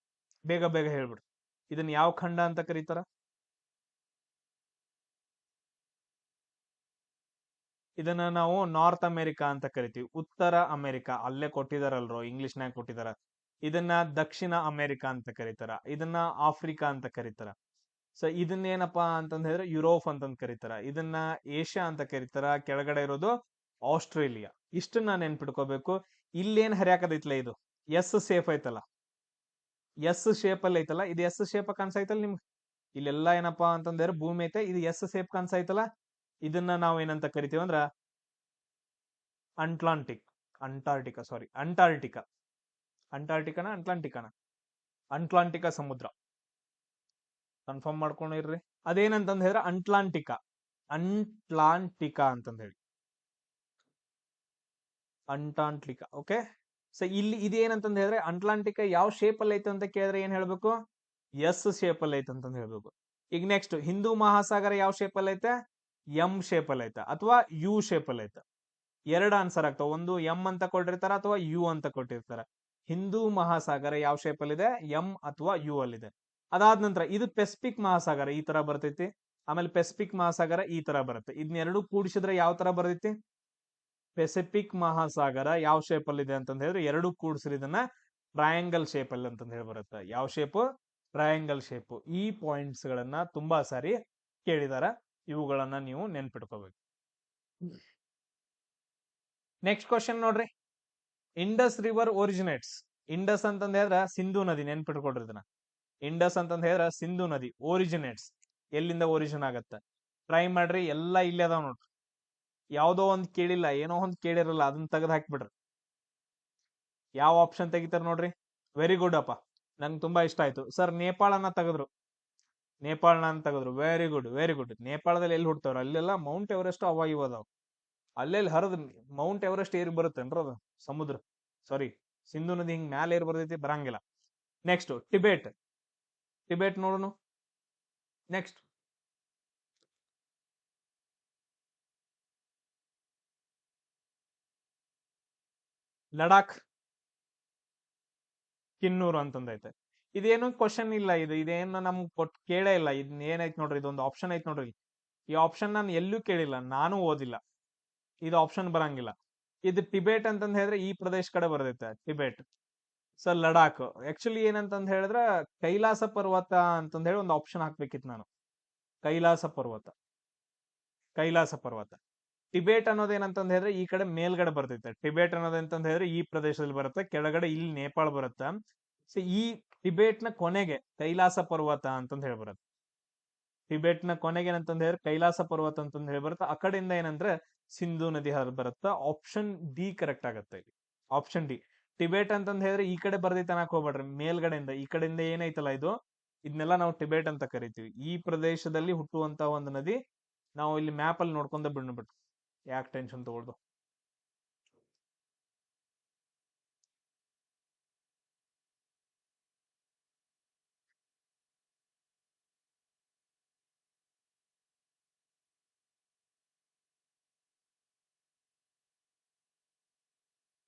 ಬೇಗ ಬೇಗ ಹೇಳ್ಬಿಡ್ರಿ, ಇದನ್ನ ಯಾವ ಖಂಡ ಅಂತ ಕರೀತಾರ? ಇದನ್ನ ನಾವು ನಾರ್ತ್ ಅಮೆರಿಕಾ ಅಂತ ಕರಿತೀವಿ. ಉತ್ತರ ಅಮೆರಿಕಾ ಅಲ್ಲೇ ಕೊಟ್ಟಿದಾರಲ್ರೋ, ಇಂಗ್ಲಿಷ್ನಾಗ ಕೊಟ್ಟಿದಾರ. ಇದನ್ನ ದಕ್ಷಿಣ ಅಮೆರಿಕಾ ಅಂತ ಕರೀತಾರ. ಇದನ್ನ ಆಫ್ರಿಕಾ ಅಂತ ಕರೀತಾರ. ಸೊ ಇದನ್ನ ಏನಪ್ಪಾ ಅಂತಂದ ಹೇಳಿದ್ರೆ ಯುರೋಪ್ ಅಂತಂದ್ ಕರೀತಾರ. ಇದನ್ನ ಏಷ್ಯಾ ಅಂತ ಕರೀತಾರ. ಕೆಳಗಡೆ ಇರೋದು ಆಸ್ಟ್ರೇಲಿಯಾ. ಇಷ್ಟನ್ನ ನೆನ್ಪಿಟ್ಕೋಬೇಕು. ಇಲ್ಲೇನ್ ಹರಿಯಾಕದೈತ್ಲ, ಇದು ಎಸ್ ಸೇಫ್ ಐತಲ್ಲ, ಎಸ್ ಶೇಪ್ ಅಲ್ಲಿ ಐತಲ್ಲ, ಇದು ಎಸ್ ಶೇಪ್ ಕಾಣಿಸೈತಲ್ಲ ನಿಮ್ಗೆ. ಇಲ್ಲೆಲ್ಲಾ ಏನಪ್ಪಾ ಅಂತಂದ್ರೆ ಭೂಮಿ ಐತೆ, ಇದು ಎಸ್ ಶೇಪ್ ಕಾಣಿಸೈತಲ್ಲ. ಇದನ್ನ ನಾವ್ ಏನಂತ ಕರಿತೀವಿ ಅಂದ್ರ ಅಂಟಾರ್ಟಿಕಾ ಅಂಟ್ಲಾಂಟಿಕಾ ಸಮುದ್ರ. ಕನ್ಫರ್ಮ್ ಮಾಡ್ಕೊಂಡಿರ್ರಿ. ಅದೇನಂತಂದ ಹೇಳಿದ್ರೆ ಅಂಟ್ಲಾಂಟಿಕಾ ಅಂತಂದ ಹೇಳಿ, ಅಂಟಾಂಟಿಕಾ. ಓಕೆ, ಸೊ ಇಲ್ಲಿ ಇದೇನಂತಂದ ಹೇಳಿದ್ರೆ ಅಂಟ್ಲಾಂಟಿಕಾ ಯಾವ ಶೇಪ್ ಅಲ್ಲಿ ಐತೆ ಅಂತ ಕೇಳಿದ್ರೆ ಏನ್ ಹೇಳ್ಬೇಕು? ಎಸ್ ಶೇಪ್ ಅಲ್ಲಿ ಐತೆ ಅಂತಂದ ಹೇಳ್ಬೇಕು. ಈಗ ನೆಕ್ಸ್ಟ್ ಹಿಂದೂ ಮಹಾಸಾಗರ ಯಾವ ಶೇಪ್ ಅಲ್ಲಿ ಐತೆ? ಎಂ ಶೇಪ್ ಅಲ್ಲಿ ಐತೆ ಅಥವಾ ಯು ಶೇಪ್ ಅಲ್ಲಿ ಐತೆ. ಎರಡು ಆನ್ಸರ್ ಆಗ್ತಾವ, ಒಂದು ಎಂ ಅಂತ ಕೊಟ್ಟಿರ್ತಾರ ಅಥವಾ ಯು ಅಂತ ಕೊಟ್ಟಿರ್ತಾರ. ಹಿಂದೂ ಮಹಾಸಾಗರ ಯಾವ ಶೇಪ್ ಅಲ್ಲಿ ಇದೆ? ಎಂ ಅಥವಾ ಯು ಅಲ್ಲಿದೆ. ಅದಾದ ನಂತರ ಇದು ಪೆಸಿಫಿಕ್ ಮಹಾಸಾಗರ ಈ ತರ ಬರ್ತೈತಿ, ಆಮೇಲೆ ಪೆಸಿಫಿಕ್ ಮಹಾಸಾಗರ ಈ ತರ ಬರುತ್ತೆ. ಇದನ್ನೆರಡು ಕೂಡಿಸಿದ್ರೆ ಯಾವ ತರ ಬರ್ತೈತಿ? ಪೆಸಿಫಿಕ್ ಮಹಾಸಾಗರ ಯಾವ ಶೇಪ್ ಅಲ್ಲಿ ಇದೆ ಅಂತಂದ ಹೇಳಿದ್ರೆ ಎರಡು ಕೂಡಿಸಿದ್ರೆ ಇದನ್ನ ಟ್ರಯಾಂಗಲ್ ಶೇಪ್ ಅಲ್ಲಿ ಅಂತಂದ ಹೇಳಿ ಬರುತ್ತೆ. ಯಾವ ಶೇಪ್? Triangle shape. ಈ ಪಾಯಿಂಟ್ಸ್ ಗಳನ್ನ ತುಂಬಾ ಸಾರಿ ಕೇಳಿದಾರ, ಇವುಗಳನ್ನ ನೀವು ನೆನ್ಪಿಟ್ಕೋಬೇಕು. ನೆಕ್ಸ್ಟ್ ಕ್ವಶನ್ ನೋಡ್ರಿ, ಇಂಡಸ್ ರಿವರ್ ಒರಿಜಿನೇಟ್ಸ್. ಇಂಡಸ್ ಅಂತಂದ ಹೇಳಿದ್ರ ಸಿಂಧು ನದಿ, ನೆನ್ಪಿಟ್ಕೊಡ್ರಿ ಇದನ್ನ. ಇಂಡಸ್ ಅಂತಂದ ಹೇಳಿದ್ರ ಸಿಂಧು ನದಿ ಒರಿಜಿನೇಟ್ಸ್, ಎಲ್ಲಿಂದ ಒರಿಜಿನ್ ಆಗತ್ತ? ಟ್ರೈ ಮಾಡ್ರಿ, ಎಲ್ಲಾ ಇಲ್ಲಿ ಅದಾವ ನೋಡ್ರಿ. ಯಾವ್ದೋ ಒಂದ್ ಕೇಳಿಲ್ಲ, ಏನೋ ಒಂದ್ ಕೇಳಿರಲ್ಲ, ಅದನ್ನ ತೆಗೆದು ಹಾಕ್ಬಿಡ್ರಿ. ಯಾವ ಆಪ್ಷನ್ ತೆಗಿತಾರ ನೋಡ್ರಿ. ವೆರಿ ಗುಡ್ ಅಪ್ಪ, ನಂಗೆ ತುಂಬಾ ಇಷ್ಟ ಆಯ್ತು ಸರ್. ನೇಪಾಳನ ತೆಗೆದ್ರು, ವೆರಿ ಗುಡ್ ವೆರಿ ಗುಡ್. ನೇಪಾಳದಲ್ಲಿ ಎಲ್ಲಿ ಹುಡ್ತಾವ್ರ? ಅಲ್ಲೆಲ್ಲ ಮೌಂಟ್ ಎವರೆಸ್ಟ್ ಅವ ಇವ ಅದಾವ. ಅಲ್ಲೆಲ್ಲಿ ಹರಿದ್ ಮೌಂಟ್ ಎವರೆಸ್ಟ್ ಏರಿ ಬರುತ್ತೇನ್ರ ಅದು? ಸಮುದ್ರ, ಸಾರಿ ಸಿಂಧು ನದಿ ಹಿಂಗ್ ಮ್ಯಾಲ ಏರ್ ಬರ್ತೈತಿ, ಬರಂಗಿಲ್ಲ. ನೆಕ್ಸ್ಟ್ ಟಿಬೇಟ್ ನೋಡೋಣ. ನೆಕ್ಸ್ಟ್ ಲಡಾಖ್, ಕಿನ್ನೂರು ಅಂತಂದೈತೆ. ಇದೇನು ಕ್ವಶನ್ ಇಲ್ಲ, ಇದೇನು ನಮ್ಗೆ ಕೇಳೇ ಇಲ್ಲ. ಇದನ್ನ ಏನೈತ್ ನೋಡ್ರಿ, ಇದೊಂದು ಆಪ್ಷನ್ ಐತ್ ನೋಡ್ರಿ. ಈ ಆಪ್ಷನ್ ನಾನು ಎಲ್ಲೂ ಕೇಳಿಲ್ಲ, ನಾನು ಓದಿಲ್ಲ. ಇದು ಆಪ್ಷನ್ ಬರಂಗಿಲ್ಲ. ಇದು ಟಿಬೇಟ್ ಅಂತಂದ್ ಹೇಳಿದ್ರೆ ಈ ಪ್ರದೇಶ ಕಡೆ ಬರ್ತೈತೆ ಟಿಬೇಟ್. ಸೊ ಲಡಾಖ್ ಆಕ್ಚುಲಿ ಏನಂತಂದ್ ಹೇಳಿದ್ರೆ ಕೈಲಾಸ ಪರ್ವತ ಅಂತಂದ್ ಹೇಳಿ ಒಂದು ಆಪ್ಷನ್ ಹಾಕ್ಬೇಕಿತ್ತು ನಾನು. ಕೈಲಾಸ ಪರ್ವತ. ಟಿಬೇಟ್ ಅನ್ನೋದೇನಂತಂದ್ ಹೇಳಿದ್ರೆ ಈ ಕಡೆ ಮೇಲ್ಗಡೆ ಬರ್ತೈತೆ. ಟಿಬೇಟ್ ಅನ್ನೋದಂತಂದ್ ಹೇಳಿದ್ರೆ ಈ ಪ್ರದೇಶದಲ್ಲಿ ಬರುತ್ತೆ, ಕೆಳಗಡೆ ಇಲ್ಲಿ ನೇಪಾಳ ಬರುತ್ತೆ. ಸೊ ಈ ಟಿಬೇಟ್ ನ ಕೊನೆಗೆ ಕೈಲಾಸ ಪರ್ವತ ಅಂತಂದ್ ಹೇಳಿ ಬರುತ್ತೆ. ಟಿಬೇಟ್ ನ ಕೊನೆಗೆ ಏನಂತಂದ್ ಹೇಳಿದ್ರೆ ಕೈಲಾಸ ಪರ್ವತ ಅಂತಂದ್ ಹೇಳಿ ಬರುತ್ತೆ. ಆ ಕಡೆಯಿಂದ ಏನಂದ್ರೆ ಸಿಂಧು ನದಿ ಹರಿದು ಬರುತ್ತೆ. ಆಪ್ಷನ್ ಡಿ ಕರೆಕ್ಟ್ ಆಗತ್ತೆ ಇಲ್ಲಿ. ಆಪ್ಷನ್ ಡಿ ಟಿಬೇಟ್ ಅಂತಂದ್ ಹೇಳಿದ್ರೆ ಈ ಕಡೆ ಬರ್ದೈತೆ ಅನ್ನಕ್ ಹೋಗ್ಬೇಡ್ರಿ, ಮೇಲ್ಗಡೆಯಿಂದ ಈ ಕಡೆಯಿಂದ ಏನೈತಲ್ಲ ಇದು, ಇದನ್ನೆಲ್ಲ ನಾವು ಟಿಬೇಟ್ ಅಂತ ಕರಿತೀವಿ. ಈ ಪ್ರದೇಶದಲ್ಲಿ ಹುಟ್ಟುವಂತ ಒಂದು ನದಿ. ನಾವು ಇಲ್ಲಿ ಮ್ಯಾಪ್ ಅಲ್ಲಿ ನೋಡ್ಕೊಂಡ ಬಿಡ್ಬಿಟ್ಟು, ಯಾಕೆ ಟೆನ್ಷನ್ ತಗೊಳ್ದು.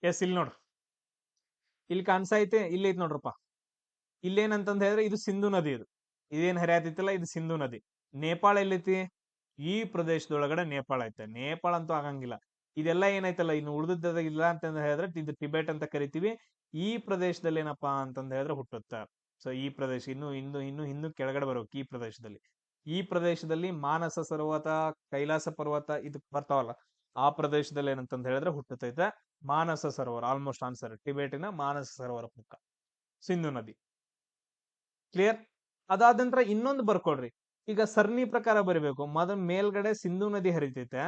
ಎಸ್, ಇಲ್ಲಿ ನೋಡ್ರಿ, ಇಲ್ಲಿ ಕಾಣಿಸೈತೆ, ಇಲ್ಲಿ ಐತಿ ನೋಡ್ರಪ್ಪ. ಇಲ್ಲೇನಂತಂದ್ ಹೇಳಿದ್ರೆ ಇದು ಸಿಂಧು ನದಿ. ಇದೇನ್ ಹರಿಯಾತಿತ್ತಲ್ಲ ಇದು ಸಿಂಧು ನದಿ. ನೇಪಾಳ ಎಲ್ಲೈತಿ? ಈ ಪ್ರದೇಶದೊಳಗಡೆ ನೇಪಾಳ ಐತೆ. ನೇಪಾಳ ಅಂತೂ ಆಗಂಗಿಲ್ಲ. ಇದೆಲ್ಲ ಏನೈತಲ್ಲ ಇನ್ನು ಉಳಿದ ಇಲ್ಲ ಅಂತಂದ್ ಹೇಳಿದ್ರೆ ಇದು ಟಿಬೇಟ್ ಅಂತ ಕರಿತೀವಿ. ಈ ಪ್ರದೇಶದಲ್ಲಿ ಏನಪ್ಪಾ ಅಂತಂದ್ ಹೇಳಿದ್ರೆ ಹುಟ್ಟುತ್ತ. ಸೊ ಈ ಪ್ರದೇಶ ಇನ್ನು ಕೆಳಗಡೆ ಬರ್ಬೇಕು. ಈ ಪ್ರದೇಶದಲ್ಲಿ ಮಾನಸ ಪರ್ವತ, ಕೈಲಾಸ ಪರ್ವತ ಇದು ಬರ್ತಾವಲ್ಲ, ಆ ಪ್ರದೇಶದಲ್ಲಿ ಏನಂತಂದ್ ಹೇಳಿದ್ರೆ ಹುಟ್ಟುತ್ತೈತೆ ಮಾನಸ ಸರೋವರ. ಆಲ್ಮೋಸ್ಟ್ ಆನ್ಸರ್, ಟಿಬೇಟಿನ ಮಾನಸ ಸರೋವರ ಪಕ್ಕ ಸಿಂಧು ನದಿ. ಕ್ಲಿಯರ್? ಅದಾದ ನಂತರ ಇನ್ನೊಂದು ಬರ್ಕೊಳ್ರಿ. ಈಗ ಸರಣಿ ಪ್ರಕಾರ ಬರಿಬೇಕು. ಮೊದಲ ಮೇಲ್ಗಡೆ ಸಿಂಧು ನದಿ ಹರಿತೈತೆ,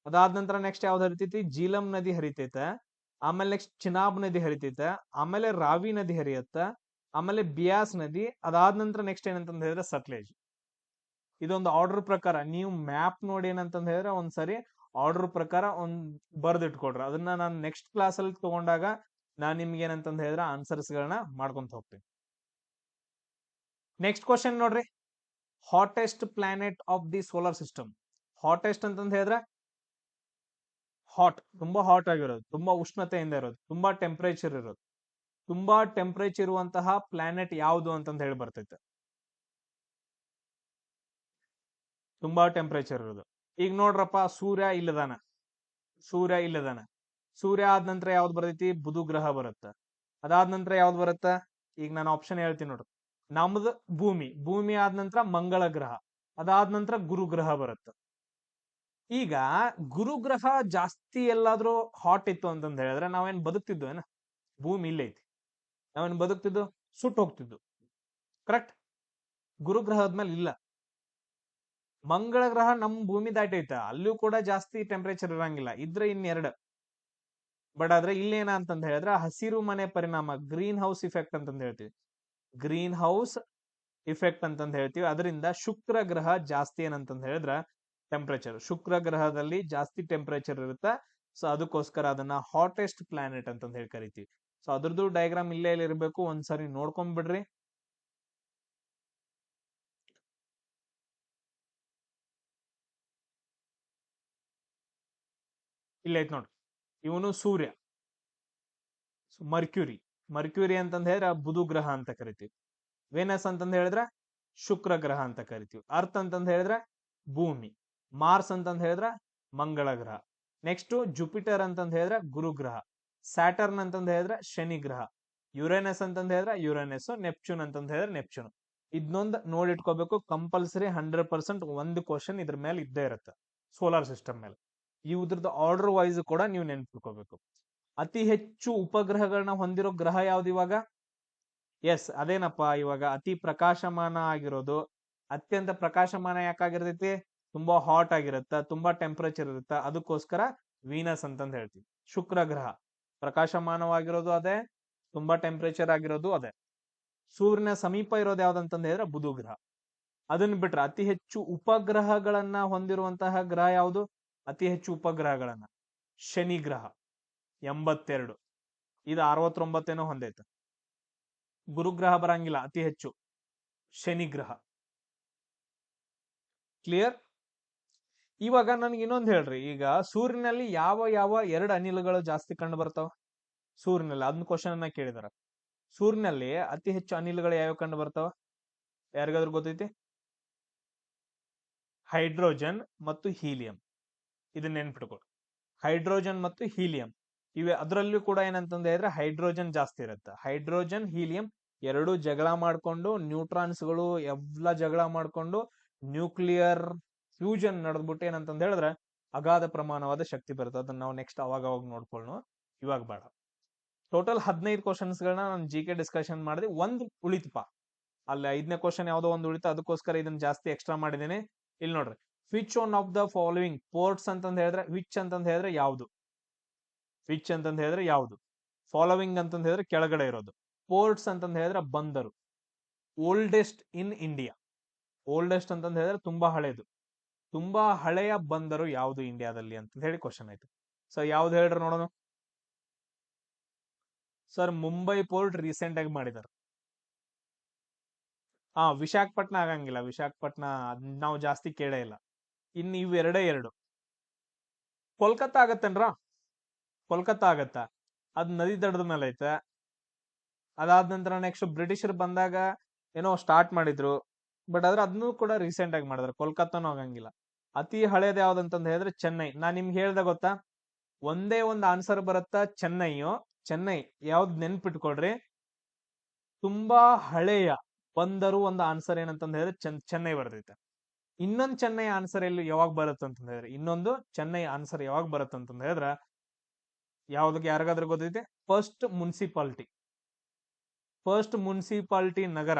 ಅದಾದ ನಂತರ ನೆಕ್ಸ್ಟ್ ಯಾವ್ದು ಹರಿತೈತಿ? ಜೀಲಂ ನದಿ ಹರಿತೈತೆ, ಆಮೇಲೆ ನೆಕ್ಸ್ಟ್ ಚಿನಾಬ್ ನದಿ ಹರಿತೈತೆ, ಆಮೇಲೆ ರಾವಿ ನದಿ ಹರಿಯತ್ತ, ಆಮೇಲೆ ಬಿಯಾಸ್ ನದಿ, ಅದಾದ ನಂತರ ನೆಕ್ಸ್ಟ್ ಏನಂತಂದ್ ಹೇಳಿದ್ರೆ ಸಟ್ಲೇಜ್. ಇದೊಂದು ಆರ್ಡರ್ ಪ್ರಕಾರ ನೀವು ಮ್ಯಾಪ್ ನೋಡಿ ಏನಂತಂದ್ ಹೇಳಿದ್ರೆ ಒಂದ್ಸರಿ ಆರ್ಡರ್ ಪ್ರಕಾರ ಬರ್ದಿಟ್ಕೊಡ್ರಿ. ಅದನ್ನ ನಾನು ನೆಕ್ಸ್ಟ್ ಕ್ಲಾಸ್ ಅಲ್ಲಿ ತಗೊಂಡಾಗ ನಾನ್ ನಿಮ್ಗೆ ಏನಂತಂದ್ ಹೇಳಿದ್ರೆ ಆನ್ಸರ್ಸ್ ಗಳನ್ನ ಮಾಡ್ಕೊಂತ ಹೋಗ್ತೀನಿ. ನೆಕ್ಸ್ಟ್ ಕ್ವಶನ್ ನೋಡ್ರಿ, hottest planet of the solar system. Hottest ಅಂತಂದ್ ಹೇಳಿದ್ರೆ ಹಾಟ್, ತುಂಬಾ ಹಾಟ್ ಆಗಿರೋದು, ತುಂಬಾ ಉಷ್ಣತೆಯಿಂದ ಇರೋದು, ತುಂಬಾ ಟೆಂಪರೇಚರ್ ಇರೋದು. ತುಂಬಾ ಟೆಂಪರೇಚರ್ ಇರುವಂತಹ ಪ್ಲಾನೆಟ್ ಯಾವುದು ಅಂತಂದ್ ಹೇಳಿ ಬರ್ತೈತೆ. ತುಂಬಾ ಟೆಂಪರೇಚರ್ ಇರೋದು. ಈಗ ನೋಡ್ರಪ್ಪ, ಸೂರ್ಯ ಇಲ್ಲದಾನ. ಸೂರ್ಯ ಆದ ನಂತರ ಯಾವ್ದು ಬರ್ತೈತಿ? ಬುಧ ಗ್ರಹ ಬರುತ್ತ. ಅದಾದ ನಂತರ ಯಾವ್ದು ಬರುತ್ತ? ಈಗ ನಾನು ಆಪ್ಷನ್ ಹೇಳ್ತೀನಿ ನೋಡ್ರಿ. ನಮ್ದು ಭೂಮಿ ಆದ ನಂತರ ಮಂಗಳ ಗ್ರಹ, ಅದಾದ ನಂತರ ಗುರು ಗ್ರಹ ಬರುತ್ತ. ಈಗ ಗುರು ಗ್ರಹ ಜಾಸ್ತಿ ಎಲ್ಲಾದ್ರೂ ಹಾಟ್ ಇತ್ತು ಅಂತಂದ್ ಹೇಳಿದ್ರೆ ನಾವೇನ್ ಬದುಕ್ತಿದ್ವು ಏನ? ಭೂಮಿ ಇಲ್ಲ ಐತಿ, ನಾವೇನ್ ಬದುಕ್ತಿದ್ದು? ಸುಟ್ಟು ಹೋಗ್ತಿದ್ದು. ಕರೆಕ್ಟ್? ಗುರುಗ್ರಹ ಆದ್ಮೇಲೆ ಇಲ್ಲ. ಮಂಗಳ ಗ್ರಹ ನಮ್ ಭೂಮಿ ದಾಟೈತ, ಅಲ್ಲೂ ಕೂಡ ಜಾಸ್ತಿ ಟೆಂಪರೇಚರ್ ಇರಂಗಿಲ್ಲ, ಇದ್ರೆ ಇನ್ನೆರಡು. ಬಟ್ ಆದ್ರೆ ಇಲ್ಲೇನ ಅಂತಂದ್ ಹೇಳಿದ್ರೆ ಹಸಿರು ಮನೆ ಪರಿಣಾಮ, ಗ್ರೀನ್ ಹೌಸ್ ಇಫೆಕ್ಟ್ ಅಂತಂದ್ ಹೇಳ್ತೀವಿ. ಗ್ರೀನ್ ಹೌಸ್ ಇಫೆಕ್ಟ್ ಅಂತಂದ್ ಹೇಳ್ತೀವಿ. ಅದರಿಂದ ಶುಕ್ರ ಗ್ರಹ ಜಾಸ್ತಿ ಏನಂತಂದ್ ಹೇಳಿದ್ರ ಟೆಂಪರೇಚರ್, ಶುಕ್ರ ಗ್ರಹದಲ್ಲಿ ಜಾಸ್ತಿ ಟೆಂಪರೇಚರ್ ಇರುತ್ತೆ. ಸೊ ಅದಕ್ಕೋಸ್ಕರ ಅದನ್ನ ಹಾಟೆಸ್ಟ್ ಪ್ಲಾನೆಟ್ ಅಂತಂದ್ ಹೇಳಿ ಕರಿತೀವಿ. ಸೊ ಅದ್ರದ್ದು ಡಯಾಗ್ರಾಮ್ ಇಲ್ಲೇ ಇರ್ಬೇಕು, ಒಂದ್ಸರಿ ನೋಡ್ಕೊಂಡ್ಬಿಡ್ರಿ. ಇಲ್ಲ ಐತ್ ನೋಡ್ರಿ, ಇವನು ಸೂರ್ಯ. ಮರ್ಕ್ಯೂರಿ ಅಂತಂದ್ ಹೇಳಿದ್ರೆ ಬುಧ ಗ್ರಹ ಅಂತ ಕರಿತೀವಿ. ವೆನಸ್ ಅಂತಂದ್ ಹೇಳಿದ್ರೆ ಶುಕ್ರ ಗ್ರಹ ಅಂತ ಕರಿತೀವಿ. ಅರ್ತ್ ಅಂತಂದ್ ಹೇಳಿದ್ರೆ ಭೂಮಿ. ಮಾರ್ಸ್ ಅಂತಂದ್ ಹೇಳಿದ್ರೆ ಮಂಗಳ ಗ್ರಹ. ನೆಕ್ಸ್ಟ್ ಜುಪಿಟರ್ ಅಂತಂದ್ ಹೇಳಿದ್ರೆ ಗುರು ಗ್ರಹ. ಸ್ಯಾಟರ್ನ್ ಅಂತಂದ್ ಹೇಳಿದ್ರೆ ಶನಿ ಗ್ರಹ. ಯುರೇನಸ್ ಅಂತಂದ್ ಹೇಳಿದ್ರೆ ಯುರೇನಸ್. ನೆಪ್ಚೂನ್ ಅಂತಂದ್ ಹೇಳಿದ್ರೆ ನೆಪ್ಚೂನ್. ಇದನ್ನೊಂದು ನೋಡಿಟ್ಕೋಬೇಕು ಕಂಪಲ್ಸರಿ. 100% ಒಂದು ಕ್ವಶನ್ ಇದ್ರ ಮೇಲೆ ಇದ್ದೇ ಇರುತ್ತೆ ಸೋಲಾರ್ ಸಿಸ್ಟಮ್ ಮೇಲೆ. ಇದ್ರದ್ದು ಆರ್ಡರ್ ವೈಸ್ ಕೂಡ ನೀವು ನೆನ್ಪಿಟ್ಕೋಬೇಕು. ಅತಿ ಹೆಚ್ಚು ಉಪಗ್ರಹಗಳನ್ನ ಹೊಂದಿರೋ ಗ್ರಹ ಯಾವ್ದು ಇವಾಗ? ಎಸ್, ಅದೇನಪ್ಪ, ಇವಾಗ ಅತಿ ಪ್ರಕಾಶಮಾನ ಆಗಿರೋದು. ಅತ್ಯಂತ ಪ್ರಕಾಶಮಾನ ಯಾಕಾಗಿರ್ತೈತಿ? ತುಂಬಾ ಹಾಟ್ ಆಗಿರುತ್ತ, ತುಂಬಾ ಟೆಂಪರೇಚರ್ ಇರುತ್ತೆ, ಅದಕ್ಕೋಸ್ಕರ ವೀನಸ್ ಅಂತಂದ್ ಹೇಳ್ತೀವಿ. ಶುಕ್ರ ಗ್ರಹ ಪ್ರಕಾಶಮಾನವಾಗಿರೋದು ಅದೇ, ತುಂಬಾ ಟೆಂಪರೇಚರ್ ಆಗಿರೋದು ಅದೇ. ಸೂರ್ಯನ ಸಮೀಪ ಇರೋದು ಯಾವ್ದಂತಂದ್ ಹೇಳಿದ್ರೆ ಬುಧ ಗ್ರಹ. ಅದನ್ನ ಬಿಟ್ರೆ ಅತಿ ಹೆಚ್ಚು ಉಪಗ್ರಹಗಳನ್ನ ಹೊಂದಿರುವಂತಹ ಗ್ರಹ ಯಾವುದು? ಅತಿ ಹೆಚ್ಚು ಉಪಗ್ರಹಗಳನ್ನ ಶನಿ ಗ್ರಹ 82, ಇದು 69 ಹೊಂದೈತೆ. ಗುರುಗ್ರಹ ಬರಂಗಿಲ್ಲ, ಅತಿ ಹೆಚ್ಚು ಶನಿ ಗ್ರಹ. ಕ್ಲಿಯರ್? ಇವಾಗ ನನ್ಗೆ ಇನ್ನೊಂದು ಹೇಳ್ರಿ, ಈಗ ಸೂರ್ಯನಲ್ಲಿ ಯಾವ ಯಾವ ಎರಡು ಅನಿಲಗಳು ಜಾಸ್ತಿ ಕಂಡು ಬರ್ತಾವ? ಸೂರ್ಯನಲ್ಲಿ ಅದನ್ನ ಕ್ವಶನ್ ಅನ್ನ ಕೇಳಿದಾರ. ಸೂರ್ಯನಲ್ಲಿ ಅತಿ ಹೆಚ್ಚು ಅನಿಲಗಳು ಯಾವ ಕಂಡು ಬರ್ತಾವ? ಯಾರಿಗಾದ್ರೂ ಗೊತ್ತೈತಿ? ಹೈಡ್ರೋಜನ್ ಮತ್ತು ಹೀಲಿಯಂ. ಇದನ್ನ ನೆನ್ಪಿಟ್ಕೊಡು, ಹೈಡ್ರೋಜನ್ ಮತ್ತು ಹೀಲಿಯಂ. ಇವೆ ಅದರಲ್ಲೂ ಕೂಡ ಏನಂತಂದ ಹೇಳಿದ್ರೆ ಹೈಡ್ರೋಜನ್ ಜಾಸ್ತಿ ಇರುತ್ತೆ. ಹೈಡ್ರೋಜನ್ ಹೀಲಿಯಂ ಎರಡು ಜಗಳ ಮಾಡ್ಕೊಂಡು, ನ್ಯೂಟ್ರಾನ್ಸ್ಗಳು ಎಲ್ಲ ಜಗಳ ಮಾಡ್ಕೊಂಡು ನ್ಯೂಕ್ಲಿಯರ್ ಫ್ಯೂಷನ್ ನಡೆದ್ಬಿಟ್ಟು ಏನಂತಂದ ಹೇಳಿದ್ರೆ ಅಗಾಧ ಪ್ರಮಾಣವಾದ ಶಕ್ತಿ ಬರುತ್ತೆ. ಅದನ್ನ ನಾವು ನೆಕ್ಸ್ಟ್ ಅವಾಗ ನೋಡ್ಕೊಳ್ಳೋಣ, ಇವಾಗ ಬೇಡ. ಟೋಟಲ್ 15 ಕ್ವಶನ್ಸ್ ಗಳನ್ನ ನಾನು GK ಡಿಸ್ಕಷನ್ ಮಾಡಿದೆ. ಒಂದು ಉಳಿತಪ್ಪ, ಅಲ್ಲಿ 5ನೇ ಕ್ವಶನ್ ಯಾವ್ದೋ ಒಂದು ಉಳಿತು, ಅದಕ್ಕೋಸ್ಕರ ಇದನ್ನ ಜಾಸ್ತಿ ಎಕ್ಸ್ಟ್ರಾ ಮಾಡಿದ್ದೀನಿ. ಇಲ್ಲಿ ನೋಡ್ರಿ, which one of the following ports ಅಂತಂದ್ ಹೇಳಿದ್ರೆ ವಿಚ್ ಅಂತಂದ್ ಹೇಳಿದ್ರೆ ಯಾವ್ದು? ವಿಚ್ ಅಂತಂದ್ ಹೇಳಿದ್ರೆ ಯಾವ್ದು? ಫಾಲೋವಿಂಗ್ ಅಂತಂದ್ ಹೇಳಿದ್ರೆ ಕೆಳಗಡೆ ಇರೋದು. ಪೋರ್ಟ್ಸ್ ಅಂತಂದ್ ಹೇಳಿದ್ರೆ ಬಂದರು. Oldest in India. ಓಲ್ಡೆಸ್ಟ್ ಅಂತಂದ್ ಹೇಳಿದ್ರೆ ತುಂಬಾ ಹಳೇದು. ತುಂಬಾ ಹಳೆಯ ಬಂದರು ಯಾವುದು ಇಂಡಿಯಾದಲ್ಲಿ ಅಂತ ಹೇಳಿ ಕ್ವಶನ್ ಆಯ್ತು. ಸೊ ಯಾವ್ದು ಹೇಳ್ರಿ ನೋಡೋಣ. ಸರ್ ಮುಂಬೈ ಪೋರ್ಟ್ ರೀಸೆಂಟ್ ಆಗಿ ಮಾಡಿದಾರೆ. ವಿಶಾಖಪಟ್ನ ಆಗಂಗಿಲ್ಲ. ವಿಶಾಖಪಟ್ನ ನಾವು ಜಾಸ್ತಿ ಕೇಳೇ ಇಲ್ಲ. ಇನ್ ಇವೆರಡೇ ಎರಡು. ಕೋಲ್ಕತ್ತಾ ಆಗತ್ತೇನ್ರ? ಕೋಲ್ಕತ್ತಾ ಆಗತ್ತಾ? ಅದ್ ನದಿ ದಡದ ಮೇಲೆ ಐತೆ. ಅದಾದ ನಂತರ ನೆಕ್ಸ್ಟ್ ಬ್ರಿಟಿಷರ್ ಬಂದಾಗ ಏನೋ ಸ್ಟಾರ್ಟ್ ಮಾಡಿದ್ರು, ಬಟ್ ಆದ್ರೆ ಅದನ್ನು ಕೂಡ ರೀಸೆಂಟ್ ಆಗಿ ಮಾಡಿದ್ರು. ಕೋಲ್ಕತ್ತಾನು ಆಗಂಗಿಲ್ಲ. ಅತಿ ಹಳೇದ್ ಯಾವ್ದಂತಂದ್ ಹೇಳಿದ್ರೆ ಚೆನ್ನೈ. ನಾನ್ ನಿಮ್ಗೆ ಹೇಳ್ದೆ ಗೊತ್ತಾ, ಒಂದೇ ಒಂದ್ ಆನ್ಸರ್ ಬರುತ್ತಾ ಚೆನ್ನೈಯು. ಚೆನ್ನೈ ಯಾವ್ದ್ ನೆನ್ಪಿಟ್ಕೊಳ್ರಿ, ತುಂಬಾ ಹಳೆಯ ಬಂದರು ಒಂದು ಆನ್ಸರ್ ಏನಂತಂದ್ ಹೇಳಿದ್ರೆ ಚೆನ್ನೈ ಬರ್ತೈತೆ. ಇನ್ನೊಂದು ಚೆನ್ನೈ ಆನ್ಸರ್ ಎಲ್ಲಿ ಯಾವಾಗ ಬರುತ್ತೆ ಅಂತಂದ್ ಹೇಳಿದ್ರೆ, ಇನ್ನೊಂದು ಚೆನ್ನೈ ಆನ್ಸರ್ ಯಾವಾಗ ಬರುತ್ತೆ ಅಂತಂದ್ ಹೇಳಿದ್ರೆ, ಯಾವ್ದಕ್ಕೆ ಯಾರಿಗಾದ್ರೂ ಗೊತ್ತೈತೆ? ಫಸ್ಟ್ ಮುನ್ಸಿಪಾಲಿಟಿ ನಗರ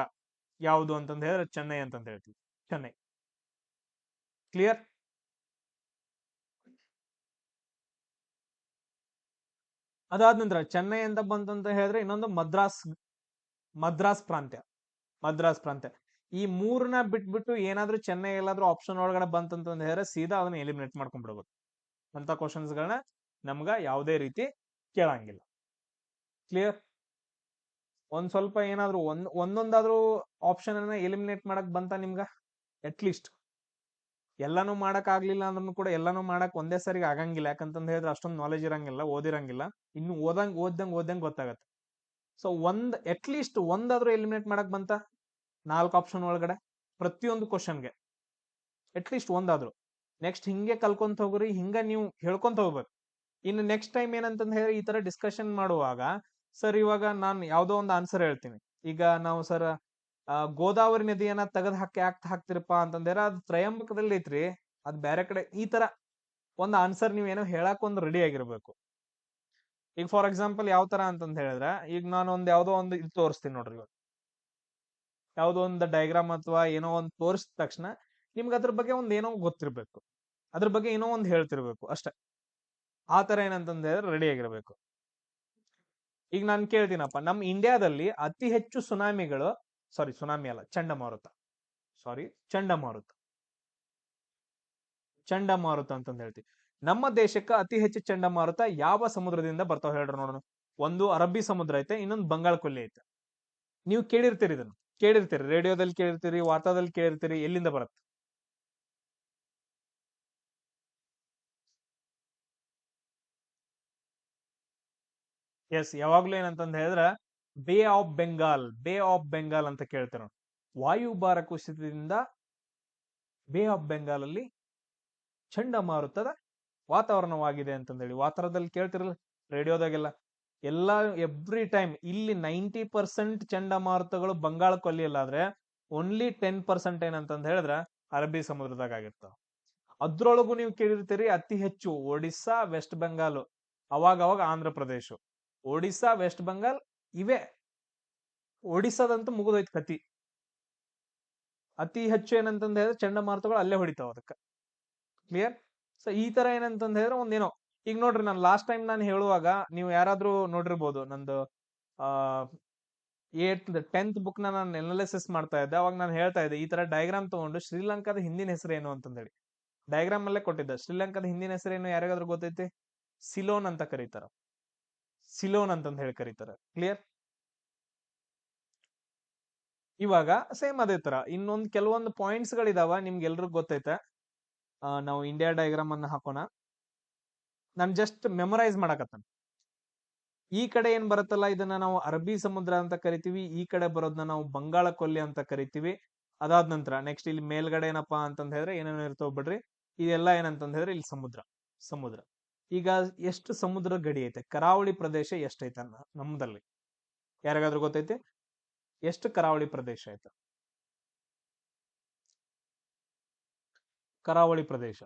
ಯಾವುದು ಅಂತಂದ್ ಹೇಳಿದ್ರೆ ಚೆನ್ನೈ ಅಂತಂದ್ ಹೇಳ್ತೀವಿ. ಚೆನ್ನೈ. ಕ್ಲಿಯರ್? ಅದಾದ ನಂತರ ಚೆನ್ನೈ ಅಂತ ಬಂತಂತ ಹೇಳಿದ್ರೆ ಇನ್ನೊಂದು ಮದ್ರಾಸ್ ಪ್ರಾಂತ್ಯ. ಈ ಮೂರನ್ನ ಬಿಟ್ಬಿಟ್ಟು ಏನಾದ್ರೂ ಚೆನ್ನೈ ಎಲ್ಲಾದ್ರೂ ಆಪ್ಷನ್ ಒಳಗಡೆ ಬಂತಂತಂದ್ ಹೇಳಿದ್ರೆ ಸೀದಾ ಅದನ್ನ ಎಲಿಮಿನೇಟ್ ಮಾಡ್ಕೊಂಡ್ಬಿಡ್ಬೋದು. ಅಂತ ಕ್ವಶನ್ಸ್ ಗಳನ್ನ ನಮ್ಗ ಯಾವುದೇ ರೀತಿ ಕೇಳಂಗಿಲ್ಲ. ಕ್ಲಿಯರ್? ಒಂದ್ ಸ್ವಲ್ಪ ಏನಾದ್ರು ಒಂದೊಂದಾದ್ರೂ ಆಪ್ಷನ್ ಅನ್ನ ಎಲಿಮಿನೇಟ್ ಮಾಡಕ್ ಬಂತ ನಿಮ್ಗ? ಅಟ್ಲೀಸ್ಟ್ ಎಲ್ಲಾನು ಮಾಡಕ್ ಆಗ್ಲಿಲ್ಲ ಅಂದ್ರೂ ಕೂಡ ಎಲ್ಲಾನು ಮಾಡಕ್ ಒಂದೇ ಸರಿಗೆ ಆಗಂಗಿಲ್ಲ. ಯಾಕಂತಂದ್ ಹೇಳಿದ್ರೆ ಅಷ್ಟೊಂದು ನಾಲೆಜ್ ಇರಂಗಿಲ್ಲ, ಓದಿರಂಗಿಲ್ಲ. ಇನ್ನು ಓದಂಗ್ ಗೊತ್ತಾಗತ್ತೆ. ಸೊ ಅಟ್ಲೀಸ್ಟ್ ಒಂದಾದ್ರೂ ಎಲಿಮಿನೇಟ್ ಮಾಡಕ್ ಬಂತ 4 ಆಪ್ಷನ್ ಒಳಗಡೆ ಪ್ರತಿಯೊಂದು ಕ್ವಶನ್ಗೆ ಅಟ್ಲೀಸ್ಟ್ ಒಂದಾದ್ರು. ನೆಕ್ಸ್ಟ್ ಹಿಂಗೆ ಕಲ್ಕೊಂತ ಹೋಗ್ರಿ, ಹಿಂಗ ನೀವು ಹೇಳ್ಕೊಂತ ಹೋಗ್ಬೇಕು. ಇನ್ನು ನೆಕ್ಸ್ಟ್ ಟೈಮ್ ಏನಂತಂದ್ ಹೇಳಿ ಈ ತರ ಡಿಸ್ಕಷನ್ ಮಾಡುವಾಗ, ಸರ್ ಇವಾಗ ನಾನು ಯಾವ್ದೋ ಒಂದು ಆನ್ಸರ್ ಹೇಳ್ತೀನಿ. ಈಗ ನಾವು ಸರ್ ಗೋದಾವರಿ ನದಿಯನ್ನ ತೆಗೆದು ಹಾಕ್ತಿರಪ್ಪ ಅಂತಂದ್ರೆ ಅದು ತ್ರಯಂಬಕದಲ್ಲಿ ಐತ್ರಿ, ಅದ್ ಬೇರೆ ಕಡೆ. ಈ ತರ ಒಂದು ಆನ್ಸರ್ ನೀವೇನೋ ಹೇಳಕ್ ಒಂದು ರೆಡಿ ಆಗಿರ್ಬೇಕು. ಈಗ ಫಾರ್ ಎಕ್ಸಾಂಪಲ್ ಯಾವ ತರ ಅಂತಂದ್ ಹೇಳಿದ್ರೆ, ಈಗ ನಾನು ಯಾವ್ದೋ ಒಂದು ಇದು ತೋರಿಸ್ತೀನಿ ನೋಡ್ರಿ. ಇವಾಗ ಯಾವ್ದೋ ಒಂದು ಡಯಾಗ್ರಾಮ್ ಅಥವಾ ಏನೋ ಒಂದು ತೋರಿಸಿದ ತಕ್ಷಣ ನಿಮ್ಗೆ ಅದ್ರ ಬಗ್ಗೆ ಏನೋ ಗೊತ್ತಿರ್ಬೇಕು, ಅದ್ರ ಬಗ್ಗೆ ಏನೋ ಒಂದು ಹೇಳ್ತಿರ್ಬೇಕು ಅಷ್ಟೇ. ಆ ತರ ಏನಂತಂದ್ ಹೇಳಿದ್ರೆ ರೆಡಿ ಆಗಿರ್ಬೇಕು. ಈಗ ನಾನು ಕೇಳ್ತೀನಪ್ಪ, ನಮ್ ಇಂಡಿಯಾದಲ್ಲಿ ಅತಿ ಹೆಚ್ಚು ಸುನಾಮಿ ಅಲ್ಲ, ಚಂಡಮಾರುತ ಅಂತಂದ್ ಹೇಳ್ತೀವಿ. ನಮ್ಮ ದೇಶಕ್ಕೆ ಅತಿ ಹೆಚ್ಚು ಚಂಡಮಾರುತ ಯಾವ ಸಮುದ್ರದಿಂದ ಬರ್ತಾವ ಹೇಳ್ರಿ ನೋಡೋಣ. ಒಂದು ಅರಬ್ಬಿ ಸಮುದ್ರ ಐತೆ, ಇನ್ನೊಂದು ಬಂಗಾಳ ಕೊಲ್ಲಿ ಐತೆ. ನೀವು ಕೇಳಿರ್ತೀರಿ, ಇದನ್ನ ಕೇಳಿರ್ತೀರಿ, ರೇಡಿಯೋದಲ್ಲಿ ಕೇಳಿರ್ತೀರಿ, ವಾರ್ತಾದಲ್ಲಿ ಕೇಳಿರ್ತೀರಿ. ಎಲ್ಲಿಂದ ಬರುತ್ತೆ? ಎಸ್, ಯಾವಾಗ್ಲೂ ಏನಂತಂದ್ ಹೇಳಿದ್ರೆ ಬೇ ಆಫ್ ಬೆಂಗಾಲ್ ಅಂತ ಕೇಳ್ತೀರ. ವಾಯುಭಾರ ಕುಸಿತದಿಂದ ಬೇ ಆಫ್ ಬೆಂಗಾಲ್ ಅಲ್ಲಿ ಚಂಡಮಾರುತದ ವಾತಾವರಣವಾಗಿದೆ ಅಂತಂದೇಳಿ ವಾತಾವರಣದಲ್ಲಿ ಕೇಳ್ತಿರಲ್ಲ ರೇಡಿಯೋದಾಗೆಲ್ಲ. ಎವ್ರಿ ಟೈಮ್ ಇಲ್ಲಿ 90% ಚಂಡಮಾರುತಗಳು ಬಂಗಾಳ ಕೊಲ್ಲಿಯಲ್ಲಾದ್ರೆ ಓನ್ಲಿ 10% ಏನಂತಂದ್ ಹೇಳಿದ್ರೆ ಅರಬ್ಬಿ ಸಮುದ್ರದಾಗ ಆಗಿರ್ತಾವ. ಅದ್ರೊಳಗು ನೀವು ಕೇಳಿರ್ತೀರಿ ಅತಿ ಹೆಚ್ಚು ಒಡಿಸ್ಸಾ, ವೆಸ್ಟ್ ಬೆಂಗಾಲ್, ಅವಾಗ ಆಂಧ್ರ ಪ್ರದೇಶ. ಒಡಿಸ್ಸಾ, ವೆಸ್ಟ್ ಬೆಂಗಾಲ್ ಇವೇ. ಒಡಿಸ್ಸಾದಂತೂ ಮುಗಿದೋಯ್ತು ಕತಿ. ಅತಿ ಹೆಚ್ಚು ಏನಂತಂದ್ ಹೇಳಿದ್ರೆ ಚಂಡಮಾರುತಗಳು ಅಲ್ಲೇ ಹೊಡಿತಾವ ಅದಕ್ಕೆ. ಕ್ಲಿಯರ್? ಸೊ ಈ ತರ ಏನಂತಂದ್ ಹೇಳಿದ್ರೆ ಒಂದೇನೋ. ಈಗ ನೋಡ್ರಿ, ನಾನು ಲಾಸ್ಟ್ ಟೈಮ್ ನಾನು ಹೇಳುವಾಗ ನೀವು ಯಾರಾದ್ರೂ ನೋಡಿರ್ಬೋದು, ನಂದು 10th ಬುಕ್ ನಾನು ಅನಾಲಿಸಿಸ್ ಮಾಡ್ತಾ ಇದ್ದೆ. ಅವಾಗ ನಾನು ಹೇಳ್ತಾ ಇದ್ದೆ, ಈ ತರ ಡಯಾಗ್ರಾಮ್ ತಗೊಂಡು ಶ್ರೀಲಂಕಾದ ಹಿಂದಿನ ಹೆಸರೇನು ಅಂತಂದ್ ಹೇಳಿ ಡಯಾಗ್ರಾಮ್ ಅಲ್ಲೇ ಕೊಟ್ಟಿದ್ದ. ಶ್ರೀಲಂಕಾದ ಹಿಂದಿನ ಹೆಸರೇನು ಯಾರಿಗಾದ್ರೂ ಗೊತ್ತೈತಿ? ಸಿಲೋನ್ ಅಂತ ಕರೀತಾರ. ಸಿಲೋನ್ ಅಂತಂದ್ ಹೇಳಿ ಕರೀತಾರ. ಕ್ಲಿಯರ್? ಇವಾಗ ಸೇಮ್ ಅದೇ ತರ ಇನ್ನೊಂದು ಕೆಲವೊಂದು ಪಾಯಿಂಟ್ಸ್ ಗಳಿದಾವ, ನಿಮ್ಗೆ ಎಲ್ರಿಗೂ ಗೊತ್ತೈತೆ. ನಾವು ಇಂಡಿಯಾ ಡಯಾಗ್ರಾಮ್ ಅನ್ನ ಹಾಕೋಣ. ನಾನು ಜಸ್ಟ್ ಮೆಮೊರೈಸ್ ಮಾಡಕತ್ತಾನ. ಈ ಕಡೆ ಏನ್ ಬರುತ್ತಲ್ಲ, ಇದನ್ನ ನಾವು ಅರಬ್ಬಿ ಸಮುದ್ರ ಅಂತ ಕರಿತೀವಿ. ಈ ಕಡೆ ಬರೋದನ್ನ ನಾವು ಬಂಗಾಳ ಕೊಲ್ಲಿ ಅಂತ ಕರಿತೀವಿ. ಅದಾದ ನಂತರ ನೆಕ್ಸ್ಟ್ ಇಲ್ಲಿ ಮೇಲ್ಗಡೆ ಏನಪ್ಪಾ ಅಂತಂದ್ ಹೇಳಿದ್ರೆ ಏನೇನೋ ಇರ್ತಾವ ಬಿಡ್ರಿ. ಇದೆಲ್ಲ ಏನಂತಂದ್ ಹೇಳಿದ್ರೆ ಇಲ್ಲಿ ಸಮುದ್ರ. ಈಗ ಎಷ್ಟು ಸಮುದ್ರ ಗಡಿ ಐತೆ? ಕರಾವಳಿ ಪ್ರದೇಶ ಎಷ್ಟೈತೆ ನಮ್ದಲ್ಲಿ? ಯಾರಿಗಾದ್ರೂ ಗೊತ್ತೈತೆ? ಎಷ್ಟು ಕರಾವಳಿ ಪ್ರದೇಶ ಐತೆ? ಕರಾವಳಿ ಪ್ರದೇಶ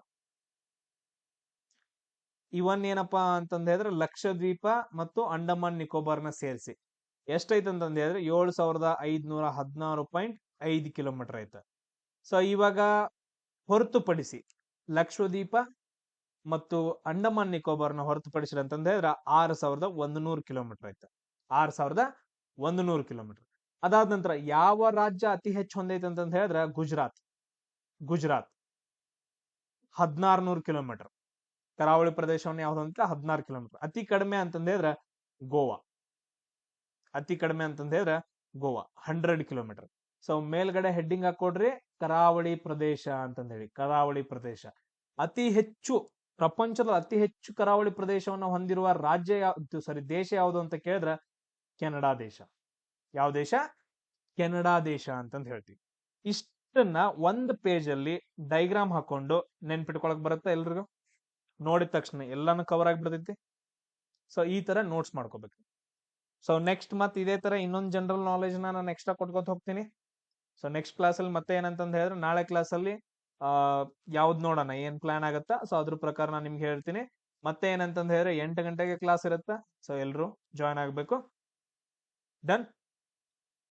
ಇವನ್ ಏನಪ್ಪಾ ಅಂತಂದ್ ಹೇಳಿದ್ರೆ ಲಕ್ಷದ್ವೀಪ ಮತ್ತು ಅಂಡಮಾನ್ ನಿಕೋಬಾರ್ನ ಸೇರಿಸಿ ಎಷ್ಟೈತೆ ಅಂತಂದ್ ಹೇಳಿದ್ರೆ 7516.5 ಕಿಲೋಮೀಟರ್ ಐತೆ. ಸೊ ಇವಾಗ ಹೊರತುಪಡಿಸಿ ಲಕ್ಷದ್ವೀಪ ಮತ್ತು ಅಂಡಮಾನ್ ನಿಕೋಬಾರ್ನ ಹೊರತುಪಡಿಸಿದ್ರೆ ಅಂತಂದ ಹೇಳಿದ್ರೆ 6100 ಕಿಲೋಮೀಟರ್ ಐತೆ. 6100 ಕಿಲೋಮೀಟರ್. ಅದಾದ ನಂತರ ಯಾವ ರಾಜ್ಯ ಅತಿ ಹೆಚ್ಚು ಹೊಂದೈತೆ ಅಂತಂದ ಹೇಳಿದ್ರೆ ಗುಜರಾತ್. 1600 ಕಿಲೋಮೀಟರ್. ಕರಾವಳಿ ಪ್ರದೇಶವನ್ನು ಯಾವ್ದು ಅಂತ 16 ಕಿಲೋಮೀಟರ್. ಅತಿ ಕಡಿಮೆ ಅಂತಂದ ಹೇಳಿದ್ರೆ ಗೋವಾ. 100 ಕಿಲೋಮೀಟರ್. ಸೊ ಮೇಲ್ಗಡೆ ಹೆಡ್ಡಿಂಗ್ ಹಾಕೊಡ್ರಿ ಕರಾವಳಿ ಪ್ರದೇಶ ಅಂತಂದ ಹೇಳಿ. ಕರಾವಳಿ ಪ್ರದೇಶ ಅತಿ ಹೆಚ್ಚು, ಪ್ರಪಂಚದ ಅತಿ ಹೆಚ್ಚು ಕರಾವಳಿ ಪ್ರದೇಶವನ್ನು ಹೊಂದಿರುವ ದೇಶ ಯಾವುದು ಅಂತ ಕೇಳಿದ್ರೆ ಕೆನಡಾ ದೇಶ. ಯಾವ ದೇಶ? ಕೆನಡಾ ದೇಶ ಅಂತಂದ್ ಹೇಳ್ತೀವಿ. ಇಷ್ಟನ್ನ ಒಂದ್ ಪೇಜ್ ಅಲ್ಲಿ ಡೈಗ್ರಾಮ್ ಹಾಕೊಂಡು ನೆನ್ಪಿಟ್ಕೊಳಕ್ ಬರುತ್ತೆ ಎಲ್ರಿಗೂ? ನೋಡಿದ ತಕ್ಷಣ ಎಲ್ಲಾನು ಕವರ್ ಆಗ್ಬಿಡ್ತೈತಿ. ಸೊ ಈ ತರ ನೋಟ್ಸ್ ಮಾಡ್ಕೋಬೇಕು. ಸೊ ನೆಕ್ಸ್ಟ್ ಮತ್ತೆ ಇದೇ ತರ ಇನ್ನೊಂದು ಜನರಲ್ ನಾಲೆಜ್ ನಾನು ಎಕ್ಸ್ಟ್ರಾ ಕೊಟ್ಕೊತ ಹೋಗ್ತೀನಿ. ಸೊ ನೆಕ್ಸ್ಟ್ ಕ್ಲಾಸ್ ಅಲ್ಲಿ ಮತ್ತೆ ಏನಂತಂದ್ ಹೇಳಿದ್ರೆ ನಾಳೆ ಕ್ಲಾಸ್ ಅಲ್ಲಿ ಯಾವ್ದು ನೋಡೋಣ, ಏನ್ ಪ್ಲಾನ್ ಆಗತ್ತಾ, ಸೊ ಅದ್ರ ಪ್ರಕಾರ ನಾನು ನಿಮ್ಗೆ ಹೇಳ್ತೀನಿ. ಮತ್ತೆ ಏನಂತಂದ್ ಹೇಳಿದ್ರೆ 8 ಗಂಟೆಗೆ ಕ್ಲಾಸ್ ಇರುತ್ತಾ. ಸೊ ಎಲ್ರು ಜಾಯ್ನ್ ಆಗ್ಬೇಕು. ಡನ್.